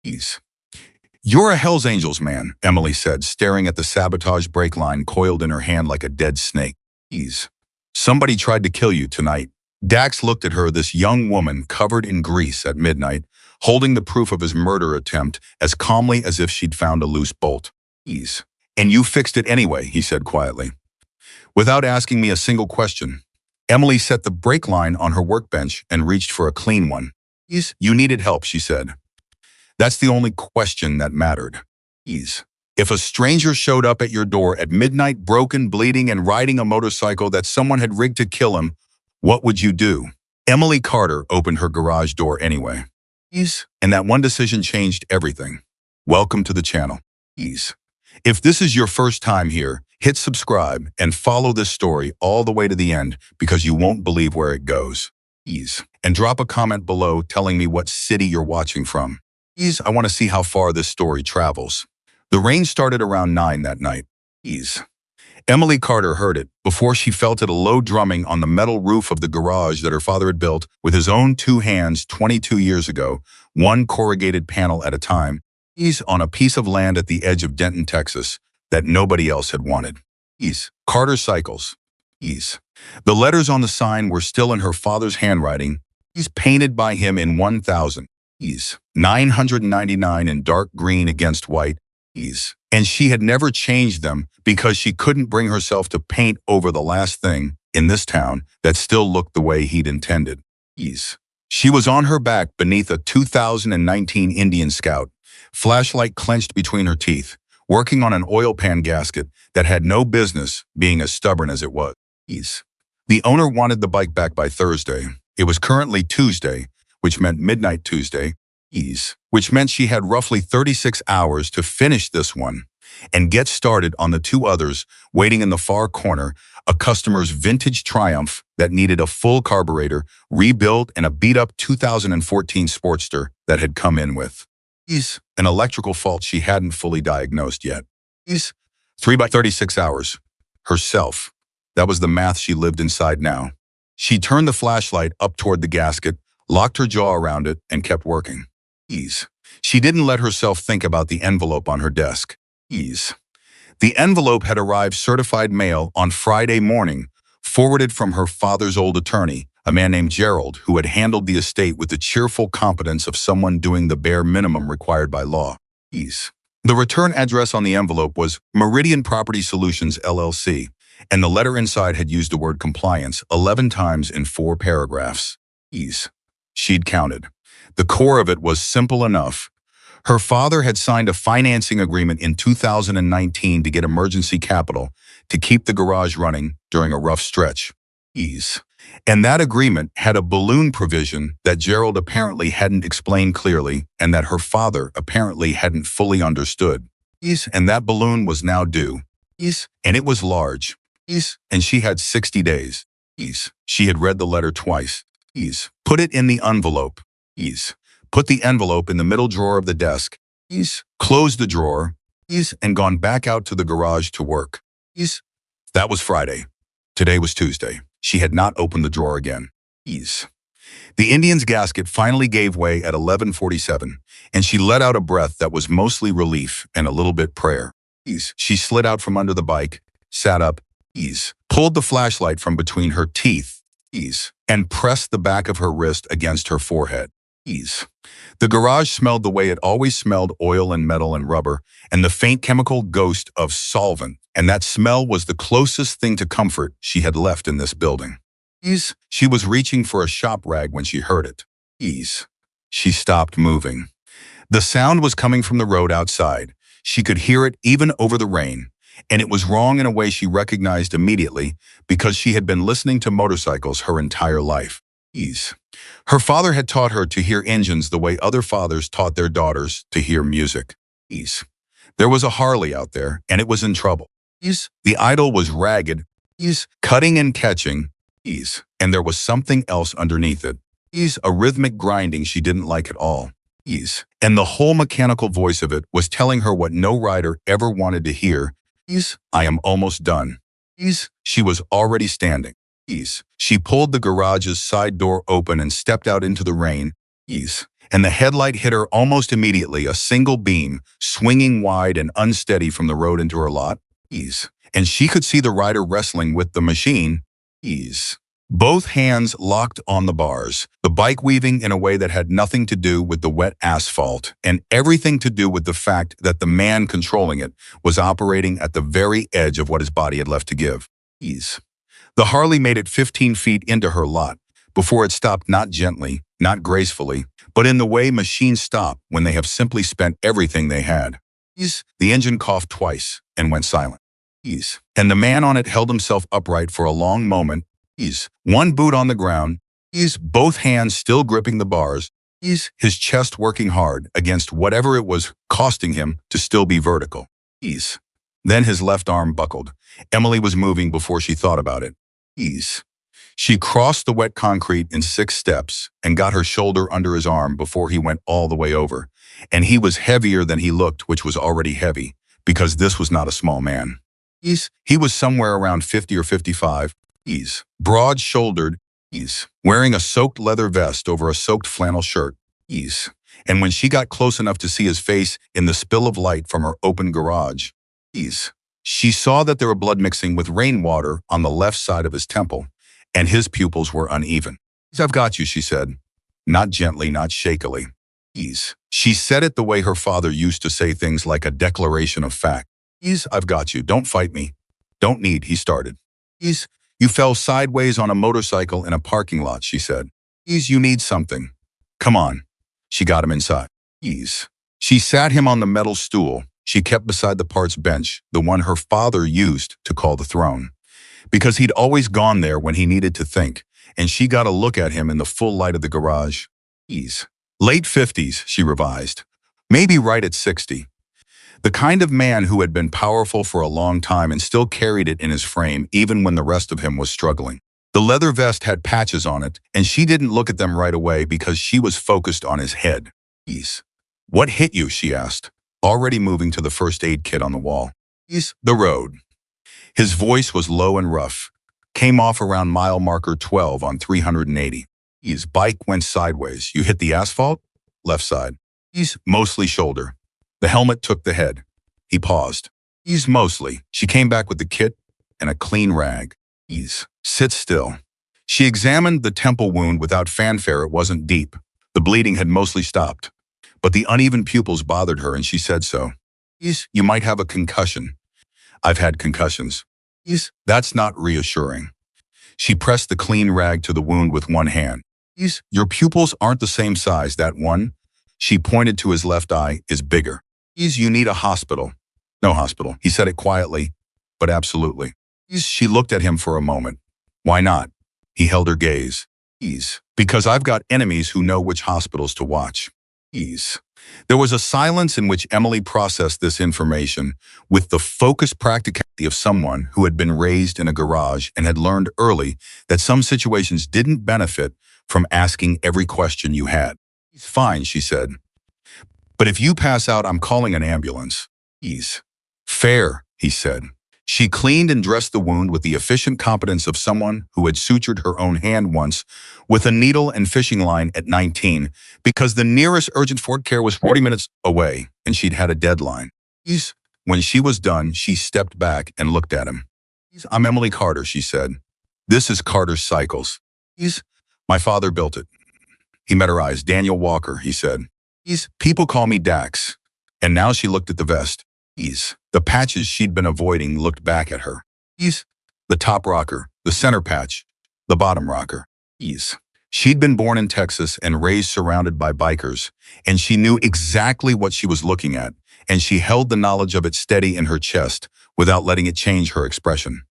Ease. You're a Hell's Angels man, Emily said, staring at the sabotage brake line coiled in her hand like a dead snake. Ease. Somebody tried to kill you tonight. Dax looked at her, this young woman covered in grease at midnight, holding the proof of his murder attempt as calmly as if she'd found a loose bolt. Ease. And you fixed it anyway, he said quietly, without asking me a single question. Emily set the brake line on her workbench and reached for a clean one. Ease. You needed help, she said. That's the only question that mattered. Ease. If a stranger showed up at your door at midnight, broken, bleeding, and riding a motorcycle that someone had rigged to kill him, what would you do? Emily Carter opened her garage door anyway. Ease. And that one decision changed everything. Welcome to the channel. Ease. If this is your first time here, hit subscribe and follow this story all the way to the end because you won't believe where it goes. Ease. And drop a comment below telling me what city you're watching from. Ease. I want to see how far this story travels. The rain started around 9 that night. Ease. Emily Carter heard it before she felt it, a low drumming on the metal roof of the garage that her father had built with his own 2 hands 22 years ago, one corrugated panel at a time. Ease. On a piece of land at the edge of Denton, Texas, that nobody else had wanted. Ease. Carter Cycles. Ease. The letters on the sign were still in her father's handwriting. Ease. Painted by him in 1000. Ease. 999 in dark green against white. Ease. And she had never changed them because she couldn't bring herself to paint over the last thing in this town that still looked the way he'd intended. Ease. She was on her back beneath a 2019 Indian Scout, flashlight clenched between her teeth, working on an oil pan gasket that had no business being as stubborn as it was. Ease. The owner wanted the bike back by Thursday. It was currently Tuesday, which meant midnight Tuesday. Ease. Which meant she had roughly 36 hours to finish this one and get started on the 2 others waiting in the far corner, a customer's vintage Triumph that needed a full carburetor, rebuilt, and a beat-up 2014 Sportster that had come in with Ease. An electrical fault she hadn't fully diagnosed yet. Ease. 3 by 36 hours. Herself. That was the math she lived inside now. She turned the flashlight up toward the gasket, locked her jaw around it, and kept working. Ease. She didn't let herself think about the envelope on her desk. Ease. The envelope had arrived certified mail on Friday morning, forwarded from her father's old attorney, a man named Gerald, who had handled the estate with the cheerful competence of someone doing the bare minimum required by law. Ease. The return address on the envelope was Meridian Property Solutions, LLC, and the letter inside had used the word compliance 11 times in 4 paragraphs. Ease. She'd counted. The core of it was simple enough. Her father had signed a financing agreement in 2019 to get emergency capital to keep the garage running during a rough stretch. Ease. And that agreement had a balloon provision that Gerald apparently hadn't explained clearly and that her father apparently hadn't fully understood. Ease. And that balloon was now due. Ease. And it was large. Ease. And she had 60 days. Ease. She had read the letter twice. Ease. Put it in the envelope. Ease. Put the envelope in the middle drawer of the desk. Ease. Closed the drawer. Ease. And gone back out to the garage to work. Ease. That was Friday. Today was Tuesday. She had not opened the drawer again. Ease. The Indian's gasket finally gave way at 11:47, and she let out a breath that was mostly relief and a little bit prayer. Ease. She slid out from under the bike, sat up. Ease. Pulled the flashlight from between her teeth. Ease. And pressed the back of her wrist against her forehead. Ease. The garage smelled the way it always smelled, oil and metal and rubber, and the faint chemical ghost of solvent, and that smell was the closest thing to comfort she had left in this building. Ease. She was reaching for a shop rag when she heard it. Ease. She stopped moving. The sound was coming from the road outside. She could hear it even over the rain, and it was wrong in a way she recognized immediately because she had been listening to motorcycles her entire life. Ease. Her father had taught her to hear engines the way other fathers taught their daughters to hear music. Ease. There was a Harley out there, and it was in trouble. Ease. The idol was ragged. Ease. Cutting and catching. Ease. And there was something else underneath it. Ease. A rhythmic grinding she didn't like at all. Ease. And the whole mechanical voice of it was telling her what no rider ever wanted to hear. Ease. I am almost done. Ease. She was already standing. Ease. She pulled the garage's side door open and stepped out into the rain. Ease. and the headlight hit her almost immediately, a single beam, swinging wide and unsteady from the road into her lot. Ease. And she could see the rider wrestling with the machine. Ease. Both hands locked on the bars, the bike weaving in a way that had nothing to do with the wet asphalt and everything to do with the fact that the man controlling it was operating at the very edge of what his body had left to give. Ease. The Harley made it 15 feet into her lot before it stopped, not gently, not gracefully, but in the way machines stop when they have simply spent everything they had. Ease. The engine coughed twice and went silent. Ease. And the man on it held himself upright for a long moment. Ease. One boot on the ground. Ease. Both hands still gripping the bars. Ease. His chest working hard against whatever it was costing him to still be vertical. Ease. Then his left arm buckled. Emily was moving before she thought about it. Ease. She crossed the wet concrete in 6 steps and got her shoulder under his arm before he went all the way over. And he was heavier than he looked, which was already heavy, because this was not a small man. Ease. He was somewhere around 50 or 55. Ease. Broad-shouldered. Ease. Wearing a soaked leather vest over a soaked flannel shirt. Ease. And when she got close enough to see his face in the spill of light from her open garage, Ease. She saw that there were blood mixing with rainwater on the left side of his temple, and his pupils were uneven. "I've got you," she said. Not gently, not shakily. Ease. She said it the way her father used to say things, like a declaration of fact. Ease, "I've got you. Don't fight me." "Don't need," he started. Ease, "You fell sideways on a motorcycle in a parking lot," she said. Ease, "You need something. Come on." She got him inside. Ease. She sat him on the metal stool she kept beside the parts bench, the one her father used to call the throne, because he'd always gone there when he needed to think, and she got a look at him in the full light of the garage. Ease. Late 50s, she revised. Maybe right at 60. The kind of man who had been powerful for a long time and still carried it in his frame even when the rest of him was struggling. The leather vest had patches on it, and she didn't look at them right away because she was focused on his head. Ease. "What hit you?" she asked, already moving to the first aid kit on the wall. Ease. "The road." His voice was low and rough. Came off around mile marker 12 on 380. His bike went sideways. "You hit the asphalt?" "Left side." Ease. "Mostly shoulder." The helmet took the head. He paused. Ease. "Mostly." She came back with the kit and a clean rag. Ease. "Sit still." She examined the temple wound without fanfare. It wasn't deep. The bleeding had mostly stopped. But the uneven pupils bothered her, and she said so. Ease. "You might have a concussion." "I've had concussions." Ease. "That's not reassuring." She pressed the clean rag to the wound with one hand. Ease. "Your pupils aren't the same size. That one," she pointed to his left eye, "is bigger. Ease, you need a hospital." "No hospital." He said it quietly, but absolutely. Ease. She looked at him for a moment. "Why not?" He held her gaze. Ease. "Because I've got enemies who know which hospitals to watch." Ease. There was a silence in which Emily processed this information with the focused practicality of someone who had been raised in a garage and had learned early that some situations didn't benefit from asking every question you had. "Fine," she said. "But if you pass out, I'm calling an ambulance." Ease. "Fair," he said. She cleaned and dressed the wound with the efficient competence of someone who had sutured her own hand once with a needle and fishing line at 19 because the nearest urgent Ford care was 40 minutes away and she'd had a deadline. Ease. When she was done, she stepped back and looked at him. "I'm Emily Carter," she said. "This is Carter's Cycles." Ease. "My father built it." He met her eyes. "Daniel Walker," he said. Ease. "People call me Dax." And now she looked at the vest. Ease. The patches she'd been avoiding looked back at her. Ease. The top rocker, the center patch, the bottom rocker. Ease. She'd been born in Texas and raised surrounded by bikers, and she knew exactly what she was looking at, and she held the knowledge of it steady in her chest without letting it change her expression.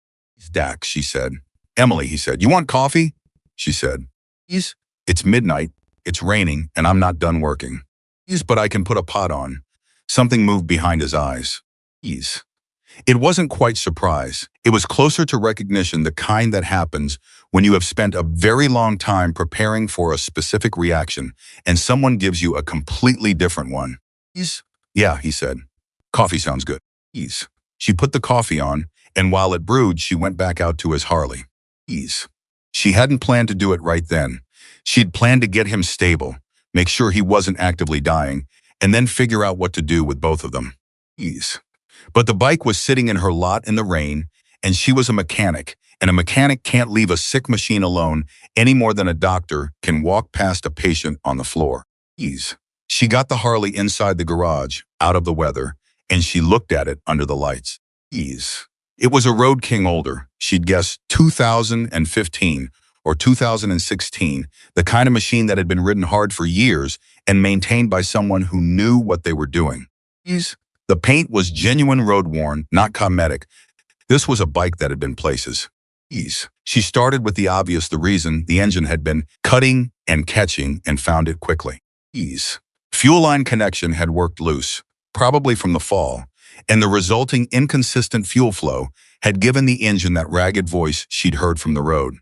"Dax," she said. "Emily," he said. "You want coffee?" she said. Ease. "It's midnight, it's raining, and I'm not done working." Ease. "But I can put a pot on." Something moved behind his eyes. Ease. It wasn't quite surprise. It was closer to recognition, the kind that happens when you have spent a very long time preparing for a specific reaction and someone gives you a completely different one. Ease. "Yeah," he said. "Coffee sounds good." Ease. She put the coffee on, and while it brewed, she went back out to his Harley. Ease. She hadn't planned to do it right then. She'd planned to get him stable, make sure he wasn't actively dying, and then figure out what to do with both of them. Ease. But the bike was sitting in her lot in the rain, and she was a mechanic, and a mechanic can't leave a sick machine alone any more than a doctor can walk past a patient on the floor. Ease. She got the Harley inside the garage, out of the weather, and she looked at it under the lights. Ease. It was a Road King older, she'd guess 2015 or 2016, the kind of machine that had been ridden hard for years and maintained by someone who knew what they were doing. Ease. The paint was genuine road-worn, not cosmetic. This was a bike that had been places. Ease. She started with the obvious, the reason the engine had been cutting and catching, and found it quickly. Ease. Fuel line connection had worked loose, probably from the fall, and the resulting inconsistent fuel flow had given the engine that ragged voice she'd heard from the road.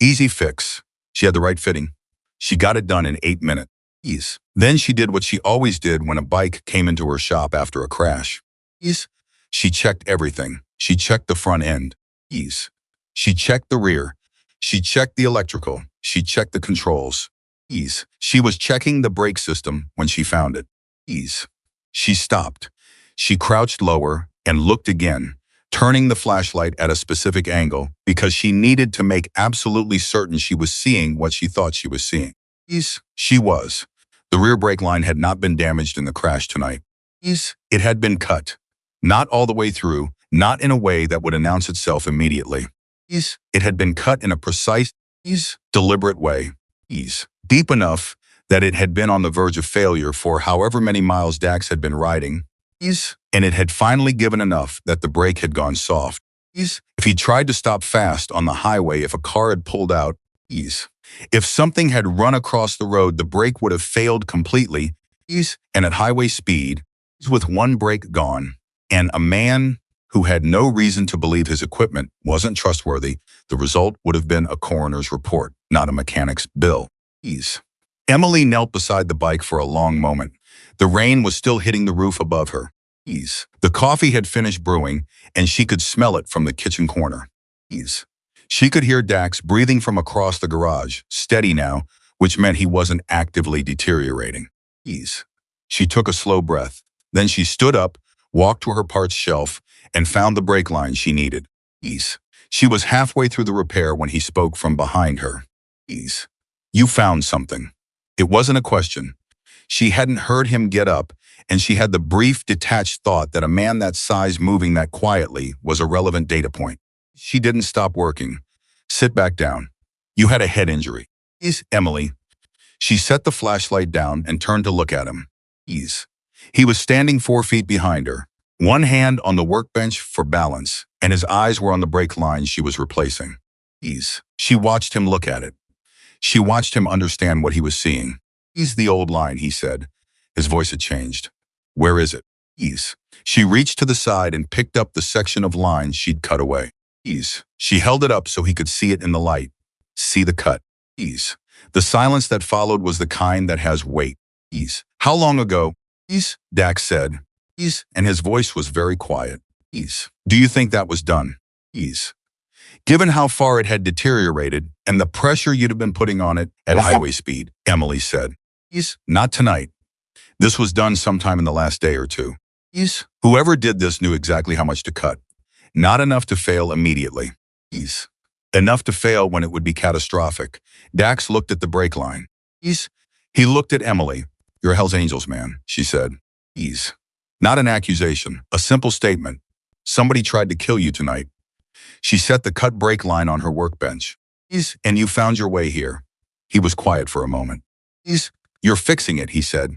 Easy fix. She had the right fitting. She got it done in 8 minutes. Ease. Then she did what she always did when a bike came into her shop after a crash. Ease. She checked everything. She checked the front end. Ease. She checked the rear. She checked the electrical. She checked the controls. Ease. She was checking the brake system when she found it. Ease. She stopped. She crouched lower and looked again, turning the flashlight at a specific angle because she needed to make absolutely certain she was seeing what she thought she was seeing. Ease. She was. The rear brake line had not been damaged in the crash tonight. Ease. It had been cut. Not all the way through, not in a way that would announce itself immediately. Ease. It had been cut in a precise, deliberate way. Ease. Deep enough that it had been on the verge of failure for however many miles Dax had been riding. Ease. And it had finally given enough that the brake had gone soft. Ease. If he tried to stop fast on the highway, if a car had pulled out, ease. If something had run across the road, the brake would have failed completely. Ease. And at highway speed, with one brake gone, and a man who had no reason to believe his equipment wasn't trustworthy, the result would have been a coroner's report, not a mechanic's bill. Ease. Emily knelt beside the bike for a long moment. The rain was still hitting the roof above her. Ease. The coffee had finished brewing, and she could smell it from the kitchen corner. Ease. She could hear Dax breathing from across the garage, steady now, which meant he wasn't actively deteriorating. Ease. She took a slow breath. Then she stood up, walked to her parts shelf, and found the brake line she needed. Ease. She was halfway through the repair when he spoke from behind her. Ease. You found something. It wasn't a question. She hadn't heard him get up, and she had the brief, detached thought that a man that size moving that quietly was a relevant data point. She didn't stop working. Sit back down. You had a head injury. Ease. Emily. She set the flashlight down and turned to look at him. Ease. He was standing 4 feet behind her, one hand on the workbench for balance, and his eyes were on the brake line she was replacing. Ease. She watched him look at it. She watched him understand what he was seeing. Ease. The old line, he said. His voice had changed. Where is it? Ease. She reached to the side and picked up the section of line she'd cut away. Ease. She held it up so he could see it in the light. See the cut. Ease. The silence that followed was the kind that has weight. Ease. How long ago? Ease. Dax said. Ease. And his voice was very quiet. Ease. Do you think that was done? Ease. Given how far it had deteriorated and the pressure you'd have been putting on it at highway speed, Emily said. Ease. Not tonight. This was done sometime in the last day or two. Ease. Whoever did this knew exactly how much to cut. Not enough to fail immediately. Ease. Enough to fail when it would be catastrophic. Dax looked at the brake line. Ease. He looked at Emily. You're a Hell's Angels man, she said. Ease. Not an accusation, a simple statement. Somebody tried to kill you tonight. She set the cut brake line on her workbench. Ease. And you found your way here. He was quiet for a moment. Ease. You're fixing it, he said.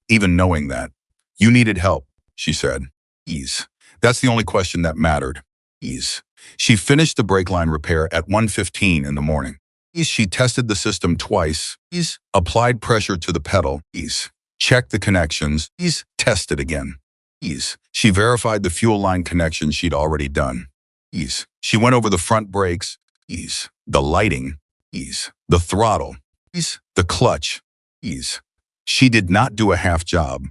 Even knowing that. You needed help, she said. Ease. That's the only question that mattered. Ease. She finished the brake line repair at 1:15 in the morning. Ease. She tested the system twice. Ease. Applied pressure to the pedal. Ease. Checked the connections. Ease. Tested again. Ease. She verified the fuel line connection she'd already done. Ease. She went over the front brakes. Ease. The lighting. Ease. The throttle. Ease. The clutch. Ease. She did not do a half job.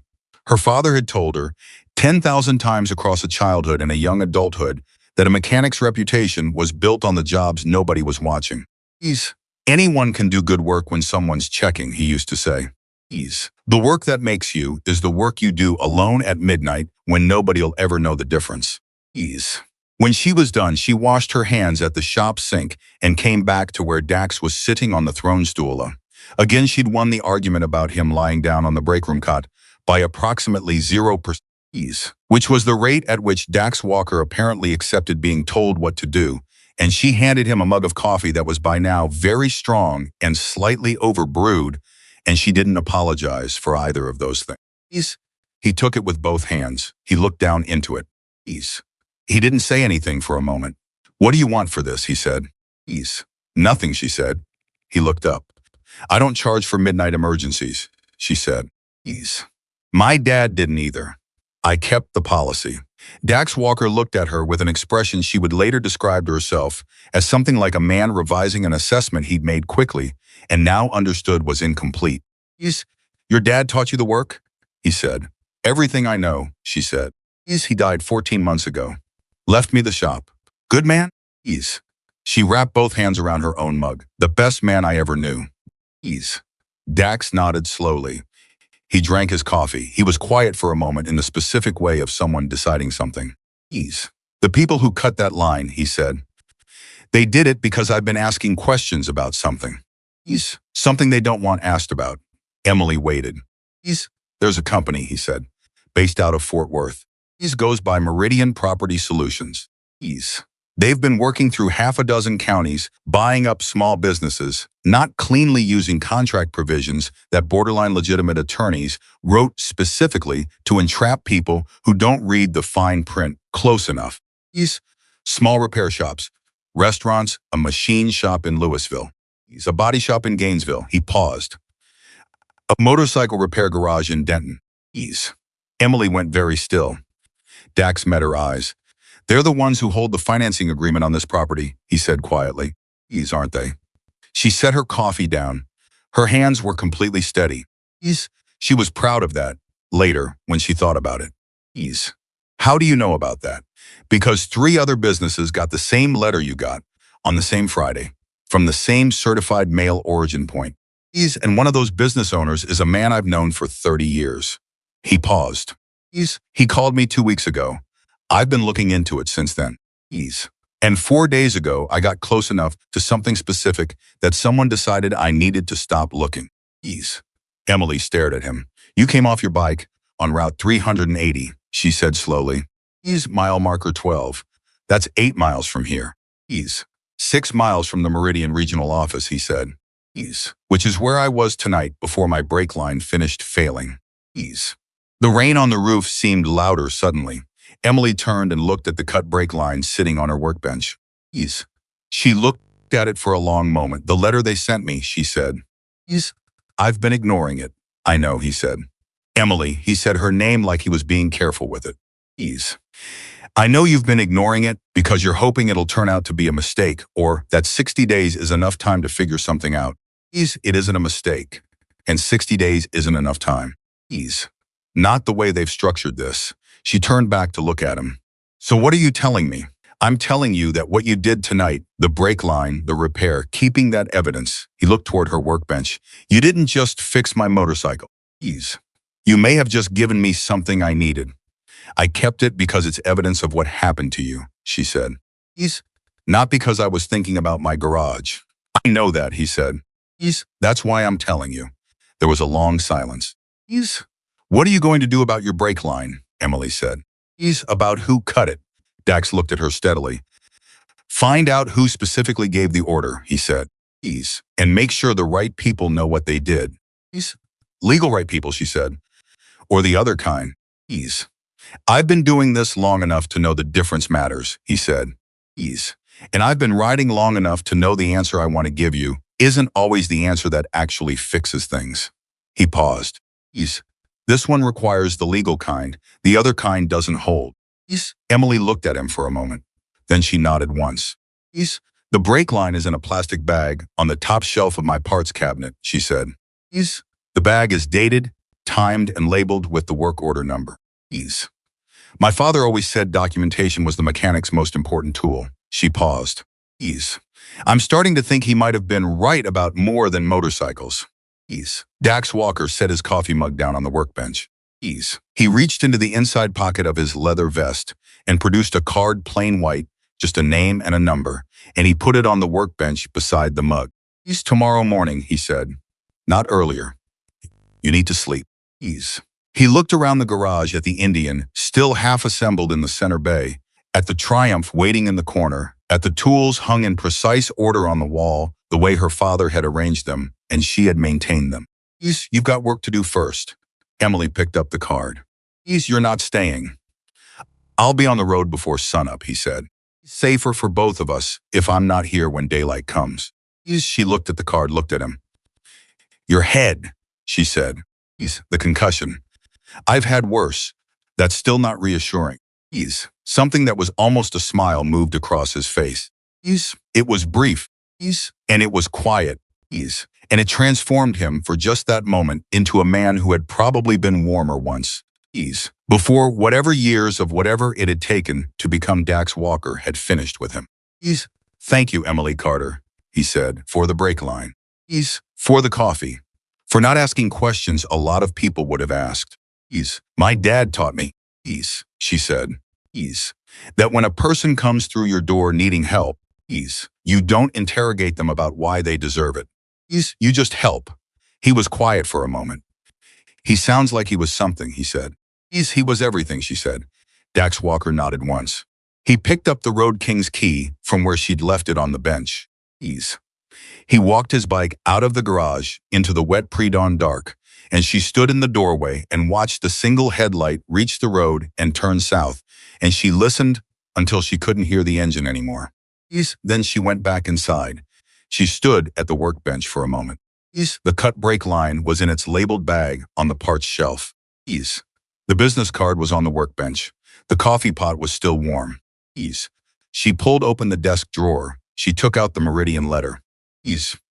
Her father had told her 10,000 times across a childhood and a young adulthood that a mechanic's reputation was built on the jobs nobody was watching. Ease. Anyone can do good work when someone's checking, he used to say. Ease. The work that makes you is the work you do alone at midnight when nobody'll ever know the difference. Ease. When she was done, she washed her hands at the shop sink and came back to where Dax was sitting on the throne stool. Again, she'd won the argument about him lying down on the break room cot by approximately 0% ease, which was the rate at which Dax Walker apparently accepted being told what to do, and she handed him a mug of coffee that was by now very strong and slightly overbrewed, and she didn't apologize for either of those things. He took it with both hands. He looked down into it. Ease. He didn't say anything for a moment. "What do you want for this?" he said. Ease. "Nothing," she said. He looked up. "I don't charge for midnight emergencies," she said. Ease. "My dad didn't either. I kept the policy." Dax Walker looked at her with an expression she would later describe to herself as something like a man revising an assessment he'd made quickly and now understood was incomplete. "Ease, your dad taught you the work?" he said. "Everything I know," she said. "Ease, he died 14 months ago. Left me the shop. Good man?" Ease. She wrapped both hands around her own mug. "The best man I ever knew." Ease. Dax nodded slowly. He drank his coffee. He was quiet for a moment in the specific way of someone deciding something. Ease. "The people who cut that line," he said. "They did it because I've been asking questions about something." Ease. "Something they don't want asked about." Emily waited. Ease. "There's a company," he said, "based out of Fort Worth. Ease goes by Meridian Property Solutions." Ease. "They've been working through half a dozen counties, buying up small businesses, not cleanly using contract provisions that borderline legitimate attorneys wrote specifically to entrap people who don't read the fine print close enough." Ease. "Small repair shops, restaurants, a machine shop in Louisville. Ease. A body shop in Gainesville." He paused. "A motorcycle repair garage in Denton." Ease. Emily went very still. Dax met her eyes. "They're the ones who hold the financing agreement on this property," he said quietly. "Ease, aren't they?" She set her coffee down. Her hands were completely steady. Ease. She was proud of that, later, when she thought about it. Ease. "How do you know about that?" "Because 3 other businesses got the same letter you got, on the same Friday, from the same certified mail origin point. Ease, and one of those business owners is a man I've known for 30 years. He paused. Ease. "He called me 2 weeks ago. I've been looking into it since then." Ease. "And 4 days ago, I got close enough to something specific that someone decided I needed to stop looking." Ease. Emily stared at him. "You came off your bike on Route 380, she said slowly. Ease. Mile marker 12. That's 8 miles from here." Ease. 6 miles from the Meridian Regional Office, he said. Ease. "Which is where I was tonight before my brake line finished failing." Ease. The rain on the roof seemed louder suddenly. Emily turned and looked at the cut brake line sitting on her workbench. Ease. She looked at it for a long moment. "The letter they sent me," she said. Ease. "I've been ignoring it." "I know," he said. "Emily," he said her name like he was being careful with it. Ease. "I know you've been ignoring it because you're hoping it'll turn out to be a mistake or that 60 days is enough time to figure something out." Ease. "It isn't a mistake, and 60 days isn't enough time." Ease. "Not the way they've structured this." She turned back to look at him. "So what are you telling me?" "I'm telling you that what you did tonight, the brake line, the repair, keeping that evidence," he looked toward her workbench, "you didn't just fix my motorcycle." Ease. "You may have just given me something I needed. I kept it because it's evidence of what happened to you," she said. Ease. "Not because I was thinking about my garage." "I know that," he said. Ease. "That's why I'm telling you." There was a long silence. Ease. "What are you going to do about your brake line?" Emily said. Ease. "About who cut it?" Dax looked at her steadily. "Find out who specifically gave the order," he said. Ease. "And make sure the right people know what they did." Ease. "Legal right people," she said. "Or the other kind." Ease. "I've been doing this long enough to know the difference matters," he said. Ease. "And I've been riding long enough to know the answer I want to give you isn't always the answer that actually fixes things." He paused. Ease. "This one requires the legal kind. The other kind doesn't hold." Ease. Emily looked at him for a moment. Then she nodded once. Ease. "The brake line is in a plastic bag on the top shelf of my parts cabinet," she said. Ease. "The bag is dated, timed, and labeled with the work order number." Ease. "My father always said documentation was the mechanic's most important tool." She paused. Ease. "I'm starting to think he might have been right about more than motorcycles." Ease. Dax Walker set his coffee mug down on the workbench. Ease. He reached into the inside pocket of his leather vest and produced a card, plain white, just a name and a number, and he put it on the workbench beside the mug. Ease. Tomorrow morning, he said. Not earlier. You need to sleep. Ease. He looked around the garage at the Indian, still half assembled in the center bay, at the Triumph waiting in the corner, at the tools hung in precise order on the wall, the way her father had arranged them, and she had maintained them. Ease, you've got work to do first. Emily picked up the card. Ease, you're not staying. I'll be on the road before sunup, he said. Safer for both of us if I'm not here when daylight comes. Ease, she looked at the card, looked at him. Your head, she said. Ease, the concussion. I've had worse. That's still not reassuring. Ease, something that was almost a smile moved across his face. Ease, it was brief. Ease, and it was quiet. Ease, and it transformed him for just that moment into a man who had probably been warmer once. Ease, before whatever years of whatever it had taken to become Dax Walker had finished with him. Ease, thank you, Emily Carter, he said, for the brake line. Ease, for the coffee. For not asking questions a lot of people would have asked. Ease, my dad taught me. Ease, she said. Ease, that when a person comes through your door needing help, Ease, you don't interrogate them about why they deserve it. Ease, you just help. He was quiet for a moment. He sounds like he was something, he said. Ease, he was everything, she said. Dax Walker nodded once. He picked up the Road King's key from where she'd left it on the bench. Ease. He walked his bike out of the garage into the wet pre-dawn dark, and she stood in the doorway and watched the single headlight reach the road and turn south, and she listened until she couldn't hear the engine anymore. Then she went back inside. She stood at the workbench for a moment. The cut brake line was in its labeled bag on the parts shelf. The business card was on the workbench. The coffee pot was still warm. She pulled open the desk drawer. She took out the Meridian letter.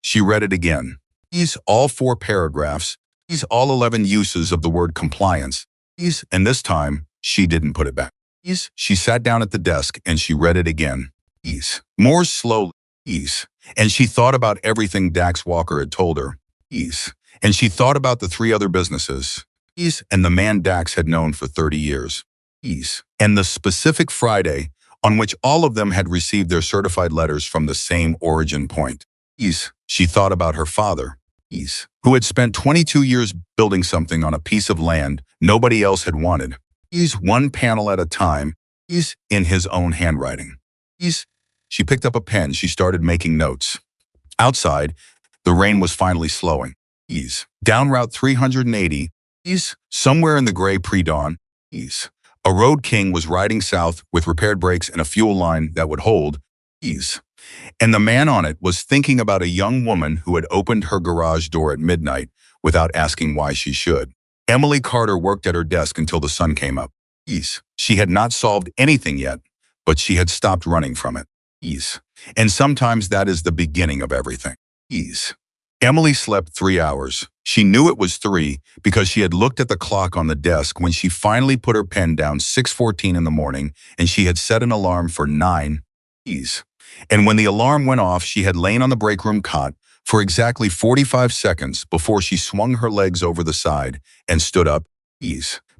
She read it again. All 4 paragraphs. All 11 uses of the word compliance. And this time, she didn't put it back. She sat down at the desk and she read it again. More slowly. And she thought about everything Dax Walker had told her. And she thought about the 3 other businesses. And the man Dax had known for 30 years. And the specific Friday on which all of them had received their certified letters from the same origin point. She thought about her father, who had spent 22 years building something on a piece of land nobody else had wanted. One panel at a time, in his own handwriting. She picked up a pen. She started making notes. Outside, the rain was finally slowing. Down Route 380, somewhere in the gray pre-dawn, a Road King was riding south with repaired brakes and a fuel line that would hold. And the man on it was thinking about a young woman who had opened her garage door at midnight without asking why she should. Emily Carter worked at her desk until the sun came up. She had not solved anything yet, but she had stopped running from it. And sometimes that is the beginning of everything. Emily slept 3 hours. She knew it was 3 because she had looked at the clock on the desk when she finally put her pen down 6:14 in the morning, and she had set an alarm for 9. And when the alarm went off, she had lain on the break room cot for exactly 45 seconds before she swung her legs over the side and stood up.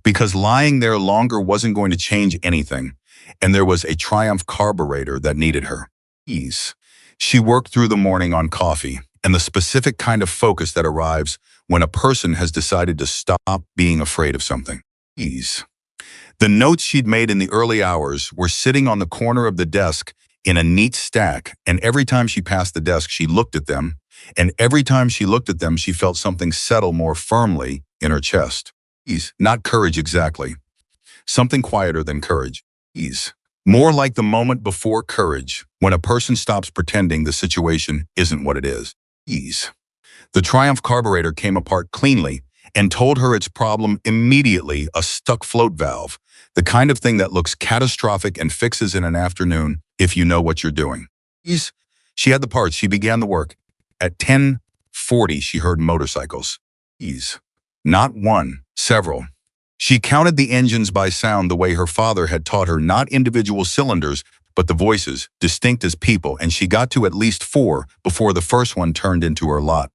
Because lying there longer wasn't going to change anything, and there was a Triumph carburetor that needed her. She worked through the morning on coffee and the specific kind of focus that arrives when a person has decided to stop being afraid of something. The notes she'd made in the early hours were sitting on the corner of the desk in a neat stack, and every time she passed the desk, she looked at them, and every time she looked at them, she felt something settle more firmly in her chest. Not courage exactly. Something quieter than courage. More like the moment before courage, when a person stops pretending the situation isn't what it is. The Triumph carburetor came apart cleanly and told her its problem immediately: a stuck float valve, the kind of thing that looks catastrophic and fixes in an afternoon if you know what you're doing. She had the parts. She began the work. At 10:40, she heard motorcycles. Not one, several. She counted the engines by sound the way her father had taught her, not individual cylinders, but the voices, distinct as people, and she got to at least 4 before the first one turned into her lot.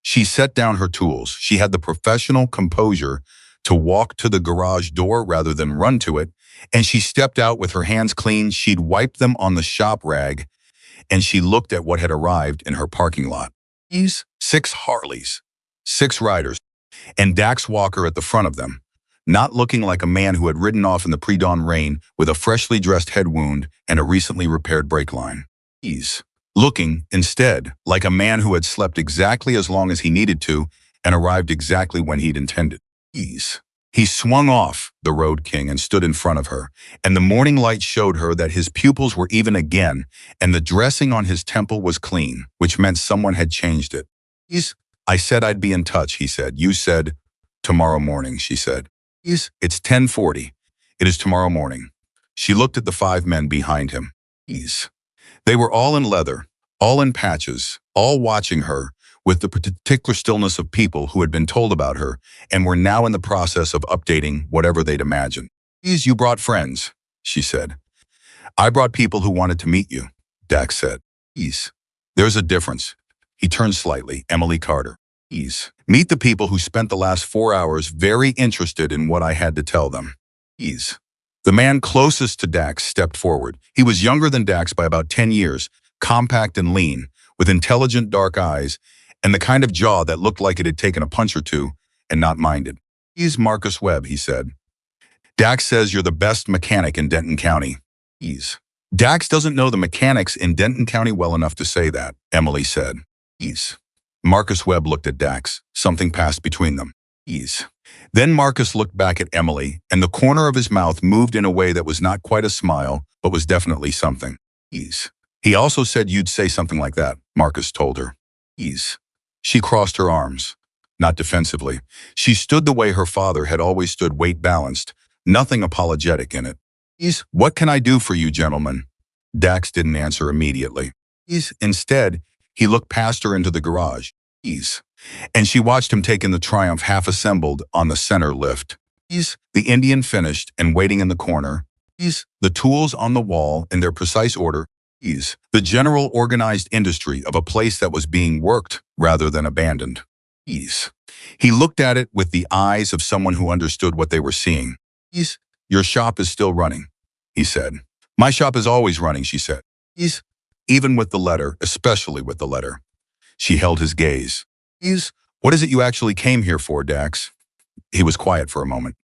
She set down her tools. She had the professional composure to walk to the garage door rather than run to it, and she stepped out with her hands clean. She'd wiped them on the shop rag, and she looked at what had arrived in her parking lot. These 6 Harleys, 6 riders, and Dax Walker at the front of them, not looking like a man who had ridden off in the pre-dawn rain with a freshly dressed head wound and a recently repaired brake line. He's looking, instead, like a man who had slept exactly as long as he needed to and arrived exactly when he'd intended. He swung off the Road King and stood in front of her, and the morning light showed her that his pupils were even again, and the dressing on his temple was clean, which meant someone had changed it. I said I'd be in touch, he said. You said, tomorrow morning, she said. It's 10:40. It is tomorrow morning. She looked at the 5 men behind him. They were all in leather, all in patches, all watching her, with the particular stillness of people who had been told about her and were now in the process of updating whatever they'd imagined. You brought friends, she said. I brought people who wanted to meet you, Dax said. There's a difference. He turned slightly. Emily Carter. Meet the people who spent the last 4 hours very interested in what I had to tell them. The man closest to Dax stepped forward. He was younger than Dax by about 10 years, compact and lean, with intelligent dark eyes, and the kind of jaw that looked like it had taken a punch or two and not minded. He's Marcus Webb, he said. Dax says you're the best mechanic in Denton County. Dax doesn't know the mechanics in Denton County well enough to say that, Emily said. Marcus Webb looked at Dax. Something passed between them. Then Marcus looked back at Emily, and the corner of his mouth moved in a way that was not quite a smile, but was definitely something. He also said you'd say something like that, Marcus told her. She crossed her arms. Not defensively. She stood the way her father had always stood, weight-balanced, nothing apologetic in it. What can I do for you, gentlemen? Dax didn't answer immediately. Instead, he looked past her into the garage. And she watched him take in the Triumph half-assembled on the center lift. The Indian finished and waiting in the corner. The tools on the wall in their precise order. The general organized industry of a place that was being worked rather than abandoned. He looked at it with the eyes of someone who understood what they were seeing. Your shop is still running, he said. My shop is always running, she said. Even with the letter, especially with the letter. She held his gaze. What is it you actually came here for, Dax? He was quiet for a moment.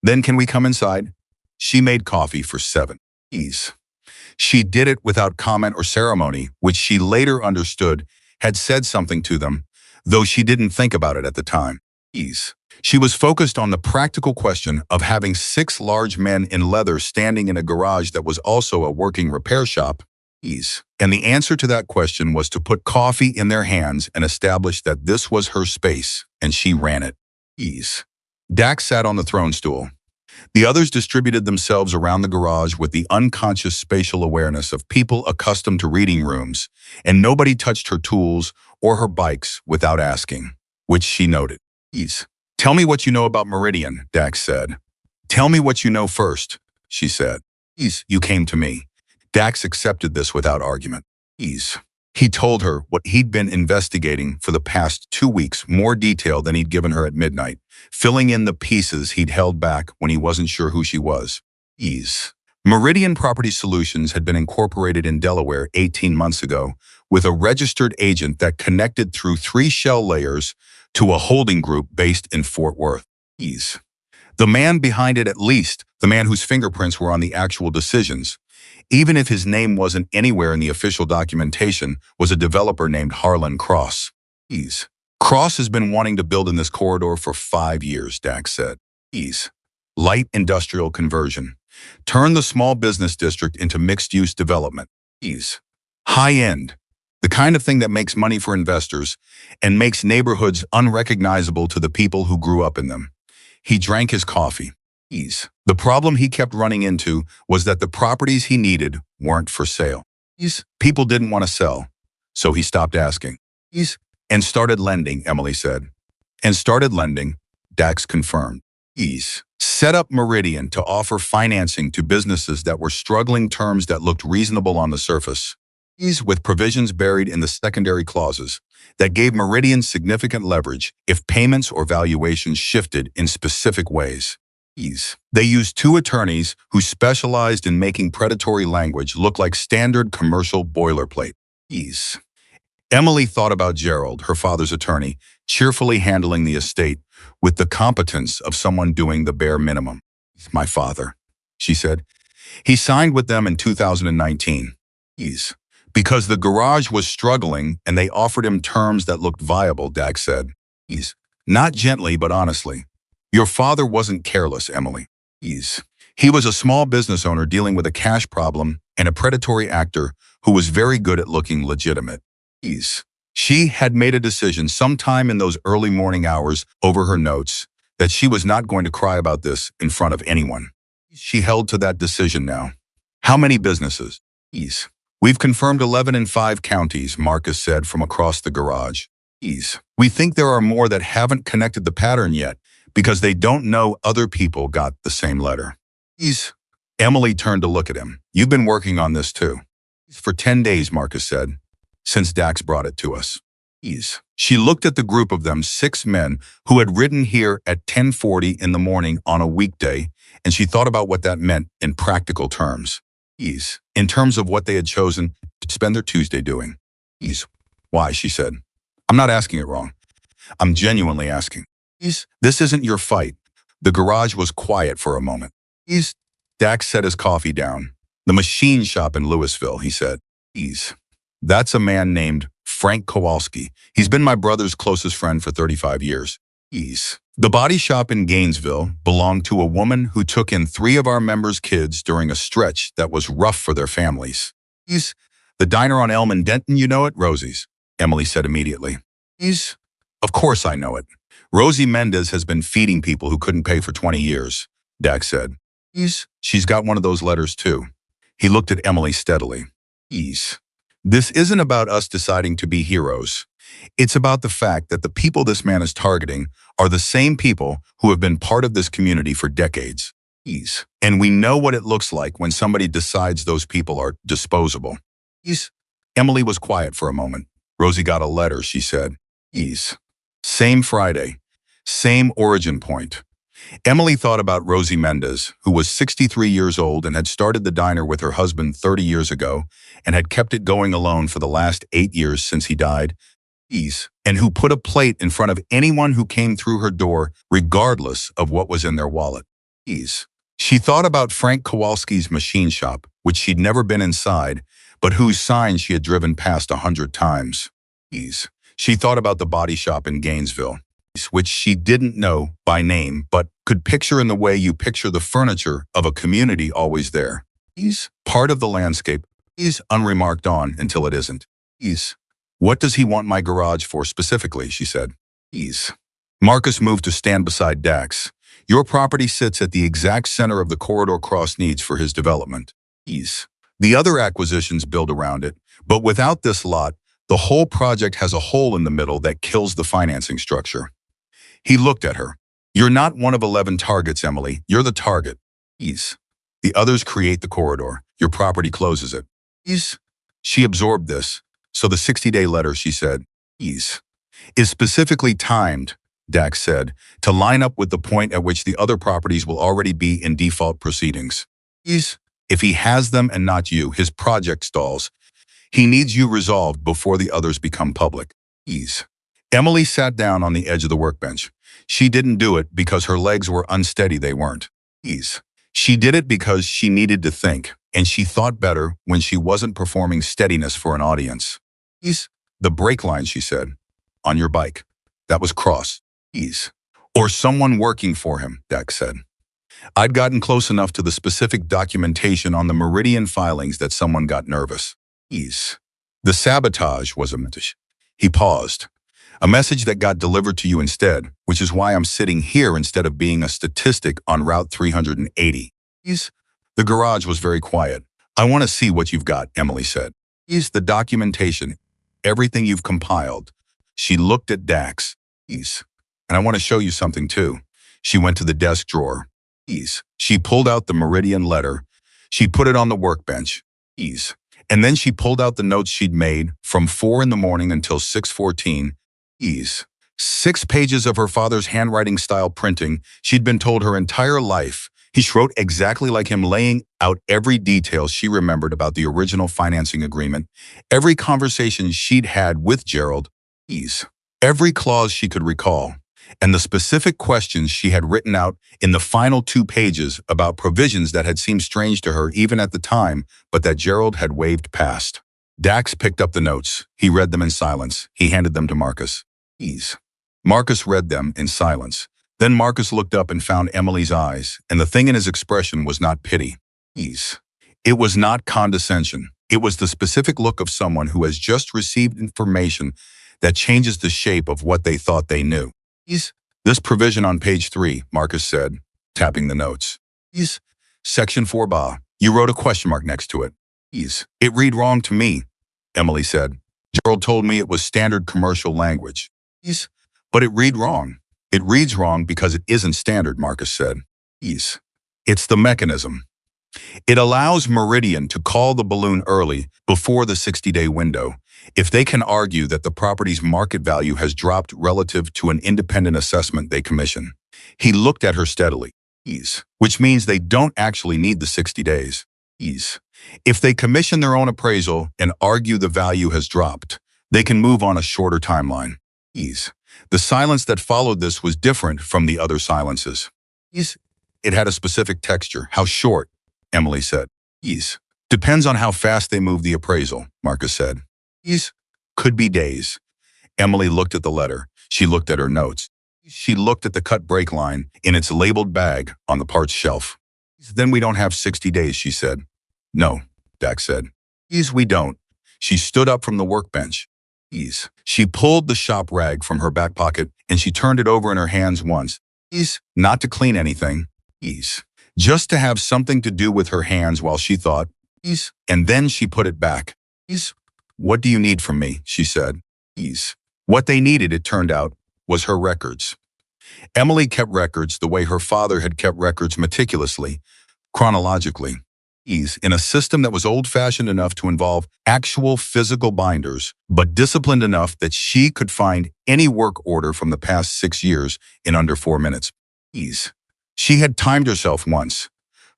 Then can we come inside? She made coffee for 7. She did it without comment or ceremony, which she later understood had said something to them, though she didn't think about it at the time. She was focused on the practical question of having 6 large men in leather standing in a garage that was also a working repair shop. And the answer to that question was to put coffee in their hands and establish that this was her space, and she ran it. Dax sat on the throne stool. The others distributed themselves around the garage with the unconscious spatial awareness of people accustomed to reading rooms, and nobody touched her tools or her bikes without asking, which she noted. Tell me what you know about Meridian, Dax said. Tell me what you know first, she said. You came to me. Dax accepted this without argument. He told her what he'd been investigating for the past 2 weeks, more detail than he'd given her at midnight, filling in the pieces he'd held back when he wasn't sure who she was. Meridian Property Solutions had been incorporated in Delaware 18 months ago with a registered agent that connected through 3 shell layers to a holding group based in Fort Worth. The man behind it, at least, the man whose fingerprints were on the actual decisions, even if his name wasn't anywhere in the official documentation, was a developer named Harlan Cross. Cross has been wanting to build in this corridor for 5 years, Dax said. Light industrial conversion. Turn the small business district into mixed-use development. High-end. The kind of thing that makes money for investors and makes neighborhoods unrecognizable to the people who grew up in them. He drank his coffee. The problem he kept running into was that the properties he needed weren't for sale. People didn't want to sell, so he stopped asking. And started lending, Emily said. And started lending, Dax confirmed. Set up Meridian to offer financing to businesses that were struggling, terms that looked reasonable on the surface. with provisions buried in the secondary clauses that gave Meridian significant leverage if payments or valuations shifted in specific ways. They used two attorneys who specialized in making predatory language look like standard commercial boilerplate. Emily thought about Gerald, her father's attorney, cheerfully handling the estate with the competence of someone doing the bare minimum. My father, she said. He signed with them in 2019. Because the garage was struggling and they offered him terms that looked viable, Dax said. Not gently, but honestly. Your father wasn't careless, Emily. He was a small business owner dealing with a cash problem and a predatory actor who was very good at looking legitimate. She had made a decision sometime in those early morning hours over her notes that she was not going to cry about this in front of anyone. She held to that decision now. How many businesses? We've confirmed 11 in 5 counties, Marcus said from across the garage. We think there are more that haven't connected the pattern yet because they don't know other people got the same letter. Emily turned to look at him. You've been working on this too. For 10 days, Marcus said, since Dax brought it to us. She looked at the group of them, 6 men who had ridden here at 10:40 in the morning on a weekday, and she thought about what that meant in practical terms. In terms of what they had chosen to spend their Tuesday doing. Why, she said. I'm not asking it wrong. I'm genuinely asking. This isn't your fight. The garage was quiet for a moment. Dax set his coffee down. The machine shop in Louisville, he said. That's a man named Frank Kowalski. He's been my brother's closest friend for 35 years. The body shop in Gainesville belonged to a woman who took in 3 of our members' kids during a stretch that was rough for their families. The diner on Elm and Denton, you know it? Rosie's, Emily said immediately. Of course I know it. Rosie Mendez has been feeding people who couldn't pay for 20 years, Dax said. She's got one of those letters too. He looked at Emily steadily. This isn't about us deciding to be heroes. It's about the fact that the people this man is targeting are the same people who have been part of this community for decades. And we know what it looks like when somebody decides those people are disposable. Emily was quiet for a moment. Rosie got a letter, she said. Same Friday. Same origin point. Emily thought about Rosie Mendez, who was 63 years old and had started the diner with her husband 30 years ago and had kept it going alone for the last 8 years since he died. And who put a plate in front of anyone who came through her door, regardless of what was in their wallet. She thought about Frank Kowalski's machine shop, which she'd never been inside, but whose sign she had driven past 100 times. She thought about the body shop in Gainesville, which she didn't know by name, but could picture in the way you picture the furniture of a community always there. Part of the landscape is unremarked on until it isn't. What does he want my garage for specifically, she said. Marcus moved to stand beside Dax. Your property sits at the exact center of the corridor Cross needs for his development. The other acquisitions build around it, but without this lot, the whole project has a hole in the middle that kills the financing structure. He looked at her. You're not one of 11 targets, Emily. You're the target. The others create the corridor. Your property closes it. She absorbed this. So the 60-day letter, she said, is specifically timed, Dax said, to line up with the point at which the other properties will already be in default proceedings. If he has them and not you, his project stalls. He needs you resolved before the others become public. Emily sat down on the edge of the workbench. She didn't do it because her legs were unsteady, they weren't. She did it because she needed to think, and she thought better when she wasn't performing steadiness for an audience. The brake line, she said. On your bike. That was Cross. Or someone working for him, Dax said. I'd gotten close enough to the specific documentation on the Meridian filings that someone got nervous. The sabotage was a message. He paused. A message that got delivered to you instead, which is why I'm sitting here instead of being a statistic on Route 380. The garage was very quiet. I want to see what you've got, Emily said. The documentation, everything you've compiled. She looked at Dax. And I want to show you something too. She went to the desk drawer. She pulled out the Meridian letter. She put it on the workbench. And then she pulled out the notes she'd made from 4 in the morning until 6:14. Ease. 6 pages of her father's handwriting style printing she'd been told her entire life. He wrote exactly like him, laying out every detail she remembered about the original financing agreement, every conversation she'd had with Gerald, ease, every clause she could recall, and the specific questions she had written out in the final 2 pages about provisions that had seemed strange to her even at the time, but that Gerald had waved past. Dax picked up the notes. He read them in silence. He handed them to Marcus. Ease. Marcus read them in silence. Then Marcus looked up and found Emily's eyes, and the thing in his expression was not pity. Ease. It was not condescension. It was the specific look of someone who has just received information that changes the shape of what they thought they knew. Ease. This provision on page 3, Marcus said, tapping the notes. Ease. Section 4 You wrote a question mark next to it. Ease. It read wrong to me, Emily said. Gerald told me it was standard commercial language. Ease. But it read wrong. It reads wrong because it isn't standard, Marcus said. Ease. It's the mechanism. It allows Meridian to call the balloon early, before the 60-day window, if they can argue that the property's market value has dropped relative to an independent assessment they commission. He looked at her steadily. Ease. Which means they don't actually need the 60 days. Ease. If they commission their own appraisal and argue the value has dropped, they can move on a shorter timeline. Ease. The silence that followed this was different from the other silences. Ease. It had a specific texture. How short? Emily said. Ease. Depends on how fast they move the appraisal, Marcus said. Ease. Could be days. Emily looked at the letter. She looked at her notes. She looked at the cut break line in its labeled bag on the parts shelf. Then we don't have 60 days, she said. No, Dax said. Ease, we don't. She stood up from the workbench. Ease. She pulled the shop rag from her back pocket and she turned it over in her hands once. Ease. Not to clean anything. Ease. Just to have something to do with her hands while she thought. Ease. And then she put it back. Ease. What do you need from me? She said. Ease. What they needed, it turned out, was her records. Emily kept records the way her father had kept records, meticulously, chronologically. Ease. In a system that was old-fashioned enough to involve actual physical binders, but disciplined enough that she could find any work order from the past 6 years in under 4 minutes. Ease. She had timed herself once.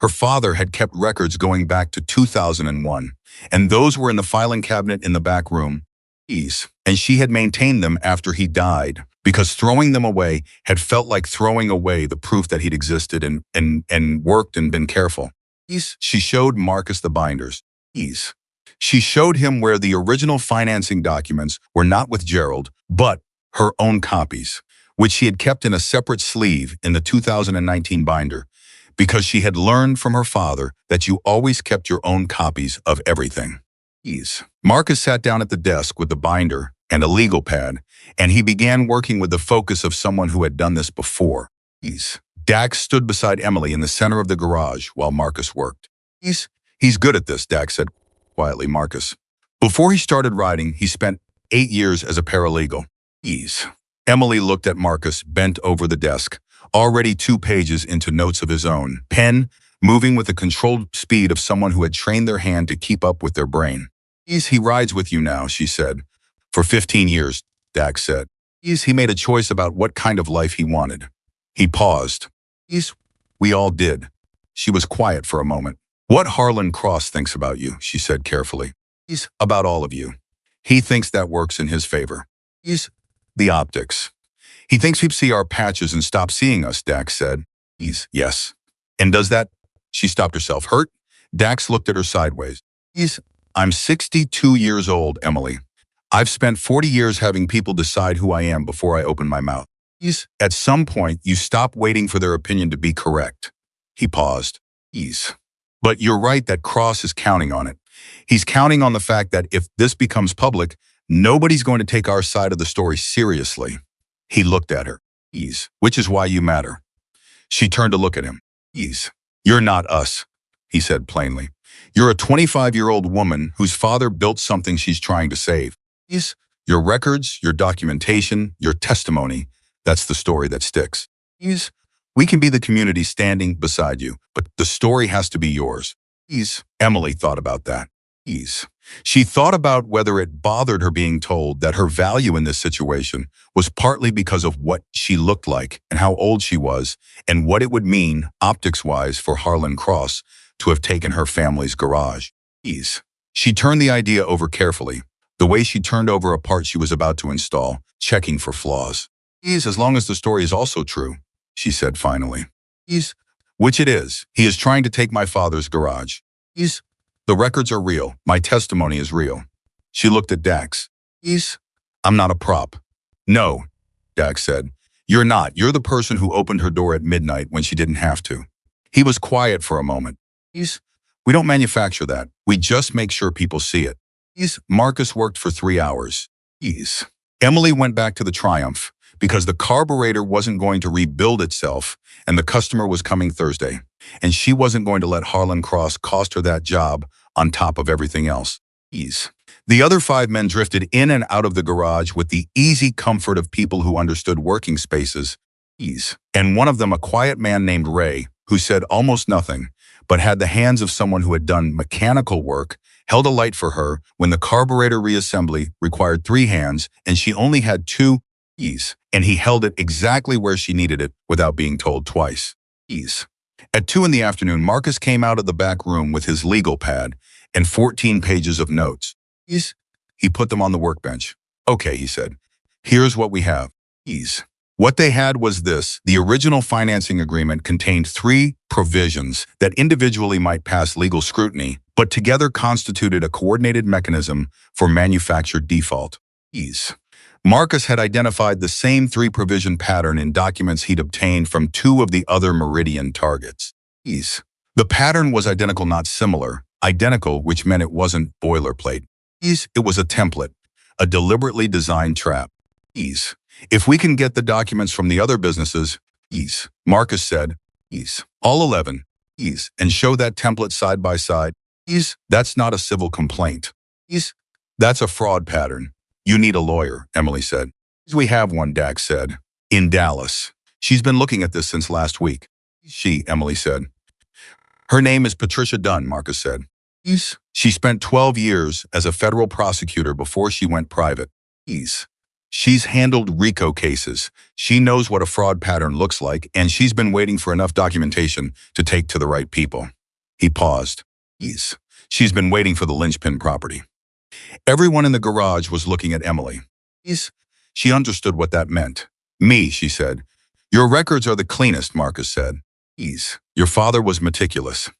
Her father had kept records going back to 2001, and those were in the filing cabinet in the back room. Ease. And she had maintained them after he died, because throwing them away had felt like throwing away the proof that he'd existed and worked and been careful. Ease. She showed Marcus the binders. Ease. She showed him where the original financing documents were not with Gerald, but her own copies, which she had kept in a separate sleeve in the 2019 binder, because she had learned from her father that you always kept your own copies of everything. Ease. Marcus sat down at the desk with the binder and a legal pad, and he began working with the focus of someone who had done this before. Ease. Dax stood beside Emily in the center of the garage while Marcus worked. He's good at this, Dax said quietly. Marcus. Before he started writing, he spent 8 years as a paralegal. Ease. Emily looked at Marcus, bent over the desk, already 2 pages into notes of his own, pen moving with the controlled speed of someone who had trained their hand to keep up with their brain. He rides with you now, she said. For 15 years, Dax said. He made a choice about what kind of life he wanted. He paused. We all did. She was quiet for a moment. What Harlan Cross thinks about you, she said carefully. About all of you. He thinks that works in his favor. The optics. He thinks he'd see our patches and stop seeing us, Dax said. Yes. And does that? She stopped herself. Hurt? Dax looked at her sideways. I'm 62 years old, Emily. I've spent 40 years having people decide who I am before I open my mouth. At some point, you stop waiting for their opinion to be correct. He paused. But you're right that Cross is counting on it. He's counting on the fact that if this becomes public, nobody's going to take our side of the story seriously. He looked at her. Which is why you matter. She turned to look at him. You're not us, he said plainly. You're a 25-year-old woman whose father built something she's trying to save. Your records, your documentation, your testimony, that's the story that sticks. We can be the community standing beside you, but the story has to be yours. Emily thought about that. She thought about whether it bothered her being told that her value in this situation was partly because of what she looked like and how old she was and what it would mean, optics-wise, for Harlan Cross to have taken her family's garage. Ease. She turned the idea over carefully, the way she turned over a part she was about to install, checking for flaws. Ease, as long as the story is also true, she said finally. Ease. Which it is. He is trying to take my father's garage. Ease. The records are real. My testimony is real. She looked at Dax. Ease. I'm not a prop. No, Dax said. You're not. You're the person who opened her door at midnight when she didn't have to. He was quiet for a moment. Ease. We don't manufacture that. We just make sure people see it. Ease. Marcus worked for 3 hours. Ease. Emily went back to the Triumph because the carburetor wasn't going to rebuild itself and the customer was coming Thursday. And she wasn't going to let Harlan Cross cost her that job on top of everything else. Ease. The other 5 men drifted in and out of the garage with the easy comfort of people who understood working spaces. Ease. And one of them, a quiet man named Ray, who said almost nothing, but had the hands of someone who had done mechanical work, held a light for her when the carburetor reassembly required 3 hands and she only had 2. Ease. And he held it exactly where she needed it without being told twice. Ease. At 2 in the afternoon, Marcus came out of the back room with his legal pad and 14 pages of notes. Ease. He put them on the workbench. Okay, he said. Here's what we have. Ease. What they had was this. The original financing agreement contained 3 provisions that individually might pass legal scrutiny, but together constituted a coordinated mechanism for manufactured default. Ease. Marcus had identified the same 3-provision pattern in documents he'd obtained from 2 of the other Meridian targets. Ease. The pattern was identical, not similar. Identical, which meant it wasn't boilerplate. Ease. It was a template, a deliberately designed trap. Ease. If we can get the documents from the other businesses, ease, Marcus said, ease, all 11, ease, and show that template side by side, ease, that's not a civil complaint. Ease, that's a fraud pattern. You need a lawyer, Emily said. We have one, Dax said. In Dallas. She's been looking at this since last week. She, Emily said. Her name is Patricia Dunn, Marcus said. Ease. She spent 12 years as a federal prosecutor before she went private. Ease. She's handled RICO cases. She knows what a fraud pattern looks like, and she's been waiting for enough documentation to take to the right people. He paused. Ease. She's been waiting for the linchpin property. Everyone in the garage was looking at Emily. Ease. She understood what that meant. Me, she said. Your records are the cleanest, Marcus said. Ease. Your father was meticulous.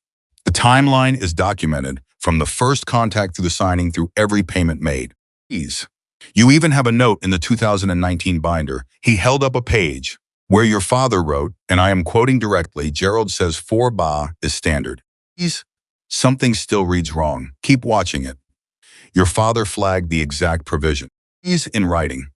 The timeline is documented from the first contact through the signing through every payment made. Ease. You even have a note in the 2019 binder. He held up a page where your father wrote, and I am quoting directly, Gerald says 4 ba is standard. Ease. Something still reads wrong. Keep watching it. Your father flagged the exact provision. Ease in writing.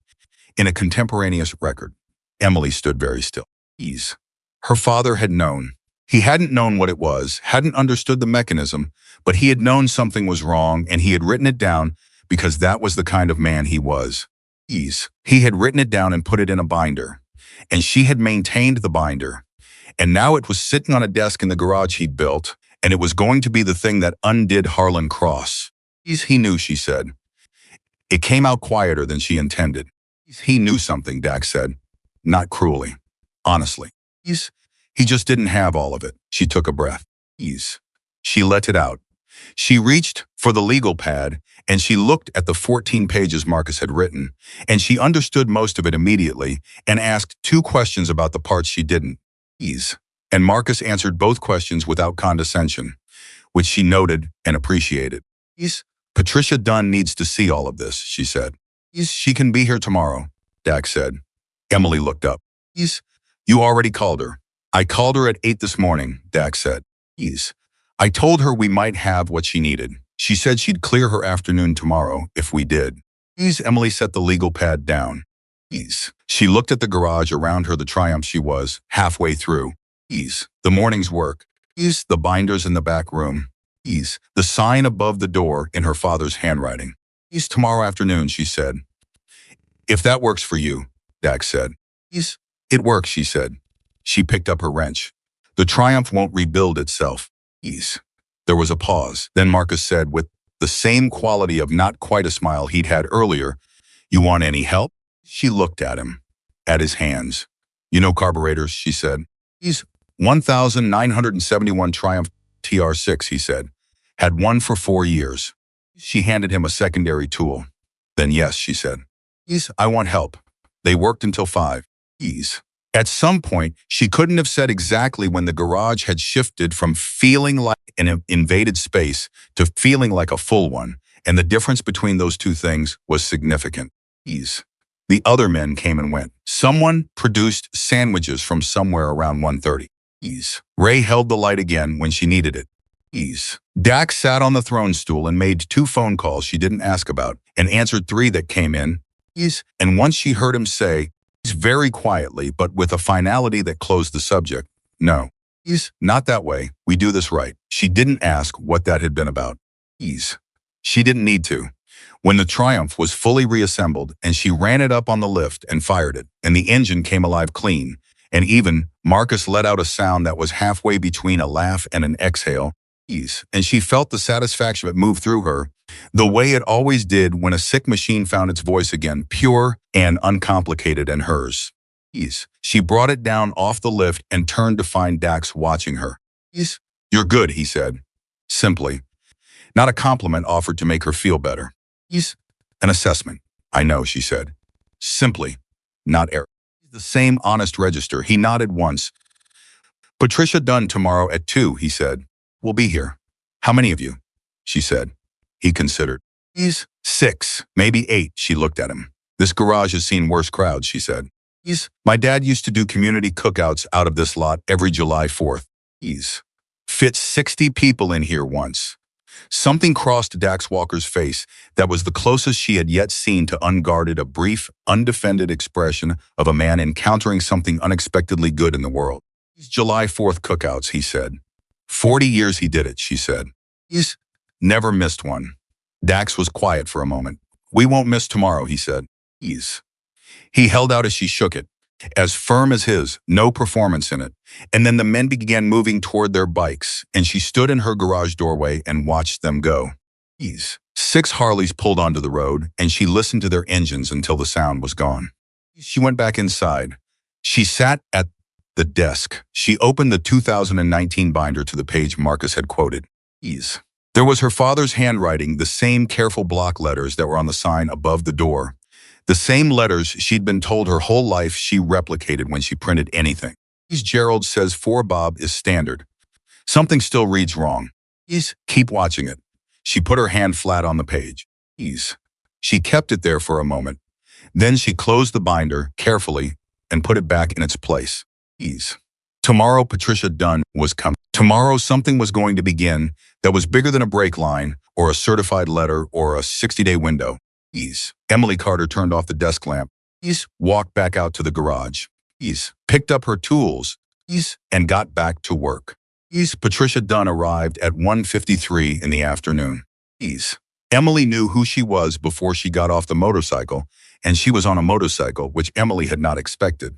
In a contemporaneous record. Emily stood very still. Ease. Her father had known. He hadn't known what it was, hadn't understood the mechanism, but he had known something was wrong and he had written it down because that was the kind of man he was. Ease. He had written it down and put it in a binder, and she had maintained the binder. And now it was sitting on a desk in the garage he'd built, and it was going to be the thing that undid Harlan Cross. Ease, he knew, she said. It came out quieter than she intended. He knew something, Dax said. Not cruelly. Honestly. Ease. He just didn't have all of it. She took a breath. Ease. She let it out. She reached for the legal pad, and she looked at the 14 pages Marcus had written, and she understood most of it immediately and asked 2 questions about the parts she didn't. Ease. And Marcus answered both questions without condescension, which she noted and appreciated. Ease. Patricia Dunn needs to see all of this, she said. Ease. She can be here tomorrow, Dax said. Emily looked up. Ease. You already called her. I called her at 8 this morning, Dax said. Ease. I told her we might have what she needed. She said she'd clear her afternoon tomorrow if we did. Ease. Emily set the legal pad down. Ease. She looked at the garage around her, the Triumph she was, halfway through. Ease. The morning's work. Ease. The binders in the back room. Ease. The sign above the door in her father's handwriting. Ease. Tomorrow afternoon, she said. If that works for you, Dax said. Ease. It works, she said. She picked up her wrench. The Triumph won't rebuild itself. Ease. There was a pause. Then Marcus said with the same quality of not quite a smile he'd had earlier. You want any help? She looked at him, at his hands. You know carburetors, she said. He's 1971 Triumph TR6, he said. Had one for 4 years. She handed him a secondary tool. Then yes, she said. Please, I want help. They worked until 5. Please. At some point, she couldn't have said exactly when the garage had shifted from feeling like an invaded space to feeling like a full one, and the difference between those two things was significant. Please. The other men came and went. Someone produced sandwiches from somewhere around 1:30. Please. Ray held the light again when she needed it. Please. Dax sat on the throne stool and made 2 phone calls she didn't ask about and answered 3 that came in. Please. And once she heard him say, very quietly, but with a finality that closed the subject, no. Please. Not that way. We do this right. She didn't ask what that had been about. Please. She didn't need to. When the Triumph was fully reassembled and she ran it up on the lift and fired it, and the engine came alive clean, and even Marcus let out a sound that was halfway between a laugh and an exhale, and she felt the satisfaction of it move through her, the way it always did when a sick machine found its voice again, pure and uncomplicated and hers. She brought it down off the lift and turned to find Dax watching her. You're good, he said, simply. Not a compliment offered to make her feel better. An assessment. I know, she said. Simply, not error. The same honest register. He nodded once. Patricia Dunn tomorrow at 2, he said. We'll be here. How many of you? She said. He considered. 6, maybe 8, she looked at him. This garage has seen worse crowds, she said. My dad used to do community cookouts out of this lot every July 4th. Fit 60 people in here once. Something crossed Dax Walker's face that was the closest she had yet seen to unguarded, a brief, undefended expression of a man encountering something unexpectedly good in the world. July 4th cookouts, he said. 40 years he did it, she said. He's never missed one. Dax was quiet for a moment. We won't miss tomorrow, he said. He held out as she shook it, as firm as his, no performance in it. And then the men began moving toward their bikes, and she stood in her garage doorway and watched them go. 6 Harleys pulled onto the road, and she listened to their engines until the sound was gone. She went back inside. She sat at the desk. She opened the 2019 binder to the page Marcus had quoted. There was her father's handwriting, the same careful block letters that were on the sign above the door. The same letters she'd been told her whole life she replicated when she printed anything. Gerald says 4 Bob is standard. Something still reads wrong. Keep watching it. She put her hand flat on the page. She kept it there for a moment. Then she closed the binder carefully and put it back in its place. Tomorrow Patricia Dunn was coming. Tomorrow something was going to begin that was bigger than a brake line or a certified letter or a 60-day window. Emily Carter turned off the desk lamp. Walked back out to the garage. Picked up her tools. And got back to work. Patricia Dunn arrived at 1:53 in the afternoon. Emily knew who she was before she got off the motorcycle, and she was on a motorcycle which Emily had not expected.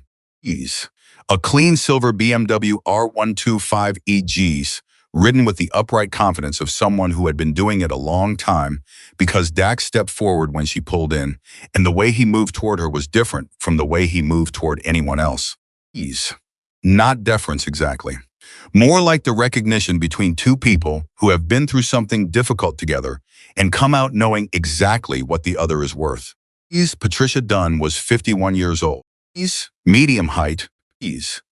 A clean silver BMW R125 EGs, ridden with the upright confidence of someone who had been doing it a long time, because Dax stepped forward when she pulled in, and the way he moved toward her was different from the way he moved toward anyone else. Not deference exactly. More like the recognition between 2 people who have been through something difficult together and come out knowing exactly what the other is worth. Patricia Dunn was 51 years old. Medium height.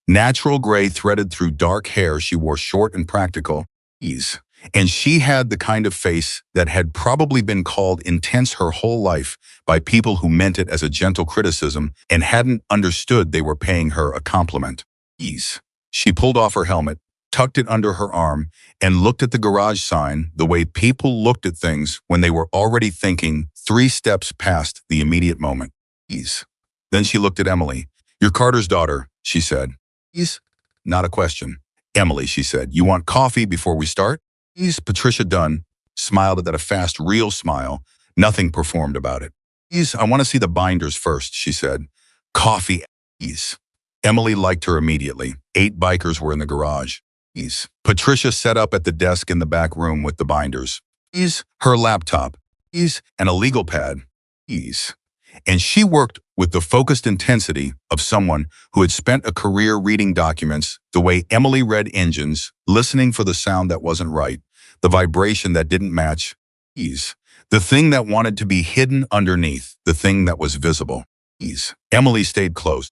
Natural gray threaded through dark hair. She wore short and practical. And she had the kind of face that had probably been called intense her whole life by people who meant it as a gentle criticism and hadn't understood they were paying her a compliment. She pulled off her helmet, tucked it under her arm, and looked at the garage sign the way people looked at things when they were already thinking 3 steps past the immediate moment. Then she looked at Emily. You're Carter's daughter, she said. Not a question. Emily, she said, you want coffee before we start? Patricia Dunn smiled at a fast, real smile. Nothing performed about it. I want to see the binders first, she said. Coffee. Emily liked her immediately. 8 bikers were in the garage. Patricia sat up at the desk in the back room with the binders. her laptop, and a legal pad, and she worked with the focused intensity of someone who had spent a career reading documents the way Emily read engines, listening for the sound that wasn't right, the vibration that didn't match, the thing that wanted to be hidden underneath, the thing that was visible. Emily stayed close,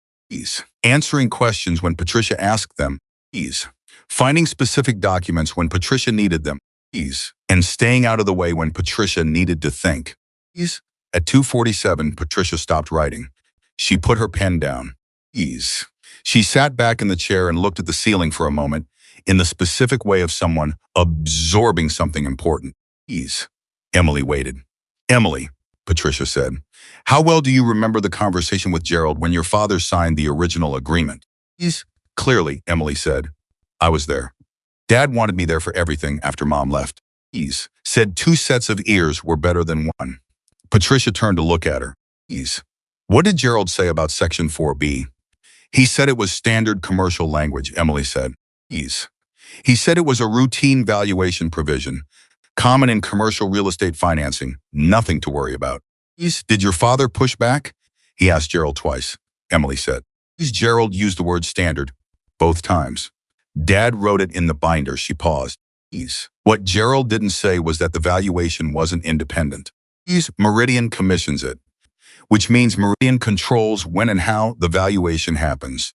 answering questions when Patricia asked them, finding specific documents when Patricia needed them, and staying out of the way when Patricia needed to think. At 2:47, Patricia stopped writing. She put her pen down. She sat back in the chair and looked at the ceiling for a moment, in the specific way of someone absorbing something important. Emily waited. Emily, Patricia said, how well do you remember the conversation with Gerald when your father signed the original agreement? Clearly, Emily said. I was there. Dad wanted me there for everything after Mom left. Said 2 sets of ears were better than 1. Patricia turned to look at her. What did Gerald say about Section 4B? He said it was standard commercial language, Emily said. He said it was a routine valuation provision, common in commercial real estate financing, nothing to worry about. Did your father push back? He asked Gerald twice, Emily said. Gerald used the word standard, both times. Dad wrote it in the binder, she paused. What Gerald didn't say was that the valuation wasn't independent. Meridian commissions it, which means Meridian controls when and how the valuation happens,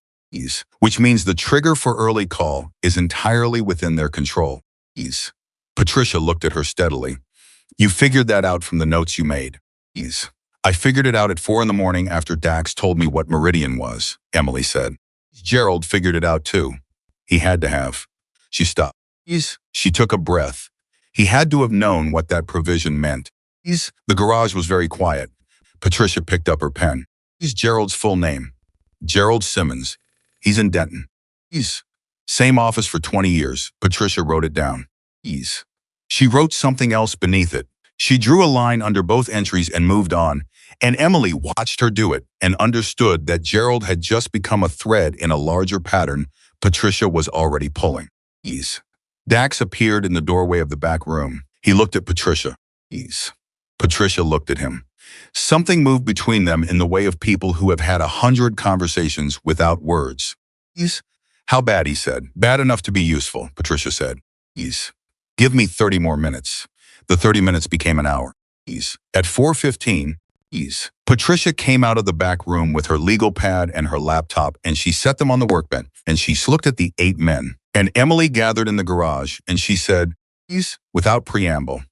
which means the trigger for early call is entirely within their control. Patricia looked at her steadily. You figured that out from the notes you made. I figured it out at 4 in the morning after Dax told me what Meridian was, Emily said. Gerald figured it out too. He had to have. She stopped. She took a breath. He had to have known what that provision meant. The garage was very quiet. Patricia picked up her pen. Gerald's full name. Gerald Simmons. He's in Denton. Same office for 20 years. Patricia wrote it down. She wrote something else beneath it. She drew a line under both entries and moved on, and Emily watched her do it and understood that Gerald had just become a thread in a larger pattern Patricia was already pulling. Dax appeared in the doorway of the back room. He looked at Patricia. Patricia looked at him. Something moved between them in the way of people who have had 100 conversations without words. How bad, he said. Bad enough to be useful, Patricia said. Give me 30 more minutes. The 30 minutes became an hour. At 4:15, Patricia came out of the back room with her legal pad and her laptop, and she set them on the workbench, and she looked at the 8 men. And Emily gathered in the garage, and she said, without preamble,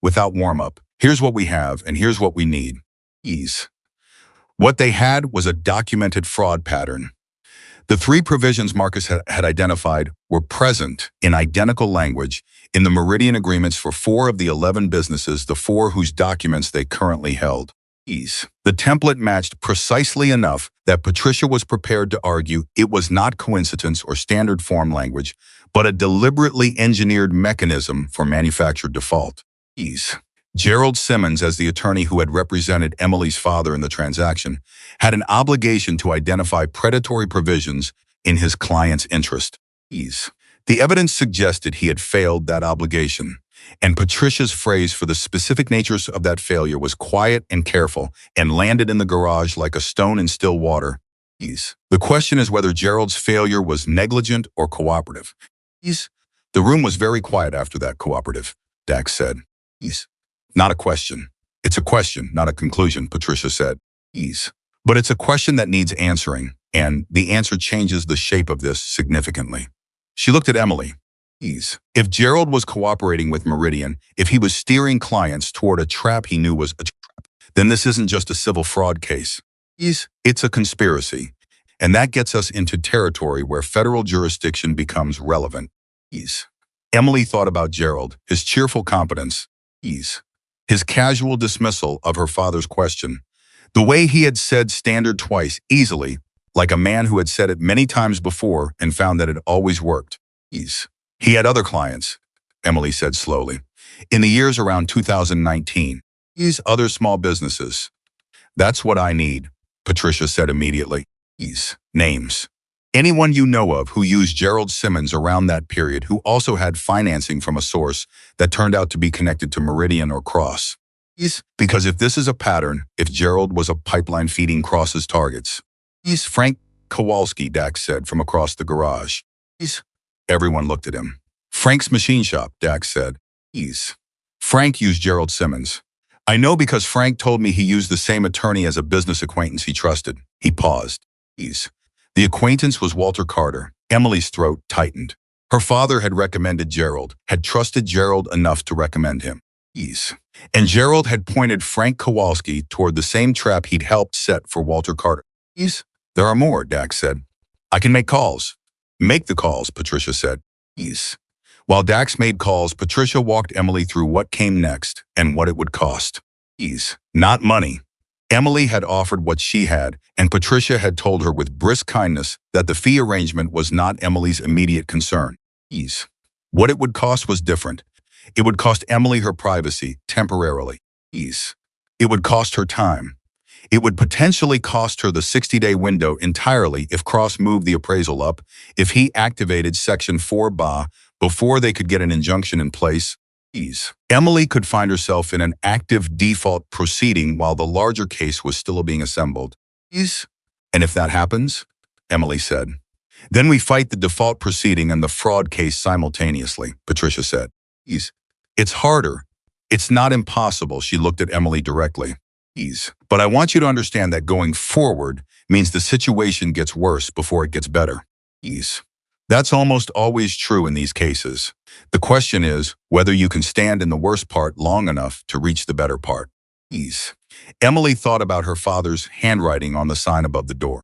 without warm-up, here's what we have, and here's what we need. What they had was a documented fraud pattern. The 3 provisions Marcus had identified were present in identical language in the Meridian agreements for 4 of the 11 businesses, the 4 whose documents they currently held. The template matched precisely enough that Patricia was prepared to argue it was not coincidence or standard form language, but a deliberately engineered mechanism for manufactured default. Gerald Simmons, as the attorney who had represented Emily's father in the transaction, had an obligation to identify predatory provisions in his client's interest. The evidence suggested he had failed that obligation, and Patricia's phrase for the specific natures of that failure was quiet and careful and landed in the garage like a stone in still water. The question is whether Gerald's failure was negligent or cooperative. The room was very quiet after that. Cooperative, Dax said. Not a question. It's a question, not a conclusion, Patricia said. But it's a question that needs answering, and the answer changes the shape of this significantly. She looked at Emily. If Gerald was cooperating with Meridian, if he was steering clients toward a trap he knew was a trap, then this isn't just a civil fraud case. It's a conspiracy, and that gets us into territory where federal jurisdiction becomes relevant. Emily thought about Gerald, his cheerful competence, his casual dismissal of her father's question, the way he had said standard twice easily, like a man who had said it many times before and found that it always worked. He had other clients, Emily said slowly, in the years around 2019. Other small businesses. That's what I need, Patricia said immediately. Names. Anyone you know of who used Gerald Simmons around that period who also had financing from a source that turned out to be connected to Meridian or Cross. Because if this is a pattern, if Gerald was a pipeline feeding Cross's targets. Frank Kowalski, Dax said from across the garage. Everyone looked at him. Frank's machine shop, Dax said. Frank used Gerald Simmons. I know because Frank told me he used the same attorney as a business acquaintance he trusted. He paused. The acquaintance was Walter Carter. Emily's throat tightened. Her father had recommended Gerald, had trusted Gerald enough to recommend him. And Gerald had pointed Frank Kowalski toward the same trap he'd helped set for Walter Carter. There are more, Dax said. I can make calls. Make the calls, Patricia said. While Dax made calls, Patricia walked Emily through what came next and what it would cost. Not money. Emily had offered what she had, and Patricia had told her with brisk kindness that the fee arrangement was not Emily's immediate concern. What it would cost was different. It would cost Emily her privacy, temporarily. It would cost her time. It would potentially cost her the 60-day window entirely if Cross moved the appraisal up, if he activated Section 4 before they could get an injunction in place. Emily could find herself in an active default proceeding while the larger case was still being assembled. And if that happens, Emily said, then we fight the default proceeding and the fraud case simultaneously, Patricia said. It's harder. It's not impossible, she looked at Emily directly. But I want you to understand that going forward means the situation gets worse before it gets better. That's almost always true in these cases. The question is whether you can stand in the worst part long enough to reach the better part. Emily thought about her father's handwriting on the sign above the door.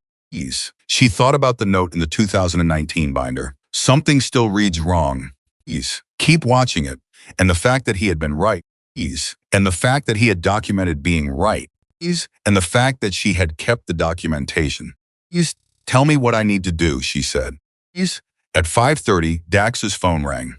She thought about the note in the 2019 binder. Something still reads wrong. Keep watching it. And the fact that he had been right. And the fact that he had documented being right. And the fact that she had kept the documentation. Tell me what I need to do, she said. At 5:30, Dax's phone rang.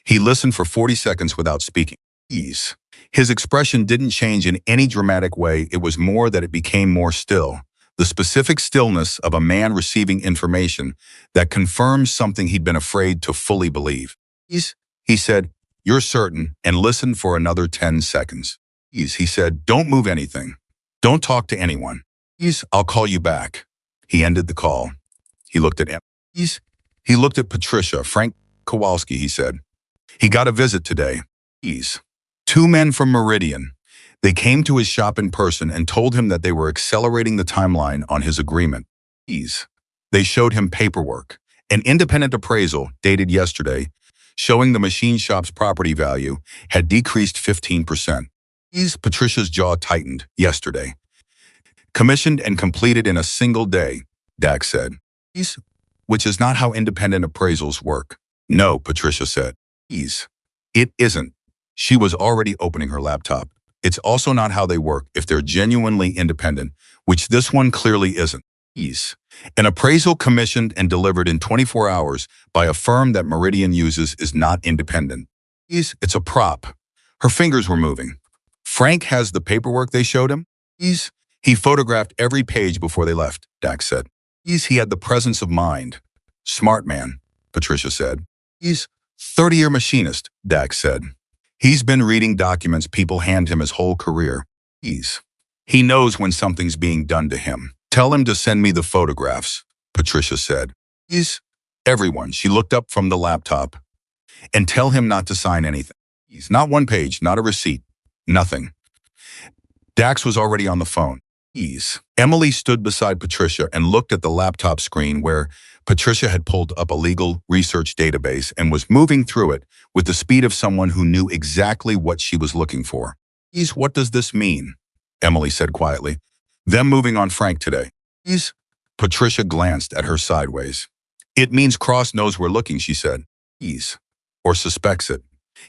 He listened for 40 seconds without speaking. His expression didn't change in any dramatic way. It was more that it became more still. The specific stillness of a man receiving information that confirms something he'd been afraid to fully believe. He said, you're certain, and listen for another 10 seconds. He said, don't move anything. Don't talk to anyone. I'll call you back. He ended the call. He looked at him. He looked at Patricia. Frank Kowalski, he said. He got a visit today. Two men from Meridian. They came to his shop in person and told him that they were accelerating the timeline on his agreement. They showed him paperwork, an independent appraisal dated yesterday, showing the machine shop's property value had decreased 15%. Patricia's jaw tightened. Yesterday. Commissioned and completed in a single day, Dax said. Which is not how independent appraisals work. No, Patricia said. It isn't. She was already opening her laptop. It's also not how they work if they're genuinely independent, which this one clearly isn't. An appraisal commissioned and delivered in 24 hours by a firm that Meridian uses is not independent. It's a prop. Her fingers were moving. Frank has the paperwork they showed him? He photographed every page before they left, Dax said. He had the presence of mind. Smart man, Patricia said. 30-year machinist, Dax said. He's been reading documents people hand him his whole career. He knows when something's being done to him. Tell him to send me the photographs, Patricia said. Everyone, she looked up from the laptop. And tell him not to sign anything. Not one page, not a receipt, nothing. Dax was already on the phone. Emily stood beside Patricia and looked at the laptop screen where Patricia had pulled up a legal research database and was moving through it with the speed of someone who knew exactly what she was looking for. What does this mean? Emily said quietly. Them moving on Frank today. Patricia glanced at her sideways. It means Cross knows we're looking, she said. Or suspects it.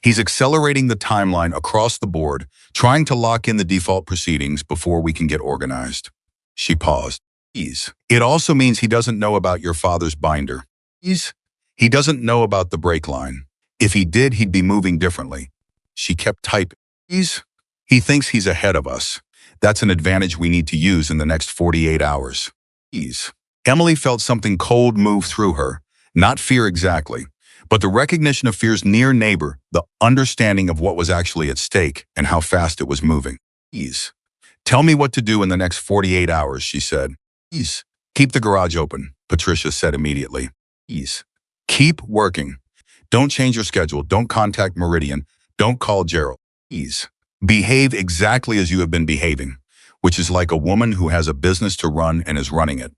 He's accelerating the timeline across the board, trying to lock in the default proceedings before we can get organized. She paused. It also means he doesn't know about your father's binder. He doesn't know about the brake line. If he did, he'd be moving differently. She kept typing. He thinks he's ahead of us. That's an advantage we need to use in the next 48 hours. Emily felt something cold move through her, not fear exactly, but the recognition of fear's near neighbor, the understanding of what was actually at stake and how fast it was moving. Ease. Tell me what to do in the next 48 hours, she said. Ease. Keep the garage open, Patricia said immediately. Ease. Keep working. Don't change your schedule. Don't contact Meridian. Don't call Gerald. Ease. Behave exactly as you have been behaving, which is like a woman who has a business to run and is running it.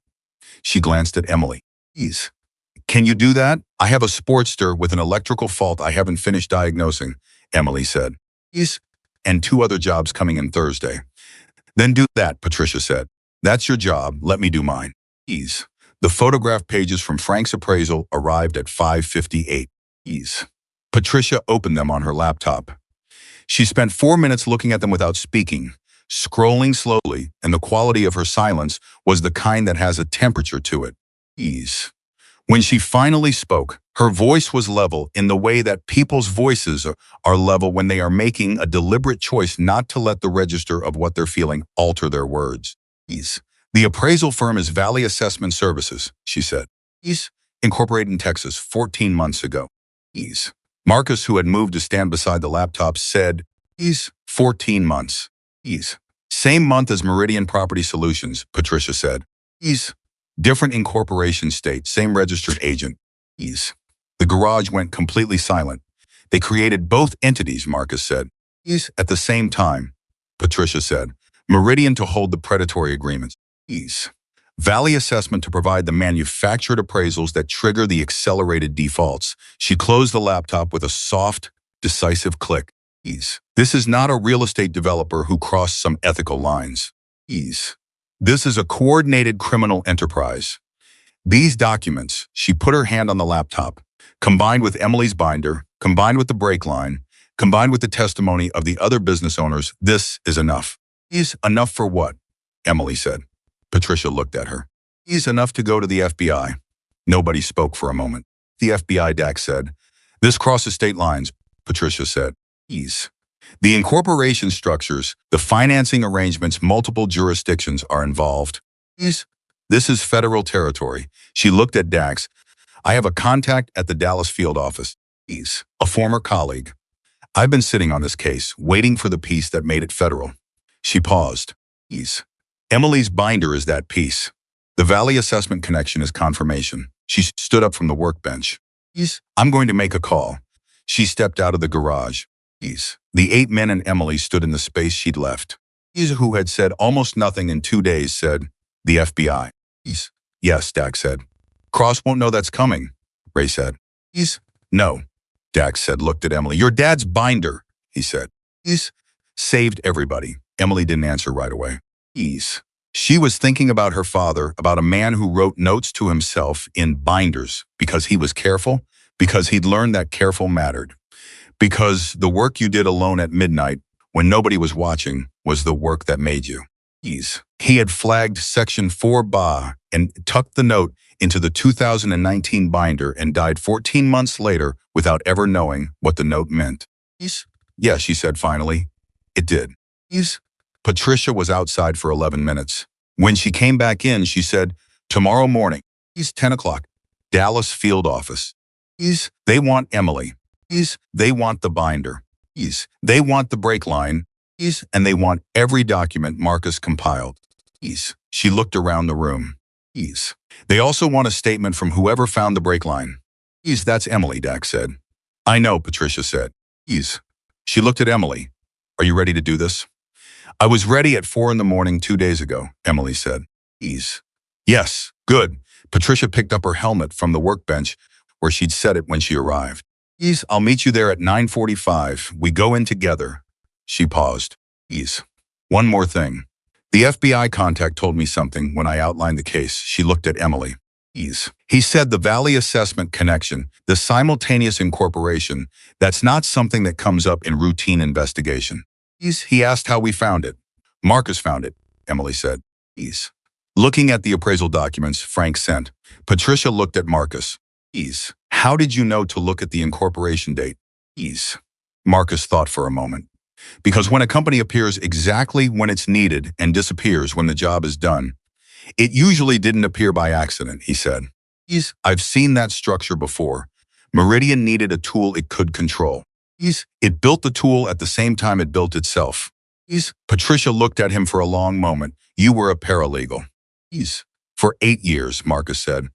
She glanced at Emily. Ease. Can you do that? I have a Sportster with an electrical fault I haven't finished diagnosing, Emily said. Ease. And 2 other jobs coming in Thursday. Then do that, Patricia said. That's your job. Let me do mine. Ease. The photograph pages from Frank's appraisal arrived at 5:58. Ease. Patricia opened them on her laptop. She spent 4 minutes looking at them without speaking, scrolling slowly, and the quality of her silence was the kind that has a temperature to it. Ease. When she finally spoke, her voice was level in the way that people's voices are level when they are making a deliberate choice not to let the register of what they're feeling alter their words. Ease. The appraisal firm is Valley Assessment Services, she said. Ease. Incorporated in Texas 14 months ago. Ease. Marcus, who had moved to stand beside the laptop, said, Ease. 14 months. Ease. Same month as Meridian Property Solutions, Patricia said. Ease. Different incorporation state, same registered agent. Ease. The garage went completely silent. They created both entities, Marcus said. Ease. At the same time, Patricia said. Meridian to hold the predatory agreements. Ease. Valley Assessment to provide the manufactured appraisals that trigger the accelerated defaults. She closed the laptop with a soft, decisive click. Ease. This is not a real estate developer who crossed some ethical lines. Ease. This is a coordinated criminal enterprise. These documents, she put her hand on the laptop, combined with Emily's binder, combined with the brake line, combined with the testimony of the other business owners, this is enough. Is enough for what? Emily said. Patricia looked at her. Is enough to go to the FBI. Nobody spoke for a moment. The FBI, Dax said. This crosses state lines, Patricia said. Ease. The incorporation structures, the financing arrangements, multiple jurisdictions are involved. Ease. This is federal territory. She looked at Dax. I have a contact at the Dallas field office. Ease. A former colleague. I've been sitting on this case, waiting for the piece that made it federal. She paused. Ease. Emily's binder is that piece. The Valley Assessment connection is confirmation. She stood up from the workbench. Ease. I'm going to make a call. She stepped out of the garage. Ease. The 8 men and Emily stood in the space she'd left. Ease, who had said almost nothing in 2 days, said, the FBI. Ease. Yes, Dax said. Cross won't know that's coming, Ray said. Ease. No, Dax said, looked at Emily. Your dad's binder, he said. Ease. Saved everybody. Emily didn't answer right away. Ease. She was thinking about her father, about a man who wrote notes to himself in binders because he was careful, because he'd learned that careful mattered. Because the work you did alone at midnight, when nobody was watching, was the work that made you. Ease. He had flagged Section 4 and tucked the note into the 2019 binder and died 14 months later without ever knowing what the note meant. Ease. Yeah, she said finally. It did. Ease. Patricia was outside for 11 minutes. When she came back in, she said, tomorrow morning, it's 10 o'clock, Dallas field office. Ease. They want Emily. Ease. They want the binder. Ease. They want the brake line. Ease. And they want every document Marcus compiled. Ease. She looked around the room. Ease. They also want a statement from whoever found the brake line. Ease. That's Emily, Dax said. I know, Patricia said. Ease. She looked at Emily. Are you ready to do this? I was ready at 4 in the morning 2 days ago, Emily said. Ease. Yes, good. Patricia picked up her helmet from the workbench where she'd set it when she arrived. Ease, I'll meet you there at 9:45. We go in together. She paused. Ease. One more thing. The FBI contact told me something when I outlined the case. She looked at Emily. Ease. He said the Valley Assessment connection, the simultaneous incorporation, that's not something that comes up in routine investigation. Ease. He asked how we found it. Marcus found it, Emily said. Ease. Looking at the appraisal documents Frank sent, Patricia looked at Marcus. Ease. How did you know to look at the incorporation date? Ease. Marcus thought for a moment. Because when a company appears exactly when it's needed and disappears when the job is done, It usually didn't appear by accident, he said. I've seen that structure before. Meridian needed a tool it could control. It built the tool at the same time it built itself. Patricia looked at him for a long moment. You were a paralegal. For 8 years, Marcus said.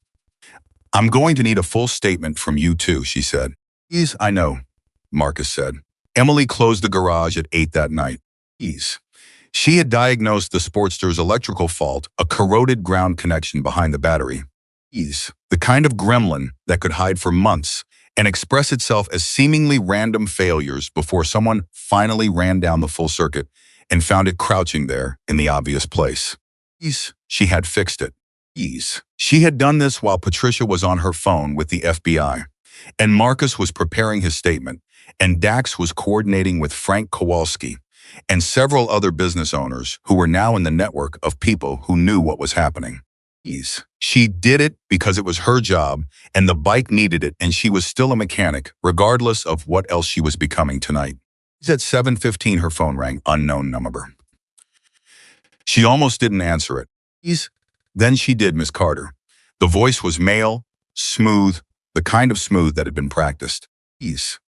I'm going to need a full statement from you too, she said. I know, Marcus said. Emily closed the garage at 8 that night. She had diagnosed the Sportster's electrical fault, a corroded ground connection behind the battery. The kind of gremlin that could hide for months and express itself as seemingly random failures before someone finally ran down the full circuit and found it crouching there in the obvious place. She had fixed it. She had done this while Patricia was on her phone with the FBI, and Marcus was preparing his statement, and Dax was coordinating with Frank Kowalski and several other business owners who were now in the network of people who knew what was happening. She did it because it was her job, and the bike needed it, and she was still a mechanic, regardless of what else she was becoming tonight. At 7:15, her phone rang, unknown number. She almost didn't answer it. Then she did, Miss Carter. The voice was male, smooth, the kind of smooth that had been practiced.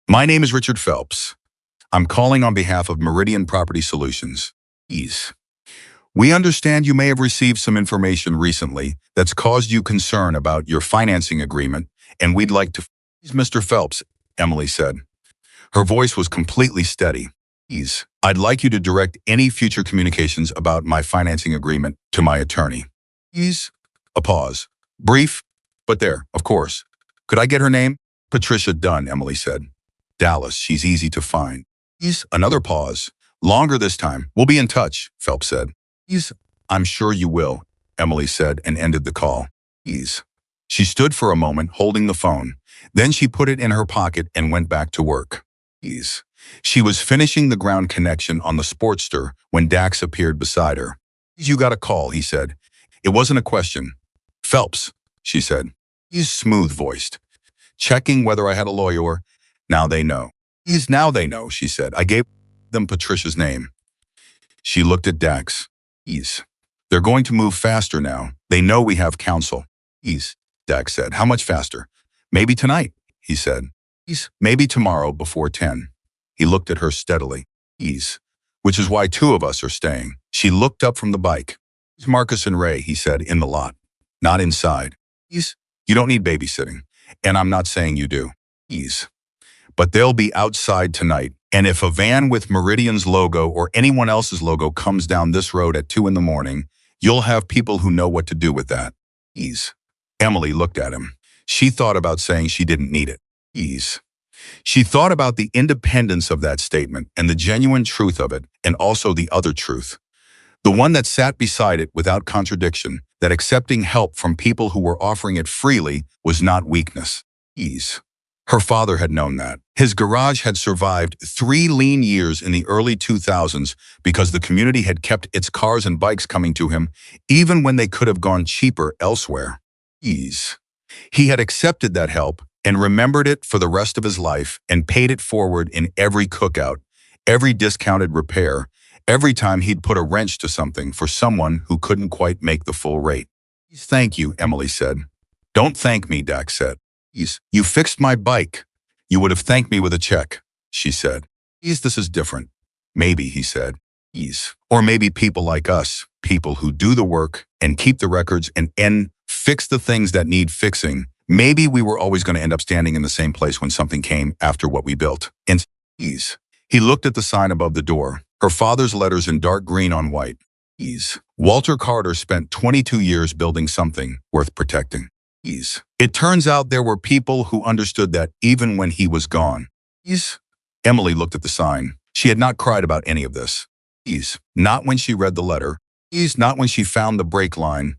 My name is Richard Phelps. I'm calling on behalf of Meridian Property Solutions. We understand you may have received some information recently that's caused you concern about your financing agreement, and we'd like to... Mr. Phelps, Emily said. Her voice was completely steady. I'd like you to direct any future communications about my financing agreement to my attorney. A pause. Brief, but there, of course. Could I get her name? Patricia Dunn, Emily said. Dallas, she's easy to find. Another pause. Longer this time. We'll be in touch, Phelps said. I'm sure you will, Emily said and ended the call. She stood for a moment holding the phone. Then she put it in her pocket and went back to work. She was finishing the ground connection on the Sportster when Dax appeared beside her. You got a call, he said. It wasn't a question. Phelps, she said. He's smooth-voiced. Checking whether I had a lawyer. Now they know. Now they know, she said. I gave them Patricia's name. She looked at Dax. They're going to move faster now. They know we have counsel. Dax said. How much faster? Maybe tonight, he said. Maybe tomorrow before 10. He looked at her steadily. Which is why 2 of us are staying. She looked up from the bike. Marcus and Ray, he said, in the lot. Not inside. You don't need babysitting. And I'm not saying you do. But they'll be outside tonight. And if a van with Meridian's logo or anyone else's logo comes down this road at 2 in the morning, you'll have people who know what to do with that. Emily looked at him. She thought about saying she didn't need it. She thought about the independence of that statement and the genuine truth of it, and also the other truth. The one that sat beside it without contradiction, that accepting help from people who were offering it freely was not weakness. Her father had known that. His garage had survived 3 lean years in the early 2000s because the community had kept its cars and bikes coming to him, even when they could have gone cheaper elsewhere. He had accepted that help and remembered it for the rest of his life and paid it forward in every cookout, every discounted repair, every time he'd put a wrench to something for someone who couldn't quite make the full rate. Thank you, Emily said. Don't thank me, Dax said. You fixed my bike. You would have thanked me with a check, she said. This is different. Maybe, he said. Or maybe people like us, people who do the work and keep the records and fix the things that need fixing. Maybe we were always going to end up standing in the same place when something came after what we built. And he looked at the sign above the door, her father's letters in dark green on white. Walter Carter spent 22 years building something worth protecting. It turns out there were people who understood that even when he was gone. Emily looked at the sign. She had not cried about any of this. Not when she read the letter. Not when she found the brake line.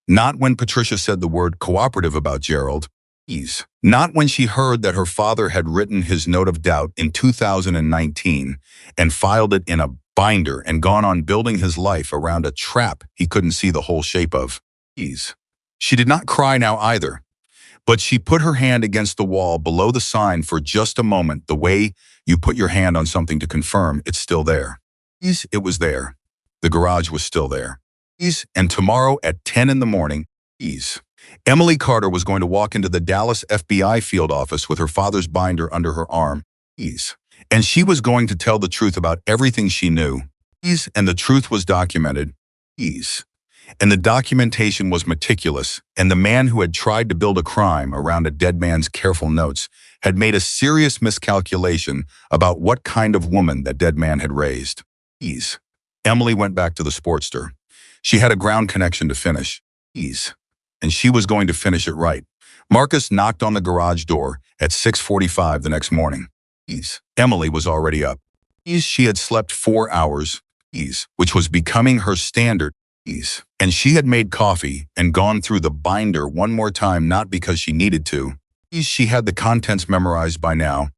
Not when Patricia said the word cooperative about Gerald. Not when she heard that her father had written his note of doubt in 2019 and filed it in a binder and gone on building his life around a trap he couldn't see the whole shape of. She did not cry now either, but she put her hand against the wall below the sign for just a moment, the way you put your hand on something to confirm it's still there. It was there. The garage was still there. And tomorrow at 10 in the morning, Emily Carter was going to walk into the Dallas FBI field office with her father's binder under her arm, and she was going to tell the truth about everything she knew, and the truth was documented, and the documentation was meticulous, and the man who had tried to build a crime around a dead man's careful notes had made a serious miscalculation about what kind of woman that dead man had raised. Emily went back to the Sportster. She had a ground connection to finish, and she was going to finish it right. Marcus knocked on the garage door at 6:45 the next morning. Emily was already up. She had slept 4 hours, which was becoming her standard, and she had made coffee and gone through the binder one more time, not because she needed to. She had the contents memorized by now,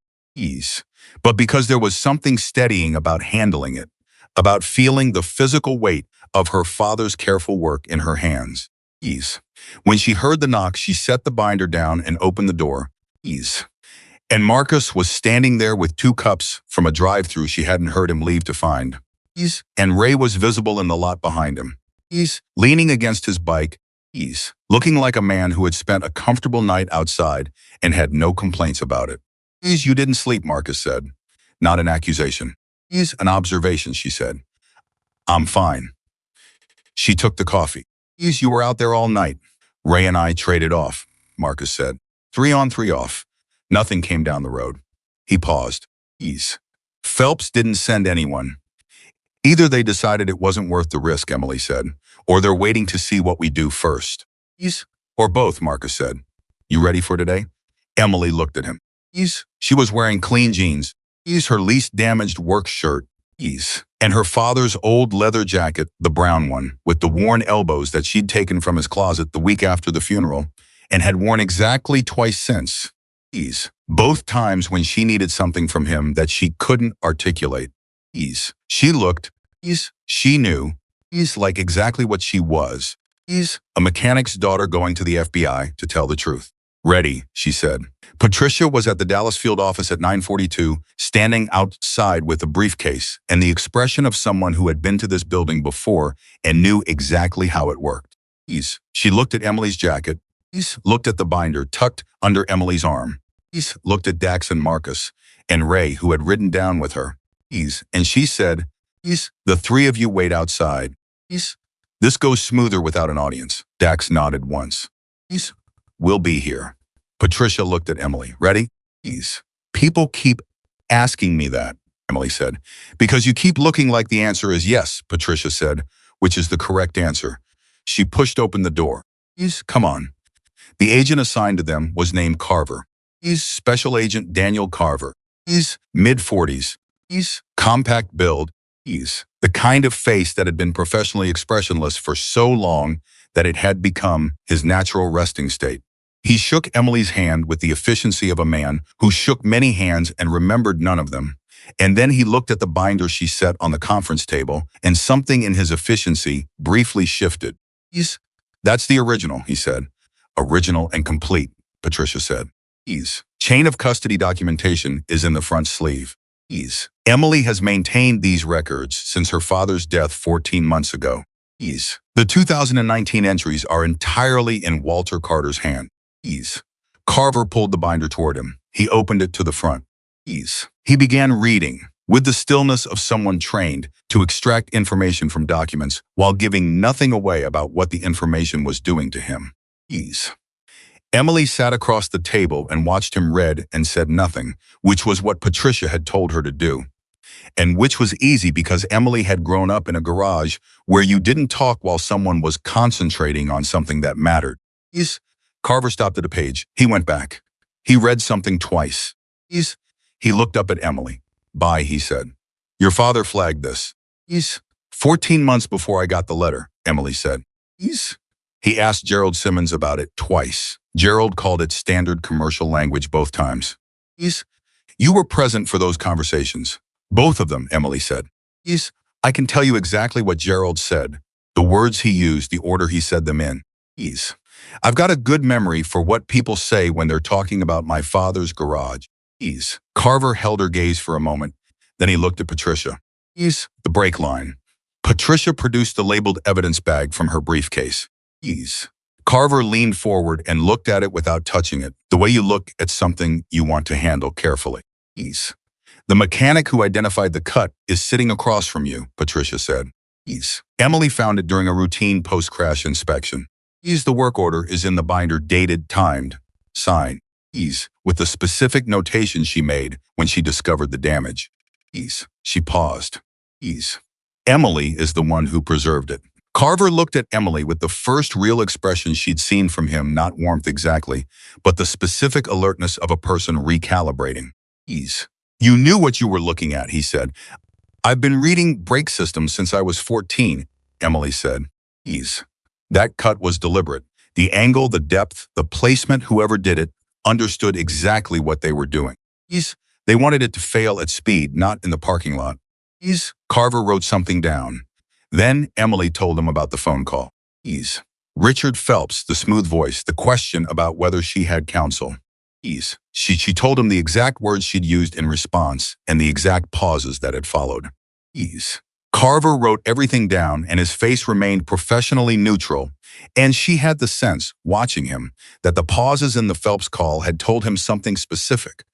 but because there was something steadying about handling it, about feeling the physical weight of her father's careful work in her hands. When she heard the knock, she set the binder down and opened the door. And Marcus was standing there with 2 cups from a drive-thru she hadn't heard him leave to find. And Ray was visible in the lot behind him. Leaning against his bike, looking like a man who had spent a comfortable night outside and had no complaints about it. You didn't sleep, Marcus said. Not an accusation. An observation, she said. I'm fine. She took the coffee. You were out there all night. Ray and I traded off, Marcus said. 3 on, 3 off. Nothing came down the road. He paused. Phelps didn't send anyone. Either they decided it wasn't worth the risk, Emily said, or they're waiting to see what we do first. Or both, Marcus said. You ready for today? Emily looked at him. She was wearing clean jeans, her least damaged work shirt, and her father's old leather jacket, the brown one, with the worn elbows that she'd taken from his closet the week after the funeral and had worn exactly twice since. Both times when she needed something from him that she couldn't articulate. She looked, she knew, like exactly what she was. A mechanic's daughter going to the FBI to tell the truth. Ready, she said. Patricia was at the Dallas field office at 9:42, standing outside with a briefcase and the expression of someone who had been to this building before and knew exactly how it worked. She looked at Emily's jacket, looked at the binder tucked under Emily's arm, looked at Dax and Marcus and Ray, who had ridden down with her, and she said, the 3 of you wait outside. This goes smoother without an audience. Dax nodded once. We'll be here. Patricia looked at Emily. Ready? People keep asking me that, Emily said. Because you keep looking like the answer is yes, Patricia said, which is the correct answer. She pushed open the door. Come on. The agent assigned to them was named Carver. Special Agent Daniel Carver. Mid-40s. Compact build. The kind of face that had been professionally expressionless for so long that it had become his natural resting state. He shook Emily's hand with the efficiency of a man who shook many hands and remembered none of them. And then he looked at the binder she set on the conference table, and something in his efficiency briefly shifted. That's the original, he said. Original and complete, Patricia said. Chain of custody documentation is in the front sleeve. Emily has maintained these records since her father's death 14 months ago. The 2019 entries are entirely in Walter Carter's hand. Carver pulled the binder toward him. He opened it to the front. He began reading, with the stillness of someone trained to extract information from documents while giving nothing away about what the information was doing to him. Emily sat across the table and watched him read and said nothing, which was what Patricia had told her to do. And which was easy because Emily had grown up in a garage where you didn't talk while someone was concentrating on something that mattered. Carver stopped at a page. He went back. He read something twice. He looked up at Emily. Bye, he said. Your father flagged this. 14 months before I got the letter, Emily said. He asked Gerald Simmons about it twice. Gerald called it standard commercial language both times. You were present for those conversations. Both of them, Emily said. I can tell you exactly what Gerald said, the words he used, the order he said them in. I've got a good memory for what people say when they're talking about my father's garage. Carver held her gaze for a moment. Then he looked at Patricia. The brake line. Patricia produced the labeled evidence bag from her briefcase. Ease. Carver leaned forward and looked at it without touching it, the way you look at something you want to handle carefully. Ease. The mechanic who identified the cut is sitting across from you, Patricia said. Ease. Emily found it during a routine post-crash inspection. Ease. The work order is in the binder, dated, timed, signed. Ease. With the specific notation she made when she discovered the damage. Ease. She paused. Ease. Emily is the one who preserved it. Carver looked at Emily with the first real expression she'd seen from him, not warmth exactly, but the specific alertness of a person recalibrating. Ease. You knew what you were looking at, he said. I've been reading brake systems since I was 14, Emily said. Ease. That cut was deliberate. The angle, the depth, the placement, whoever did it, understood exactly what they were doing. Ease. They wanted it to fail at speed, not in the parking lot. Ease. Carver wrote something down. Then Emily told him about the phone call. Ease. Richard Phelps, the smooth voice, the question about whether she had counsel. Ease. She told him the exact words she'd used in response and the exact pauses that had followed. Ease. Carver wrote everything down and his face remained professionally neutral, and she had the sense, watching him, that the pauses in the Phelps call had told him something specific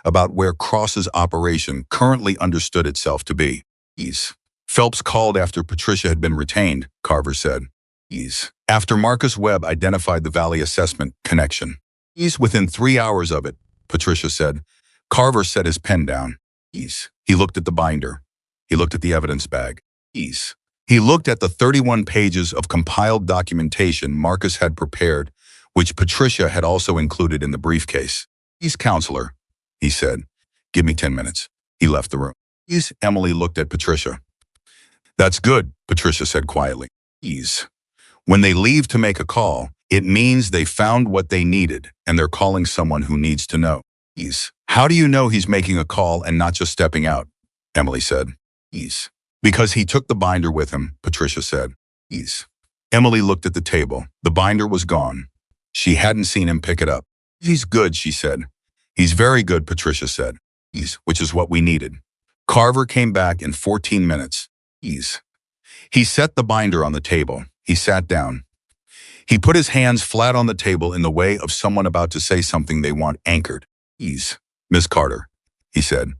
about where Cross's operation currently understood itself to be. Ease. Phelps called after Patricia had been retained, Carver said. Ease. After Marcus Webb identified the Valley assessment connection. Ease. Within 3 hours of it, Patricia said. Carver set his pen down. Ease. He looked at the binder. He looked at the evidence bag. Ease. He looked at the 31 pages of compiled documentation Marcus had prepared, which Patricia had also included in the briefcase. Ease. Counselor, he said. Give me 10 minutes. He left the room. Ease. Emily looked at Patricia. That's good, Patricia said quietly. Ease. When they leave to make a call, it means they found what they needed and they're calling someone who needs to know. Ease. How do you know he's making a call and not just stepping out? Emily said. Ease. Because he took the binder with him, Patricia said. Ease. Emily looked at the table. The binder was gone. She hadn't seen him pick it up. He's good, she said. He's very good, Patricia said. Ease. Which is what we needed. Carver came back in 14 minutes. Ease. He set the binder on the table. He sat down. He put his hands flat on the table in the way of someone about to say something they want anchored. Ease. Miss Carter, he said.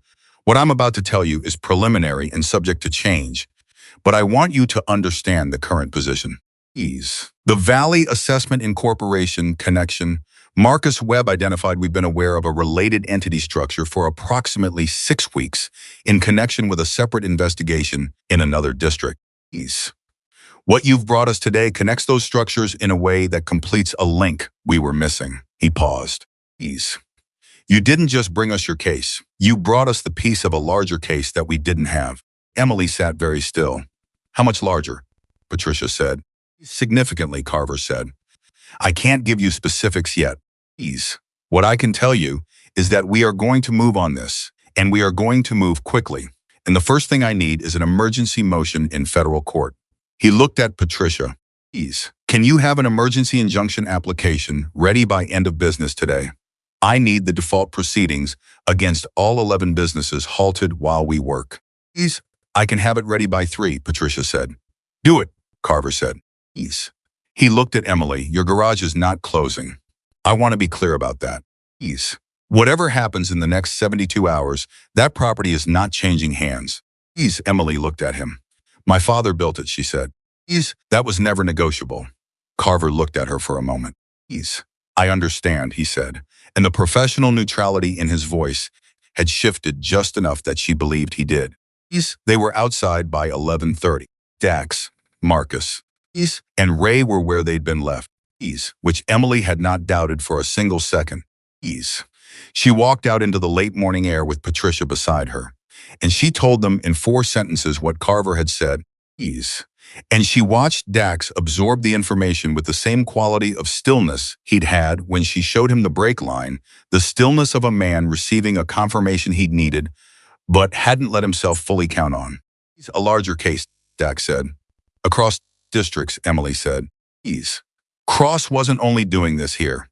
What I'm about to tell you is preliminary and subject to change, but I want you to understand the current position. Ease. The Valley Assessment Incorporation connection. Marcus Webb identified we've been aware of a related entity structure for approximately 6 weeks in connection with a separate investigation in another district. Ease. What you've brought us today connects those structures in a way that completes a link we were missing. He paused. Ease. You didn't just bring us your case. You brought us the piece of a larger case that we didn't have. Emily sat very still. How much larger? Patricia said. Significantly, Carver said. I can't give you specifics yet. Ease. What I can tell you is that we are going to move on this, and we are going to move quickly. And the first thing I need is an emergency motion in federal court. He looked at Patricia. Ease. Can you have an emergency injunction application ready by end of business today? I need the default proceedings against all 11 businesses halted while we work. Ease. I can have it ready by 3, Patricia said. Do it, Carver said. Ease. He looked at Emily. Your garage is not closing. I want to be clear about that. Ease. Whatever happens in the next 72 hours, that property is not changing hands. Ease. Emily looked at him. My father built it, she said. Ease. That was never negotiable. Carver looked at her for a moment. Ease. I understand, he said, and the professional neutrality in his voice had shifted just enough that she believed he did. Ease. They were outside by 11:30. Dax, Marcus, Ease, and Ray were where they'd been left. Ease, which Emily had not doubted for a single second. Ease. She walked out into the late morning air with Patricia beside her, and she told them in 4 sentences what Carver had said. Ease. And she watched Dax absorb the information with the same quality of stillness he'd had when she showed him the brake line, the stillness of a man receiving a confirmation he'd needed, but hadn't let himself fully count on. A larger case, Dax said. Across districts, Emily said. Ease. Cross wasn't only doing this here.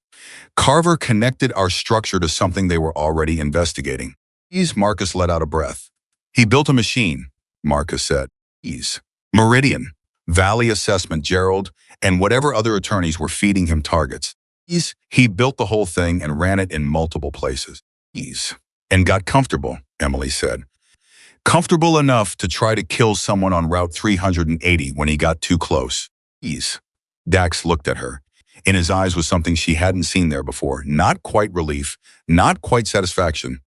Carver connected our structure to something they were already investigating. Ease. Marcus let out a breath. He built a machine, Marcus said. Ease. Meridian, Valley Assessment, Gerald, and whatever other attorneys were feeding him targets. He built the whole thing and ran it in multiple places. And got comfortable, Emily said. Comfortable enough to try to kill someone on Route 380 when he got too close. Dax looked at her. In his eyes was something she hadn't seen there before. Not quite relief, not quite satisfaction.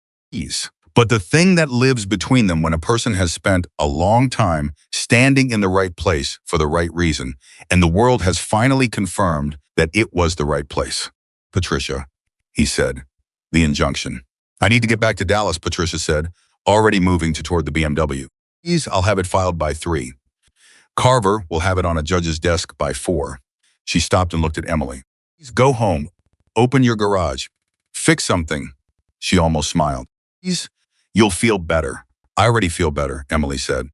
But the thing that lives between them when a person has spent a long time standing in the right place for the right reason, and the world has finally confirmed that it was the right place. Patricia, he said. The injunction. I need to get back to Dallas, Patricia said, already moving toward the BMW. I'll have it filed by 3. Carver will have it on a judge's desk by 4. She stopped and looked at Emily. Go home. Open your garage. Fix something. She almost smiled. You'll feel better. I already feel better, Emily said.